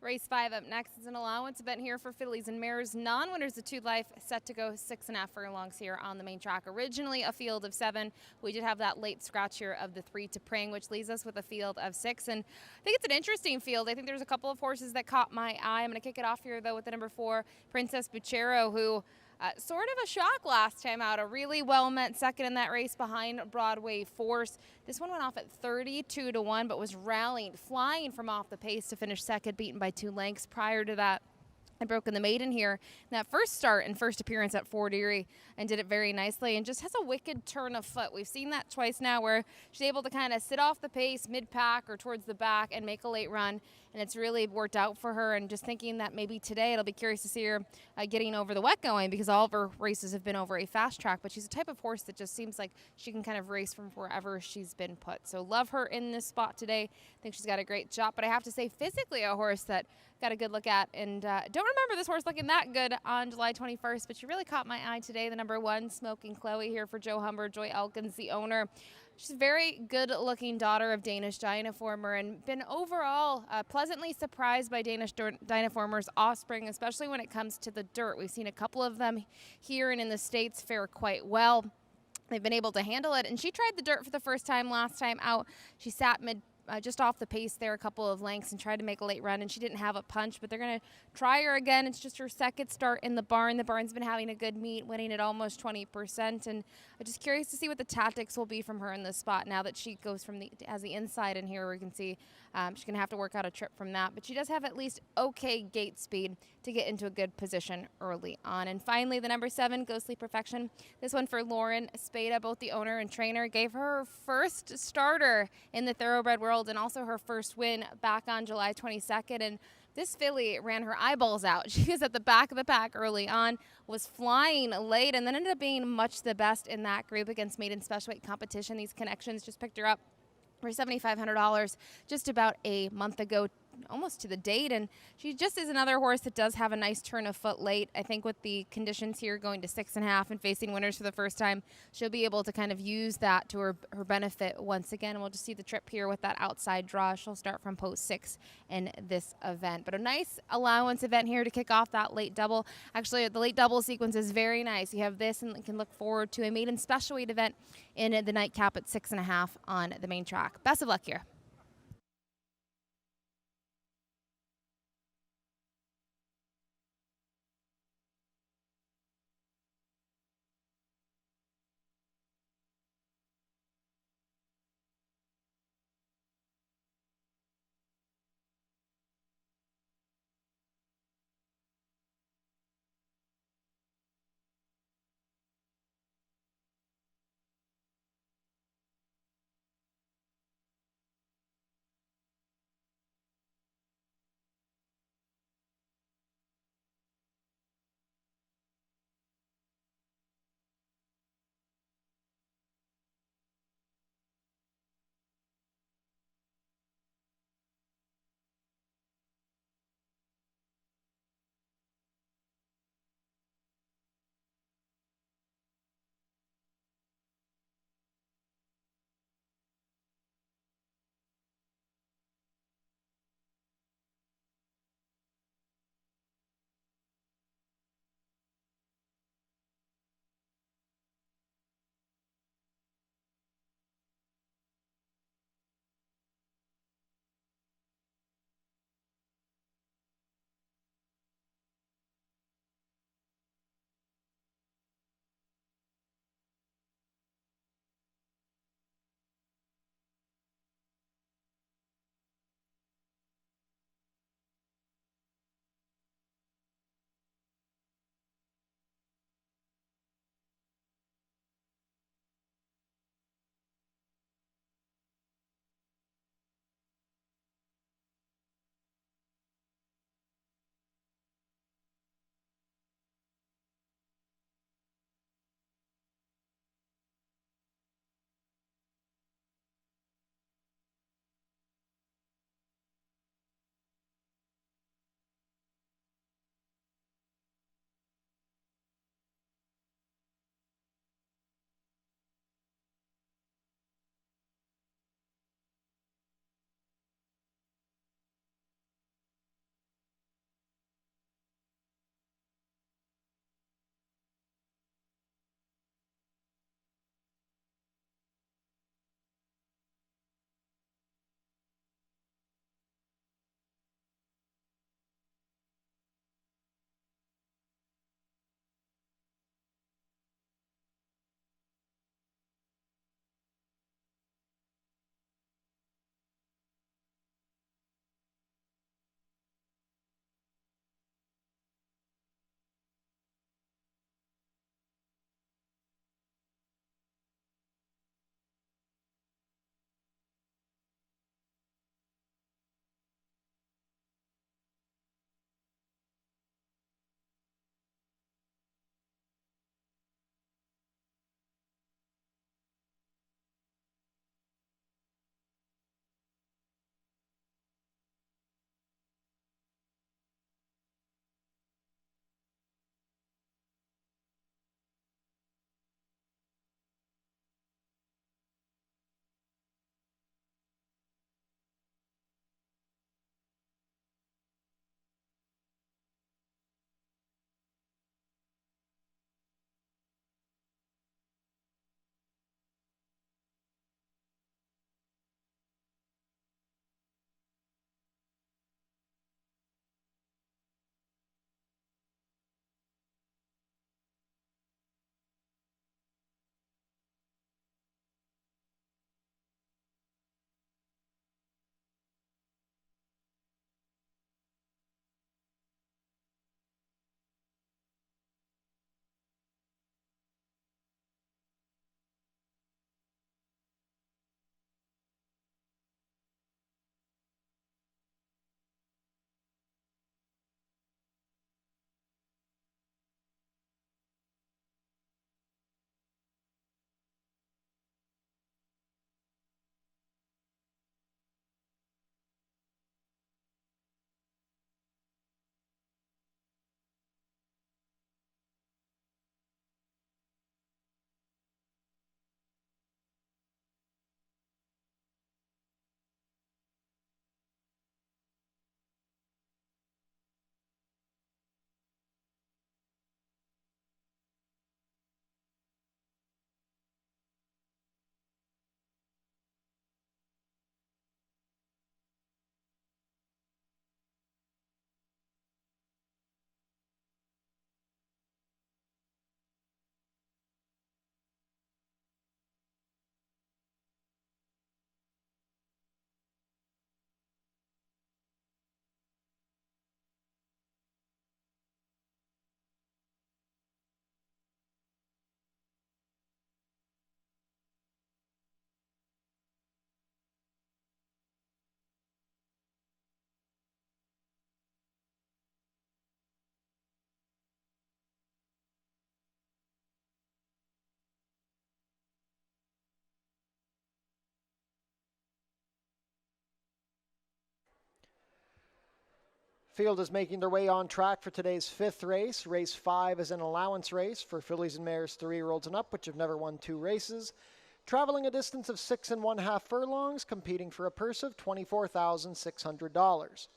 Race 5 up next is an allowance event here for fillies and mares. Non-winners of 2 life set to go 6.5 furlongs here on the main track. Originally a field of 7. We did have that late scratch here of the 3 Tipring, which leaves us with a field of 6. And I think it's an interesting field. I think there's a couple of horses that caught my eye. I'm going to kick it off here, though, with the number 4, Princess Buchero, who sort of a shock last time out. A really well-met second in that race behind Broadway Force. This one went off at 32-1, but was rallying, flying from off the pace to finish second, beaten by 2 lengths. Prior to that, I broke in the maiden here in that first start and first appearance at Fort Erie and did it very nicely and just has a wicked turn of foot. We've seen that twice now where she's able to kind of sit off the pace mid-pack or towards the back and make a late run, and it's really worked out for her. And just thinking that maybe today it'll be curious to see her getting over the wet going, because all of her races have been over a fast track, but she's a type of horse that just seems like she can kind of race from wherever she's been put. So love her in this spot today. I think she's got a great shot, but I have to say physically a horse that got a good look at, and don't remember this horse looking that good on July 21st, but she really caught my eye today. The number 1, Smoking Chloe, here for Joe Humber, Joy Elkins, the owner. She's a very good-looking daughter of Danish Dynaformer, and been overall pleasantly surprised by Danish Dynaformer's offspring, especially when it comes to the dirt. We've seen a couple of them here and in the States fare quite well. They've been able to handle it, and she tried the dirt for the first time last time out. She sat just off the pace there a couple of lengths and tried to make a late run, and she didn't have a punch, but they're going to try her again. It's just her second start in the barn. The barn's been having a good meet, winning at almost 20%, and I'm just curious to see what the tactics will be from her in this spot now that she goes from as the inside in here. We can see she's going to have to work out a trip from that, but she does have at least okay gate speed to get into a good position early on. And finally, the number 7, Ghostly Perfection. This one for Lauren Spada, both the owner and trainer, gave her first starter in the thoroughbred world and also her first win back on July 22nd. And this filly ran her eyeballs out. She was at the back of the pack early on, was flying late, and then ended up being much the best in that group against maiden special weight competition. These connections just picked her up for $7,500 just about a month ago, almost to the date, and she just is another horse that does have a nice turn of foot late. I think with the conditions here going to 6.5 and facing winners for the first time, she'll be able to kind of use that to her benefit once again, and we'll just see the trip here with that outside draw. She'll start from post 6 in this event, but a nice allowance event here to kick off that late double. Actually, the late double sequence is very nice. You have this and can look forward to a maiden special weight event in the nightcap at 6.5 on the main track. Best of luck here. Field is making their way on track for today's fifth race. Race 5 is an allowance race for fillies and mares 3-year-olds and up, which have never won 2 races. Traveling a distance of 6 1/2 furlongs, competing for a purse of $24,600.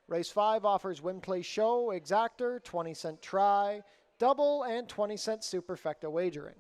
Race 5 offers win, play, show, exactor, 20-cent try, double, and 20-cent superfecta wagering.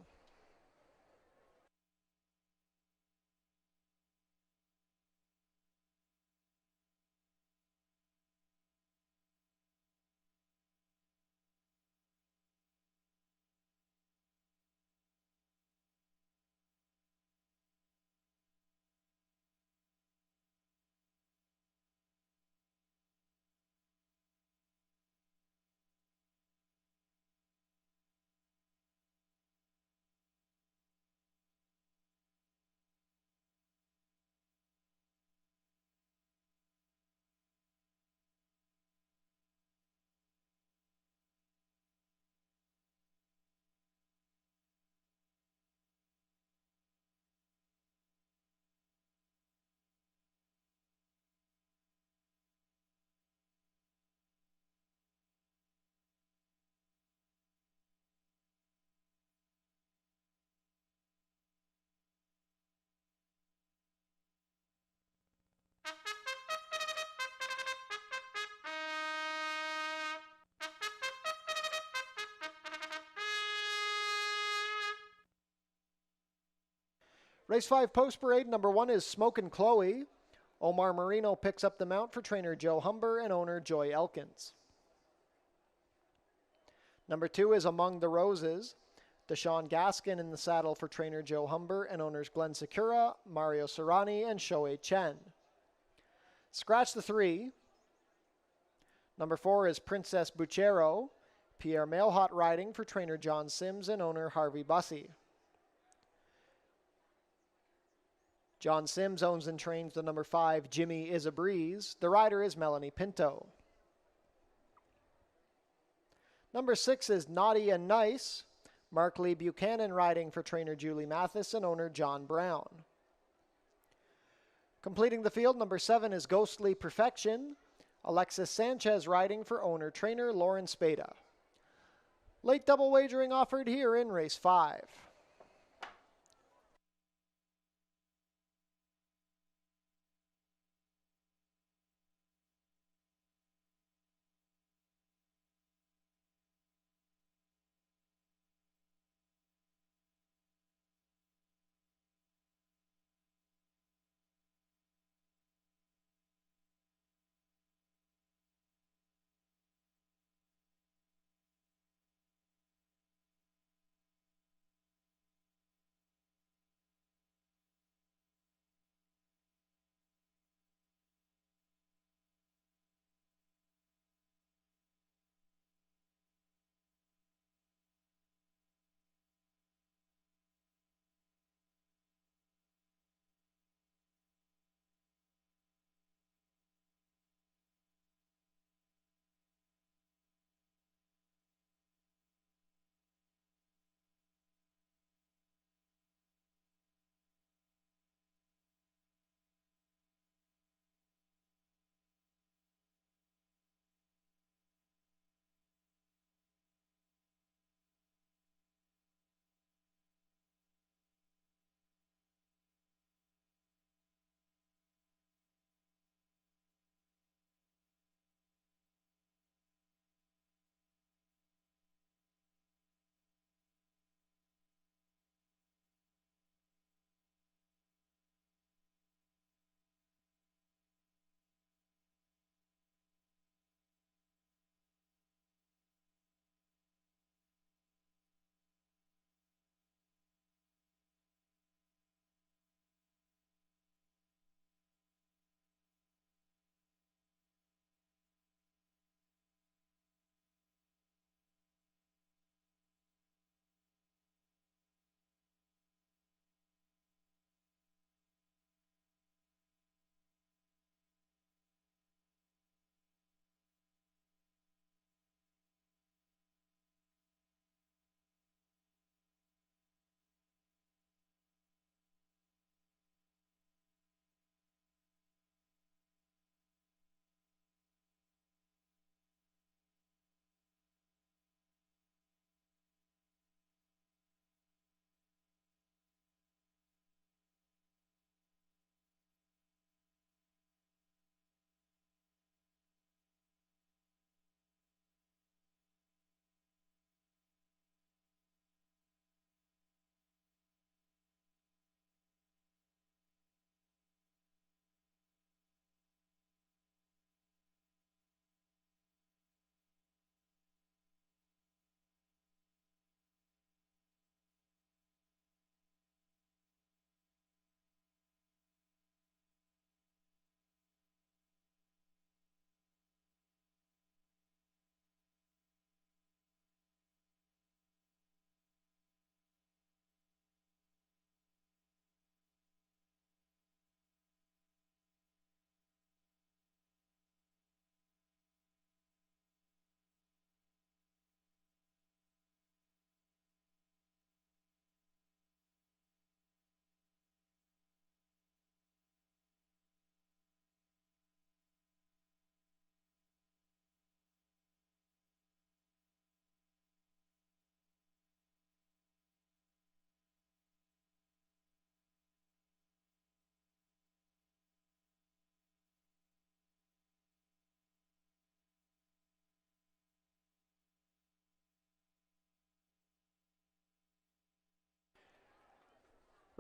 Race 5 post parade, number 1 is Smokin' Chloe. Omar Marino picks up the mount for trainer Joe Humber and owner Joy Elkins. Number 2 is Among the Roses. Deshaun Gaskin in the saddle for trainer Joe Humber and owners Glenn Sakura, Mario Serrani, and Shohei Chen. Scratch the 3. Number 4 is Princess Buchero. Pierre Mailhot riding for trainer John Sims and owner Harvey Bussey. John Sims owns and trains the number 5, Jimmy Is a Breeze. The rider is Melanie Pinto. Number 6 is Naughty and Nice. Mark Lee Buchanan riding for trainer Julie Mathis and owner John Brown. Completing the field, number 7 is Ghostly Perfection. Alexis Sanchez riding for owner trainer Lauren Spada. Late double wagering offered here in race 5.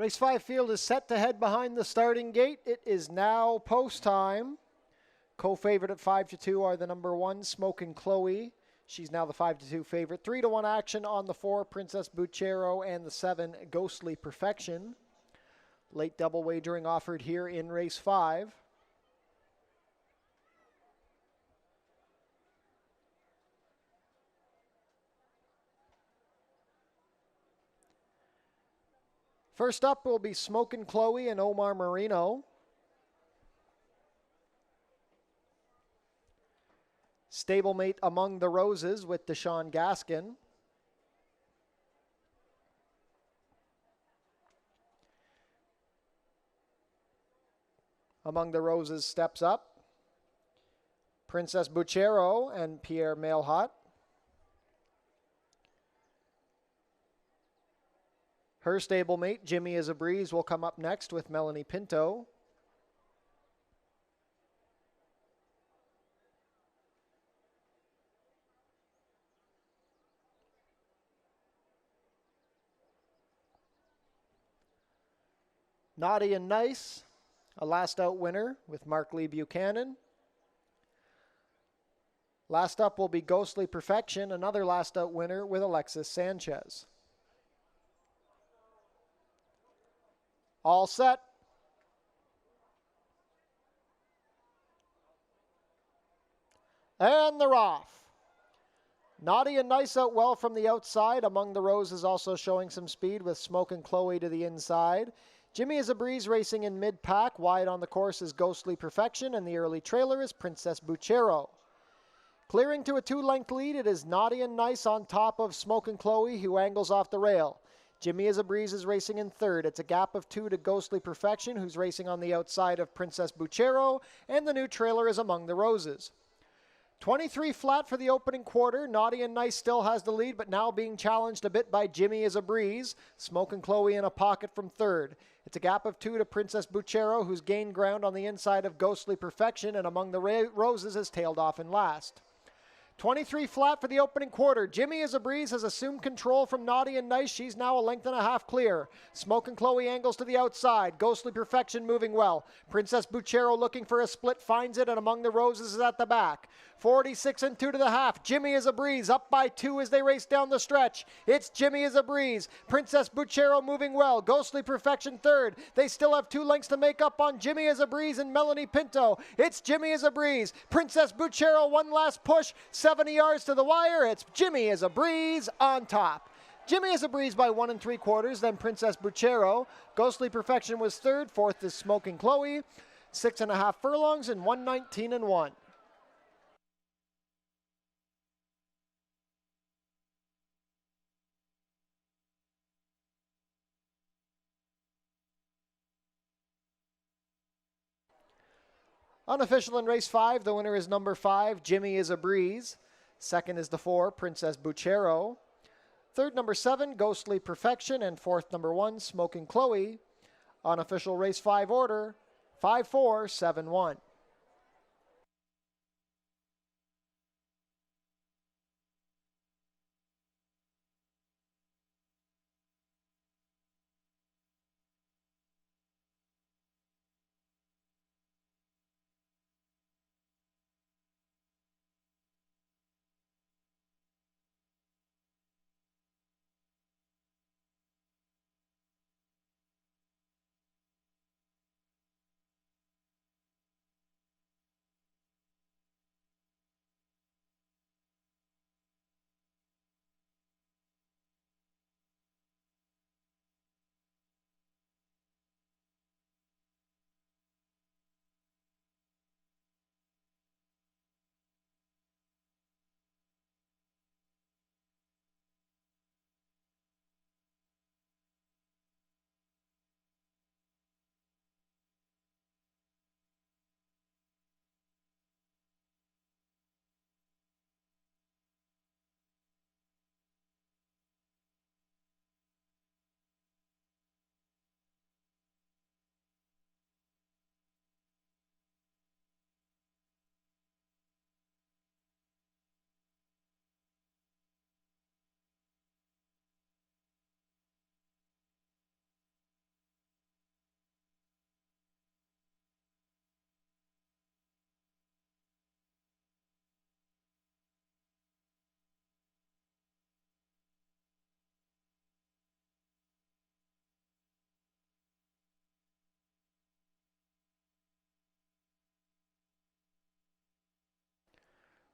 Race 5 field is set to head behind the starting gate. It is now post time. Co-favorite at 5-2 are the number 1, Smokin' Chloe. She's now the 5-2 favorite. 3-1 action on the 4, Princess Buchero, and the 7, Ghostly Perfection. Late double wagering offered here in race 5. First up will be Smokin' Chloe and Omar Marino. Stablemate Among the Roses with Deshaun Gaskin. Among the Roses steps up Princess Buchero and Pierre Mailhot. Her stablemate, Jimmy is a Breeze, will come up next with Melanie Pinto. Naughty and Nice, a last out winner with Mark Lee Buchanan. Last up will be Ghostly Perfection, another last out winner with Alexis Sanchez. All set. And they're off. Naughty and Nice out well from the outside. Among the Roses also showing some speed with Smokin' Chloe to the inside. Jimmy is a Breeze racing in mid-pack. Wide on the course is Ghostly Perfection, and the early trailer is Princess Buchero. Clearing to a 2-length lead, it is Naughty and Nice on top of Smokin' Chloe, who angles off the rail. Jimmy is a Breeze is racing in third. It's a gap of 2 to Ghostly Perfection, who's racing on the outside of Princess Buchero, and the new trailer is Among the Roses. 23 flat for the opening quarter. Naughty and Nice still has the lead, but now being challenged a bit by Jimmy is a Breeze. Smokin' Chloe in a pocket from third. It's a gap of 2 to Princess Buchero, who's gained ground on the inside of Ghostly Perfection, and Among the Roses has tailed off in last. 23 flat for the opening quarter. Jimmy is a Breeze has assumed control from Naughty and Nice. She's now a length and a half clear. Smokin' Chloe angles to the outside. Ghostly Perfection moving well. Princess Buchero looking for a split, finds it, and Among the Roses is at the back. 46 and 2 to the half. Jimmy is a Breeze up by 2 as they race down the stretch. It's Jimmy is a Breeze. Princess Buchero moving well. Ghostly Perfection third. They still have 2 lengths to make up on Jimmy is a Breeze and Melanie Pinto. It's Jimmy is a Breeze. Princess Buchero one last push. 70 yards to the wire. It's Jimmy is a Breeze on top. Jimmy is a Breeze by 1 3/4, then Princess Buchero. Ghostly Perfection was third. Fourth is Smokin' Chloe. 6.5 furlongs and 119 and 1. Unofficial in race 5, the winner is number 5, Jimmy is a Breeze. Second is the 4, Princess Buchero. Third, number 7, Ghostly Perfection. And fourth, number 1, Smokin' Chloe. Unofficial race 5 order, 5-4-7-1.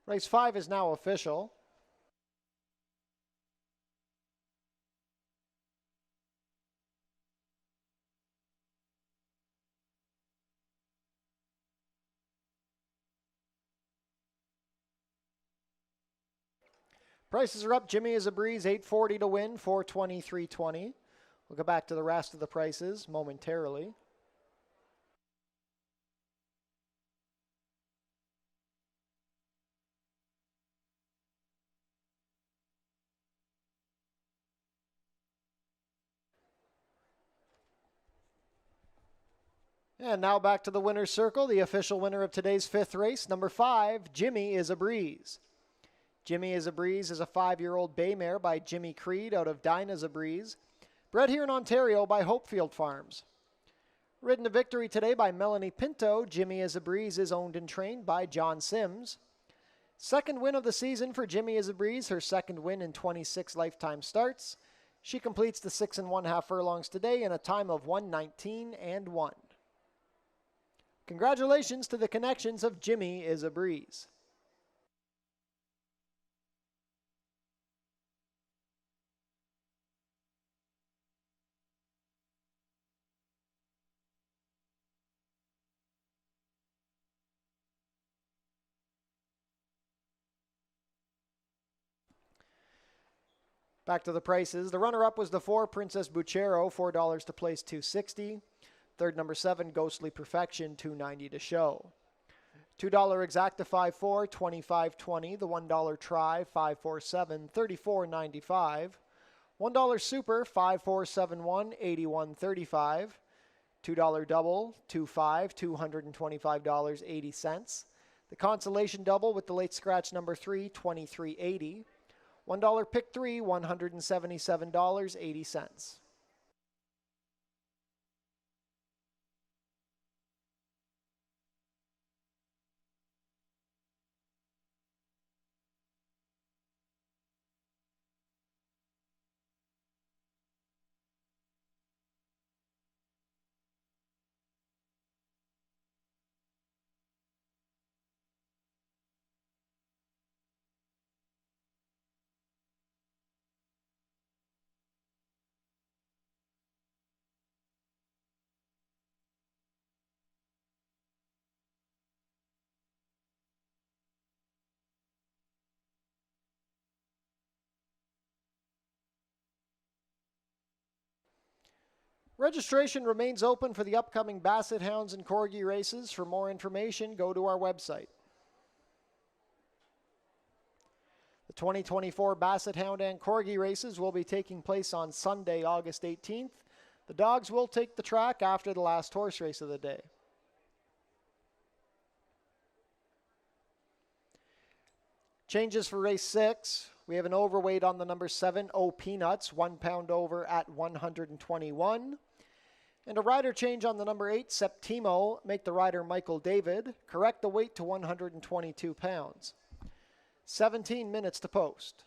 Race 5 is now official. Prices are up. Jimmy is a breeze, $8.40 to win, $423.20. We'll go back to the rest of the prices momentarily. And now back to the winner's circle, the official winner of today's 5th race, number 5, Jimmy is a breeze. Jimmy is a breeze is a 5-year-old bay mare by Jimmy Creed out of Dinah's a Breeze, bred here in Ontario by Hopefield Farms. Ridden to victory today by Melanie Pinto, Jimmy is a Breeze is owned and trained by John Sims. Second win of the season for Jimmy is a Breeze, her second win in 26 lifetime starts. She completes the 6 1/2 furlongs today in a time of 1:19 and 1. Congratulations to the connections of Jimmy is a Breeze. Back to the prices. The runner-up was the 4, Princess Buchero, $4 to place, $260. Third, number 7, Ghostly Perfection, $290 to show. $2 Exacta 5-4, $25.20. The $1 Try, 547, $34.95. $1 Super, 5471, $81.35. $2 Double, 2-5, $225.80. The Consolation Double with the late scratch number 3, $23.80. $1 Pick 3, $177.80. Registration remains open for the upcoming Basset Hounds and Corgi races. For more information, go to our website. The 2024 Basset Hound and Corgi races will be taking place on Sunday, August 18th. The dogs will take the track after the last horse race of the day. Changes for race 6. We have an overweight on the number 7, O Peanuts, 1 pound over at 121. And a rider change on the number 8, Septimo, make the rider Michael David, correct the weight to 122 pounds. 17 minutes to post.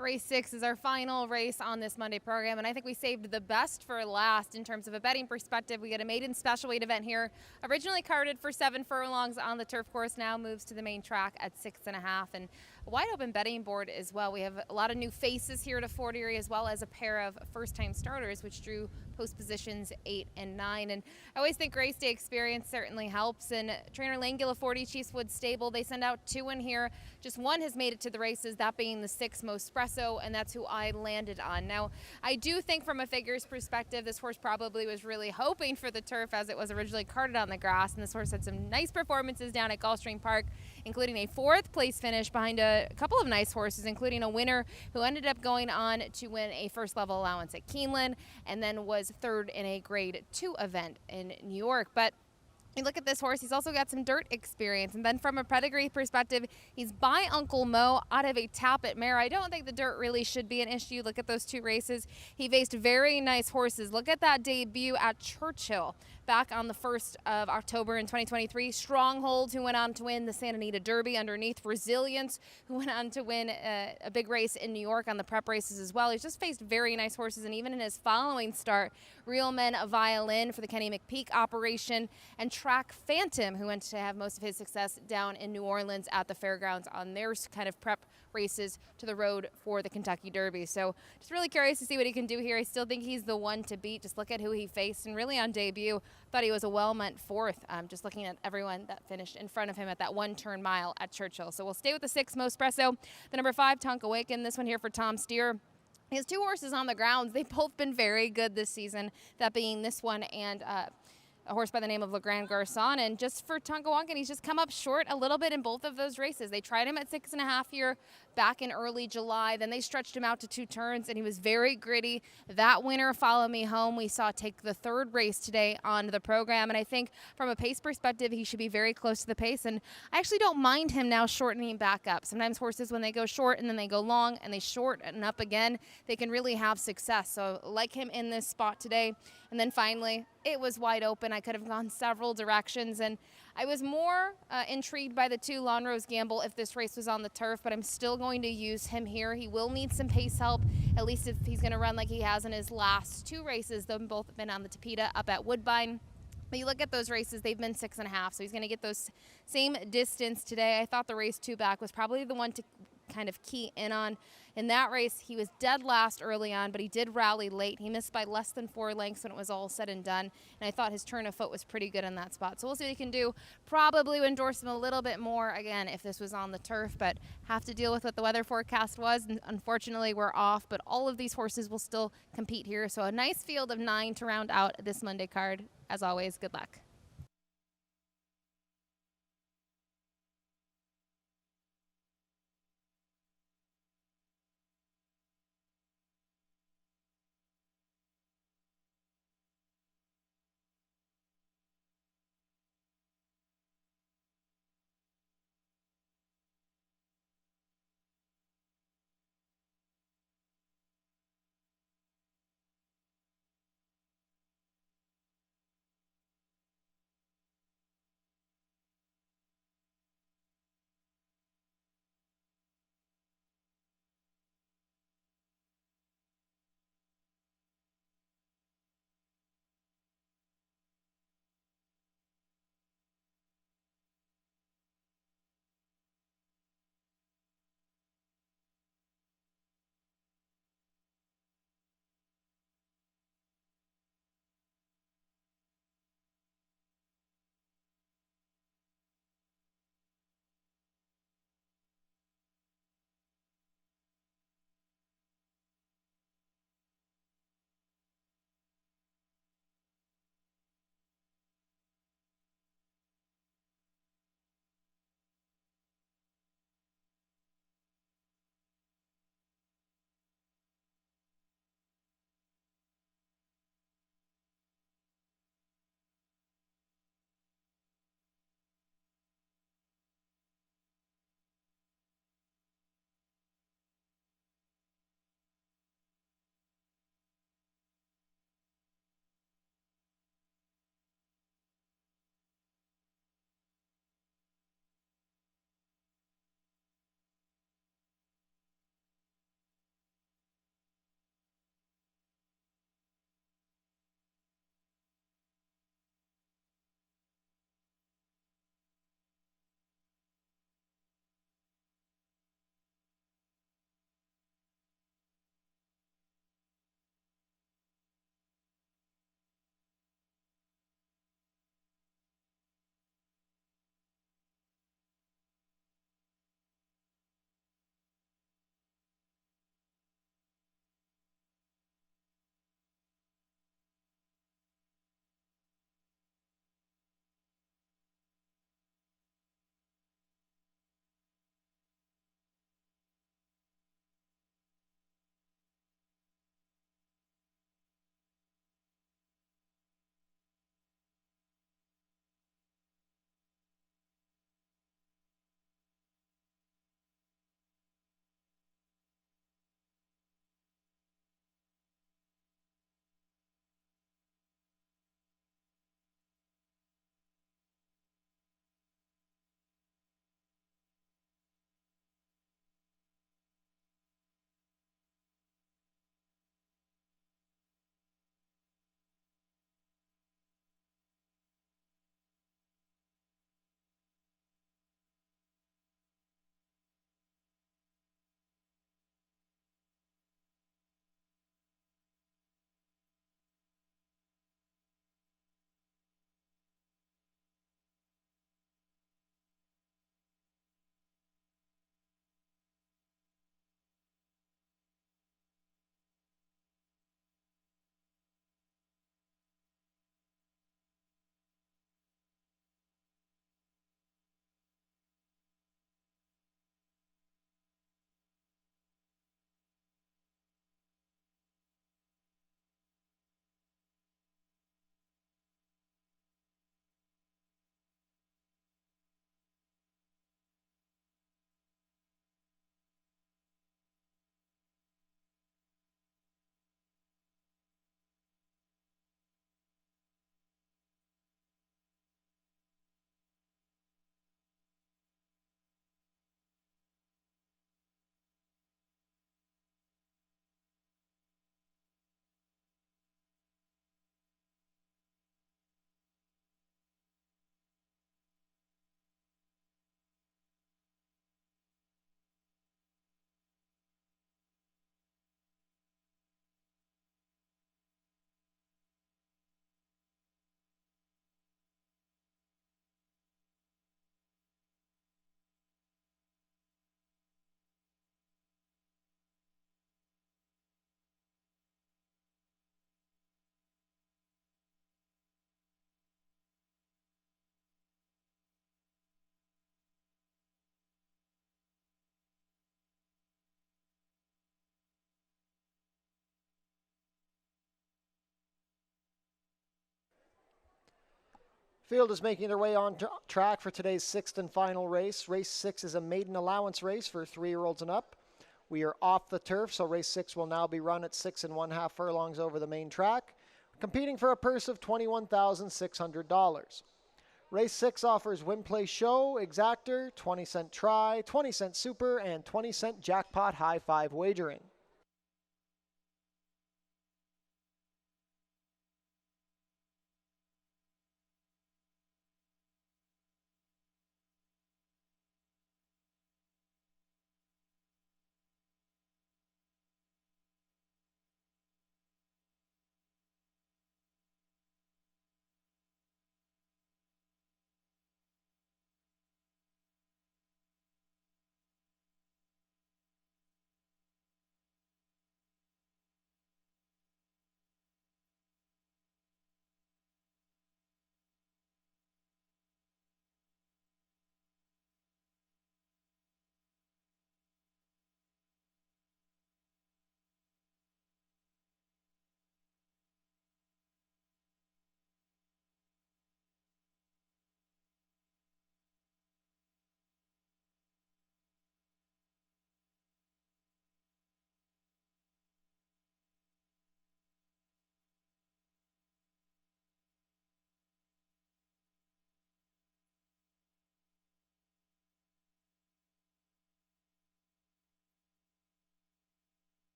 Race 6 is our final race on this Monday program, and I think we saved the best for last in terms of a betting perspective. We get a maiden special weight event here, originally carded for 7 furlongs on the turf course, now moves to the main track at 6.5, and a wide open betting board as well. We have a lot of new faces here to Fort Erie, as well as a pair of first-time starters, which drew post positions 8 and 9. And I always think race day experience certainly helps. And trainer Lane Gilliforti, Chiefswood Stable, they send out 2 in here. Just one has made it to the races, that being the 6 Mospresso, and that's who I landed on. Now, I do think from a figures perspective, this horse probably was really hoping for the turf as it was originally carded on the grass. And this horse had some nice performances down at Gulfstream Park, including a 4th place finish behind a couple of nice horses, including a winner who ended up going on to win a first level allowance at Keeneland, and then was 3rd in a grade 2 event in New York. But you look at this horse, he's also got some dirt experience. And then from a pedigree perspective, he's by Uncle Mo out of a Tappet mare. I don't think the dirt really should be an issue. Look at those 2 races. He faced very nice horses. Look at that debut at Churchill back on the 1st of October in 2023. Stronghold, who went on to win the Santa Anita Derby underneath. Resilience, who went on to win a big race in New York on the prep races as well. He's just faced very nice horses, and even in his following start, Real Men Violin for the Kenny McPeak operation, and Track Phantom, who went to have most of his success down in New Orleans at the fairgrounds on their kind of prep races to the road for the Kentucky Derby. So just really curious to see what he can do here. I still think he's the one to beat. Just look at who he faced, and really on debut, thought he was a well-meant 4th, just looking at everyone that finished in front of him at that 1-turn mile at Churchill. So we'll stay with the 6 Mospresso. The number 5, Tonka Waken, this one here for Tom Steer. He has 2 horses on the grounds. They've both been very good this season, that being this one and a horse by the name of Le Grand Garçon. And just for Tonkawankan, he's just come up short a little bit in both of those races. They tried him at 6.5 here back in early July. Then they stretched him out to 2 turns, and he was very gritty. That winner, Follow Me Home, we saw take the 3rd race today on the program. And I think from a pace perspective, he should be very close to the pace. And I actually don't mind him now shortening back up. Sometimes horses, when they go short and then they go long and they shorten up again, they can really have success. So like him in this spot today. And then finally, it was wide open. I could have gone several directions, and I was more intrigued by the 2 Lonrose Gamble if this race was on the turf, but I'm still going to use him here. He will need some pace help, at least if he's going to run like he has in his last 2 races. They've both been on the Tapeta up at Woodbine. But you look at those races, they've been 6.5, so he's going to get those same distance today. I thought the race 2 back was probably the one to kind of key in on. In that race, he was dead last early on, but he did rally late. He missed by less than 4 lengths when it was all said and done, and I thought his turn of foot was pretty good in that spot. So we'll see what he can do. Probably would endorse him a little bit more, again, if this was on the turf, but have to deal with what the weather forecast was, and unfortunately we're off, but all of these horses will still compete here. So a nice field of 9 to round out this Monday card. As always, good luck. Field is making their way on track for today's sixth and final race. Race 6 is a maiden allowance race for 3-year-olds and up. We are off the turf, so race 6 will now be run at 6 1/2 furlongs over the main track, competing for a purse of $21,600. Race 6 offers win, play, show, exactor, 20-cent try, 20-cent super, and 20-cent jackpot high five wagering.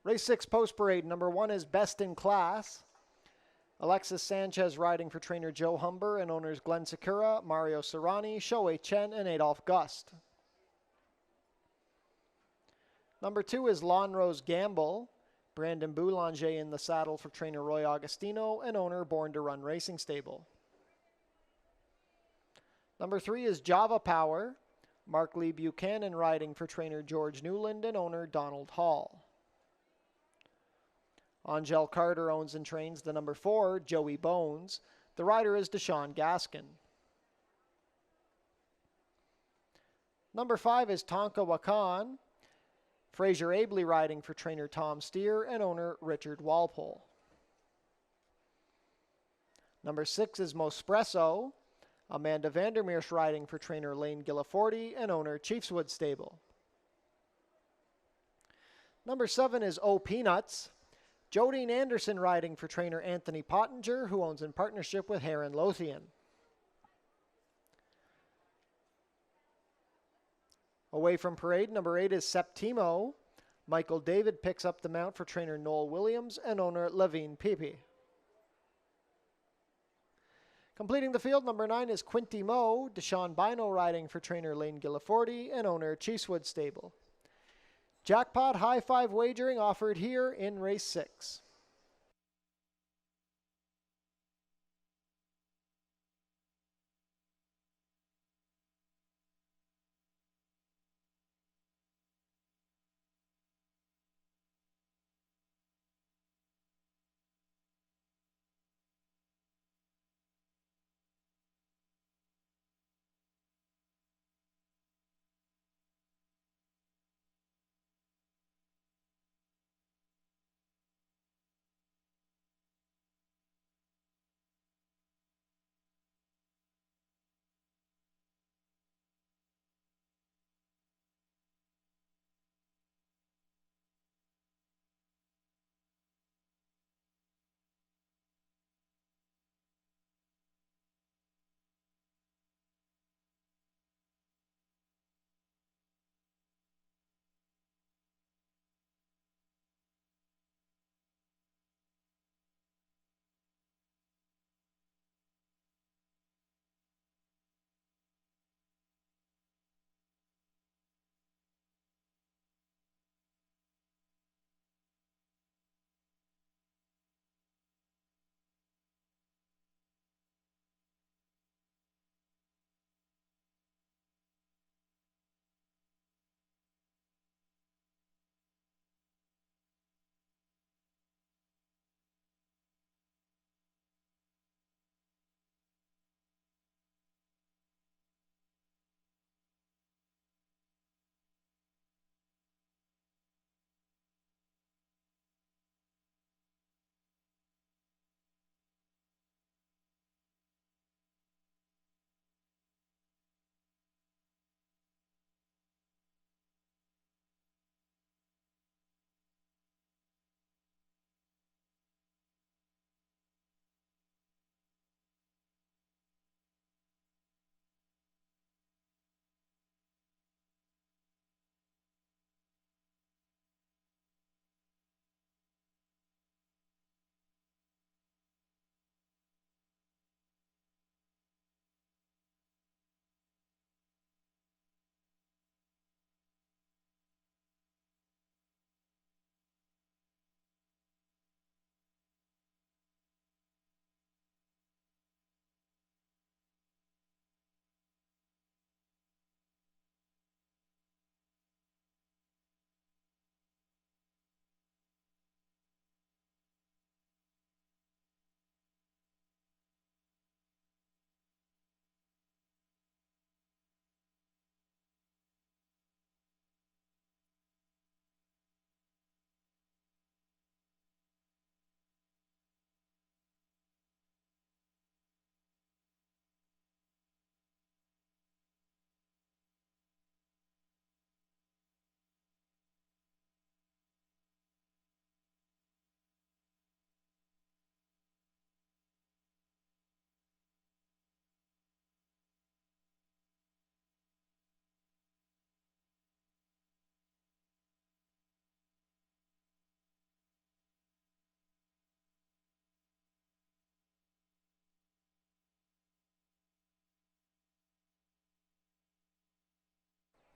Race 6 post parade, number 1 is Best in Class. Alexis Sanchez riding for trainer Joe Humber and owners Glenn Sakura, Mario Serrani, Shoei Chen, and Adolph Gust. Number 2 is Lawn Rose Gamble. Brandon Boulanger in the saddle for trainer Roy Augustino and owner Born to Run Racing Stable. Number 3 is Java Power. Mark Lee Buchanan riding for trainer George Newland and owner Donald Hall. Angel Carter owns and trains the number 4, Joey Bones. The rider is Deshaun Gaskin. Number 5 is Tonka Wakan. Fraser Abley riding for trainer Tom Steer and owner Richard Walpole. Number 6 is Mospresso. Amanda Vandermeer's riding for trainer Lane Gilliforti and owner Chiefswood Stable. Number 7 is O Peanuts. Jodine Anderson riding for trainer Anthony Pottinger, who owns in partnership with Heron Lothian. Away from parade, number 8 is Septimo. Michael David picks up the mount for trainer Noel Williams and owner Levine Pepe. Completing the field, number 9 is Quinty Moe. Deshaun Bino riding for trainer Lane Gilliforti and owner Chiefswood Stable. Jackpot high five wagering offered here in race 6.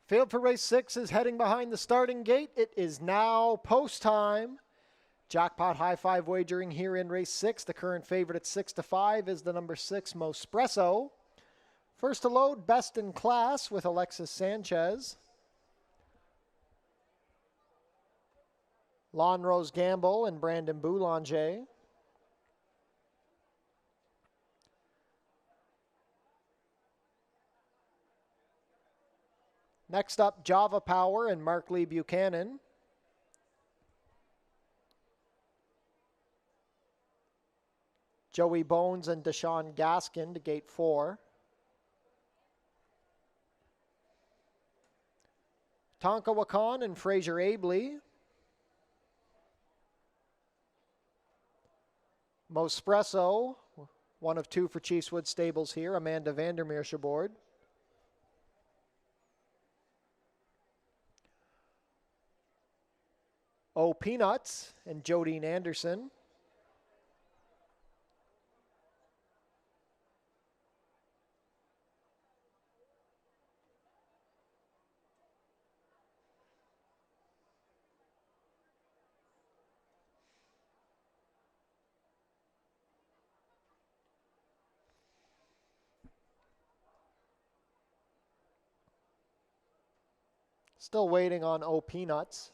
Field for race 6 is heading behind the starting gate. It is now post time. Jackpot high five wagering here in race 6. The current favorite at 6-5 is the number 6 Mospresso. First to load, Best in Class with Alexis Sanchez. Lon Rose Gamble and Brandon Boulanger. Next up, Java Power and Mark Lee Buchanan. Joey Bones and Deshaun Gaskin to gate 4. Tonka Wakan and Fraser Abley. Mospresso, one of 2 for Chiefswood Stables here. Amanda Vandermeer aboard. O Peanuts and Jodine Anderson. Still waiting on O Peanuts.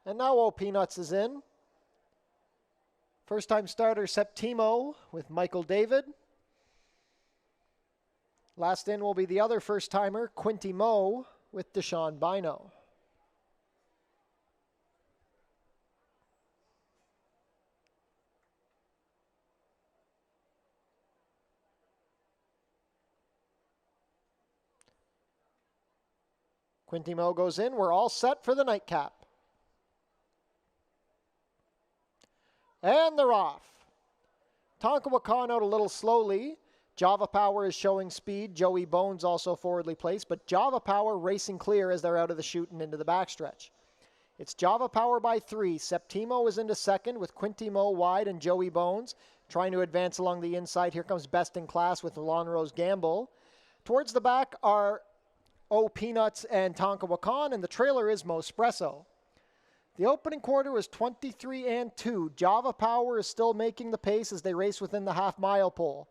And now O Peanuts is in. First time starter Septimo with Michael David. Last in will be the other first timer, Quinty Moe with Deshaun Bino. Quinty Moe goes in. We're all set for the nightcap. And they're off. Tonka Wakan out a little slowly. Java Power is showing speed. Joey Bones also forwardly placed, but Java Power racing clear as they're out of the chute and into the backstretch. It's Java Power by 3. Septimo is into second with Quinty Moe wide and Joey Bones trying to advance along the inside. Here comes Best in Class with Lon Rose Gamble. Towards the back are O Peanuts and Tonka Wakan, and the trailer is Mospresso. The opening quarter was 23-2. Java Power is still making the pace as they race within the half-mile pole.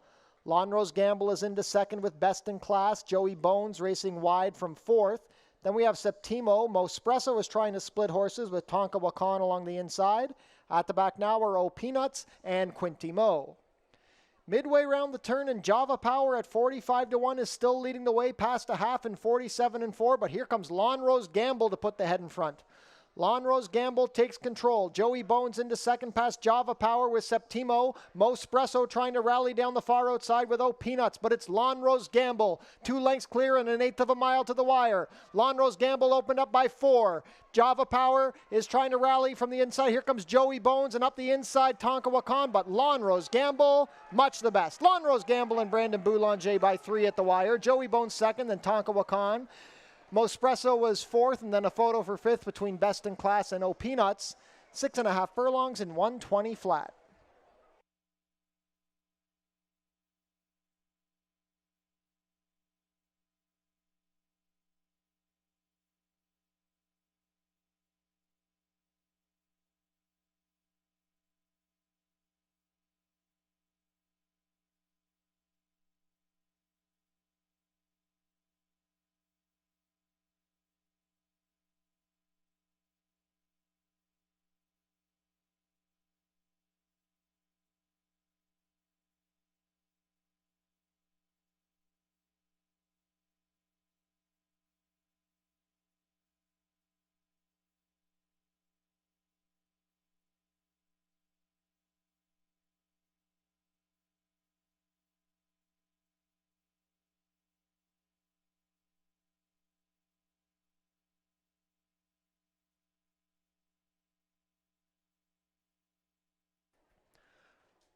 Lon Rose Gamble is into second with Best in Class. Joey Bones racing wide from 4th. Then we have Septimo. Mospresso is trying to split horses with Tonka Wakan along the inside. At the back now are O Peanuts and Quinty Moe. Midway round the turn, and Java Power at 45-1 is still leading the way past a half in 47-4, but here comes Lon Rose Gamble to put the head in front. Lon Rose Gamble takes control. Joey Bones into second past Java Power with Septimo. Mospresso trying to rally down the far outside with O Peanuts, but it's Lon Rose Gamble. 2 lengths clear and 1/8 of a mile to the wire. Lon Rose Gamble opened up by 4. Java Power is trying to rally from the inside. Here comes Joey Bones and up the inside Tonka Wakan, but Lon Rose Gamble, much the best. Lon Rose Gamble and Brandon Boulanger by 3 at the wire. Joey Bones second, then Tonka Wakan. Mospresso was 4th, and then a photo for 5th between Best in Class and O Peanuts. 6.5 furlongs and 120 flat.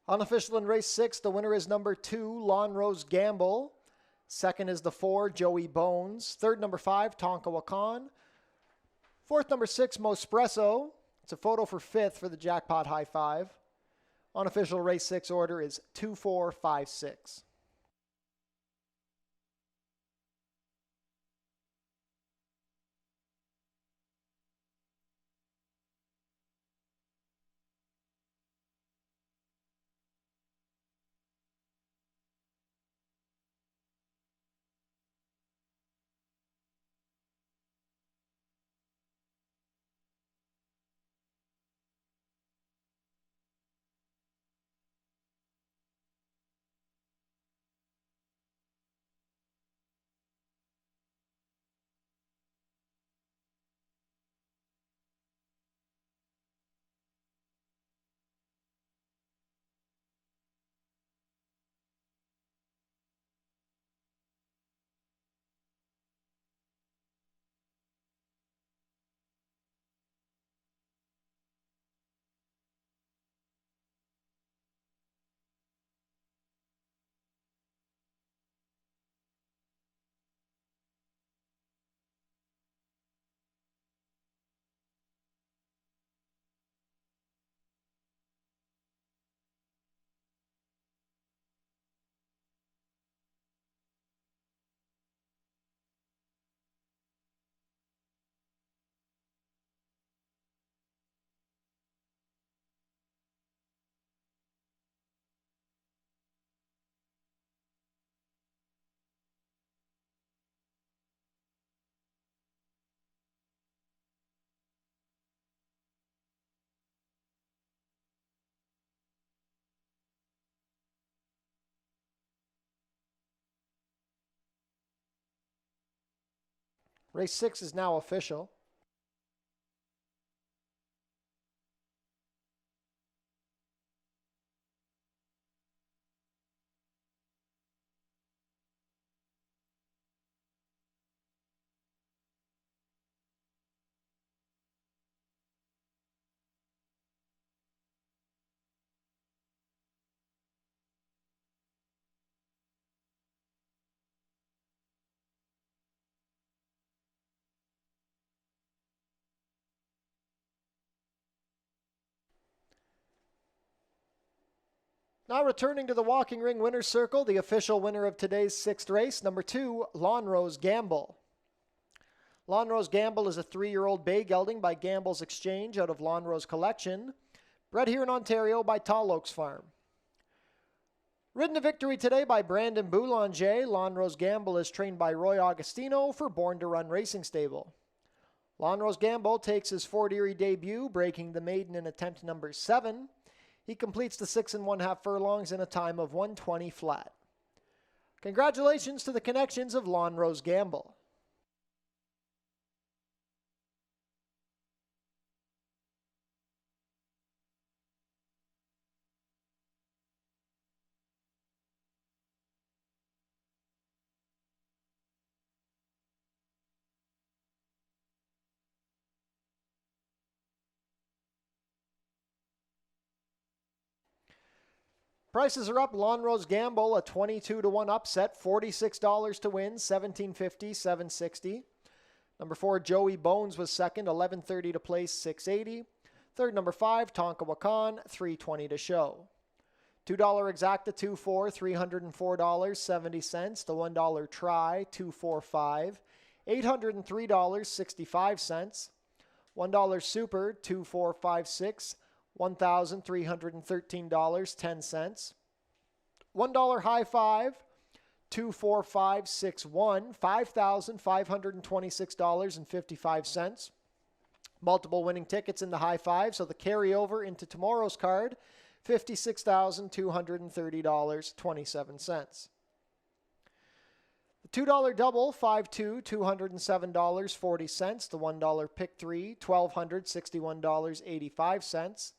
Unofficial in race 6, the winner is number 2, Lon Rose Gamble. Second is the 4, Joey Bones. Third, number 5, Tonka Wakan. Fourth, number 6, Mospresso. It's a photo for fifth for the jackpot high five. Unofficial race 6 order is 2456. Race 6 is now official. Now returning to the walking ring winner's circle, the official winner of today's 6th race, number 2, Lonrose Gamble. Lonrose Gamble is a 3-year-old bay gelding by Gamble's Exchange out of Lonrose Collection, bred here in Ontario by Tall Oaks Farm. Ridden to victory today by Brandon Boulanger, Lonrose Gamble is trained by Roy Augustino for Born to Run Racing Stable. Lonrose Gamble takes his Fort Erie debut, breaking the maiden in attempt number 7. He completes the 6 1/2 furlongs in a time of 1:20 flat. Congratulations to the connections of Lonrose Gamble. Prices are up. Lonrose Gamble, a 22-1 upset, $46 to win, $17.50, $7.60. Number 4, Joey Bones was second, $11.30 to place, $6.80. Third, number 5, Tonka Wakan, $3.20 to show. $2 exacta, 2-4, $304.70. The $1 try, $245. $803.65. $1 super, $2,456. $1,313.10. $1 high five, 24561, $5,526.55. Multiple winning tickets in the high five, so the carryover into tomorrow's card, $56,230.27. The $2 double, 5-2, $207.40. The $1 pick 3, $1,261.85.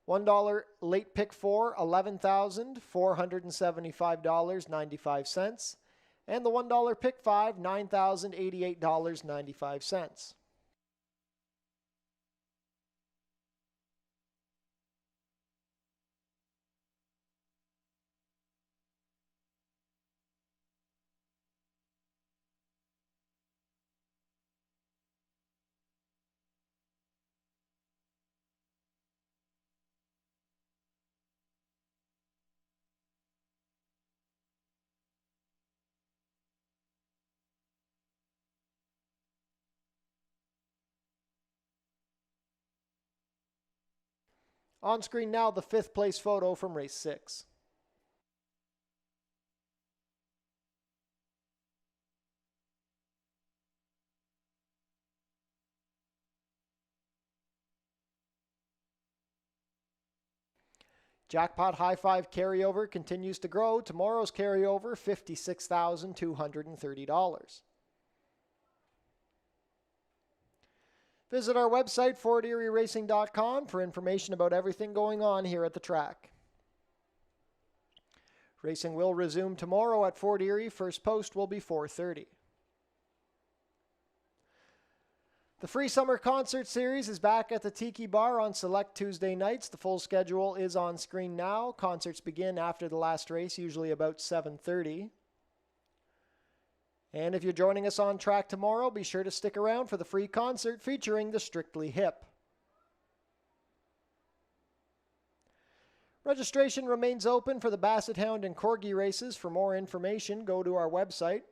$1 late pick 4, $11,475.95. And the $1 pick 5, $9,088.95. On screen now, the 5th place photo from race 6. Jackpot High Five carryover continues to grow. Tomorrow's carryover, $56,230. Visit our website, FortErieRacing.com, for information about everything going on here at the track. Racing will resume tomorrow at Fort Erie. First post will be 4:30. The Free Summer Concert Series is back at the Tiki Bar on select Tuesday nights. The full schedule is on screen now. Concerts begin after the last race, usually about 7:30. And if you're joining us on track tomorrow, be sure to stick around for the free concert featuring the Strictly Hip. Registration remains open for the Basset Hound and Corgi races. For more information, go to our website.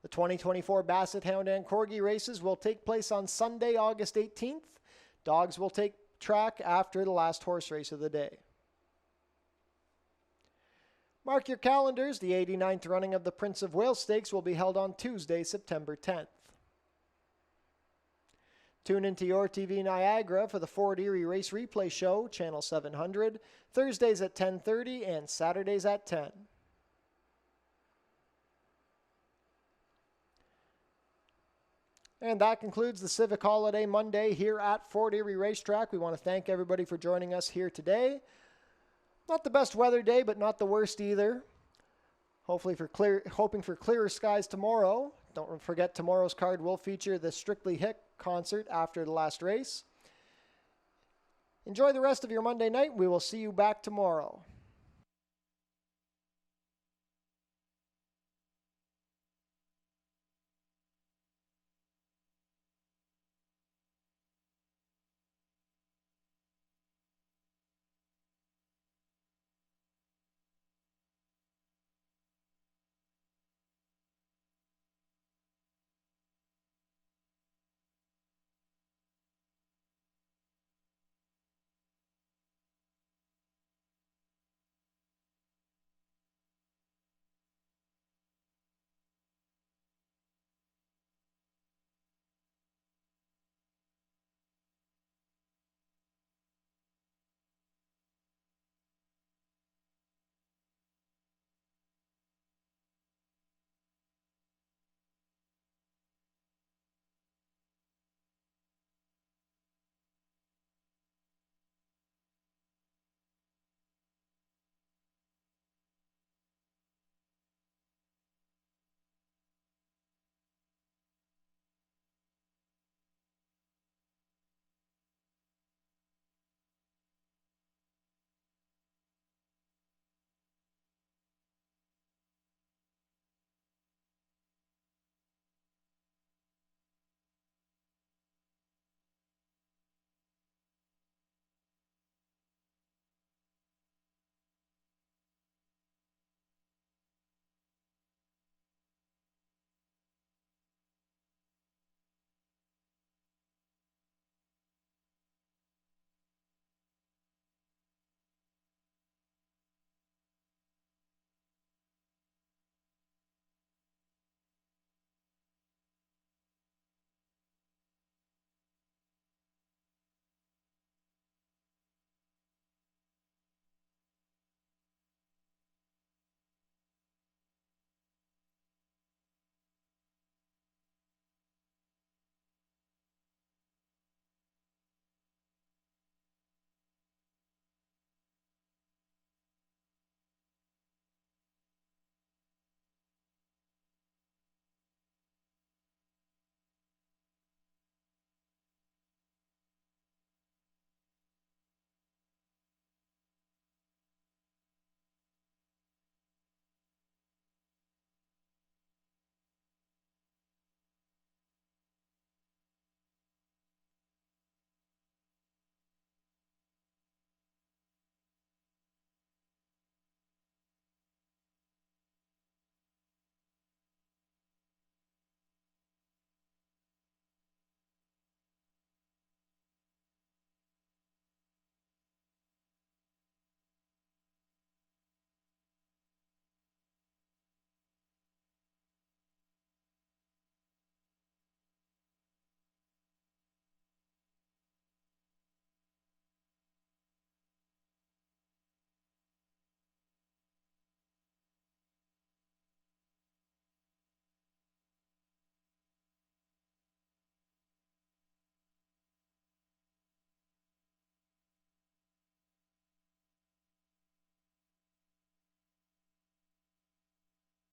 The 2024 Basset Hound and Corgi races will take place on Sunday, August 18th. Dogs will take track after the last horse race of the day. Mark your calendars. The 89th running of the Prince of Wales Stakes will be held on Tuesday, September 10th. Tune into Your TV Niagara for the Fort Erie Race Replay Show, Channel 700, Thursdays at 10:30 and Saturdays at 10. And that concludes the Civic Holiday Monday here at Fort Erie Racetrack. We want to thank everybody for joining us here today. Not the best weather day, but not the worst either. Hoping for clearer skies tomorrow. Don't forget tomorrow's card will feature the Strictly Hip concert after the last race. Enjoy the rest of your Monday night. We will see you back tomorrow.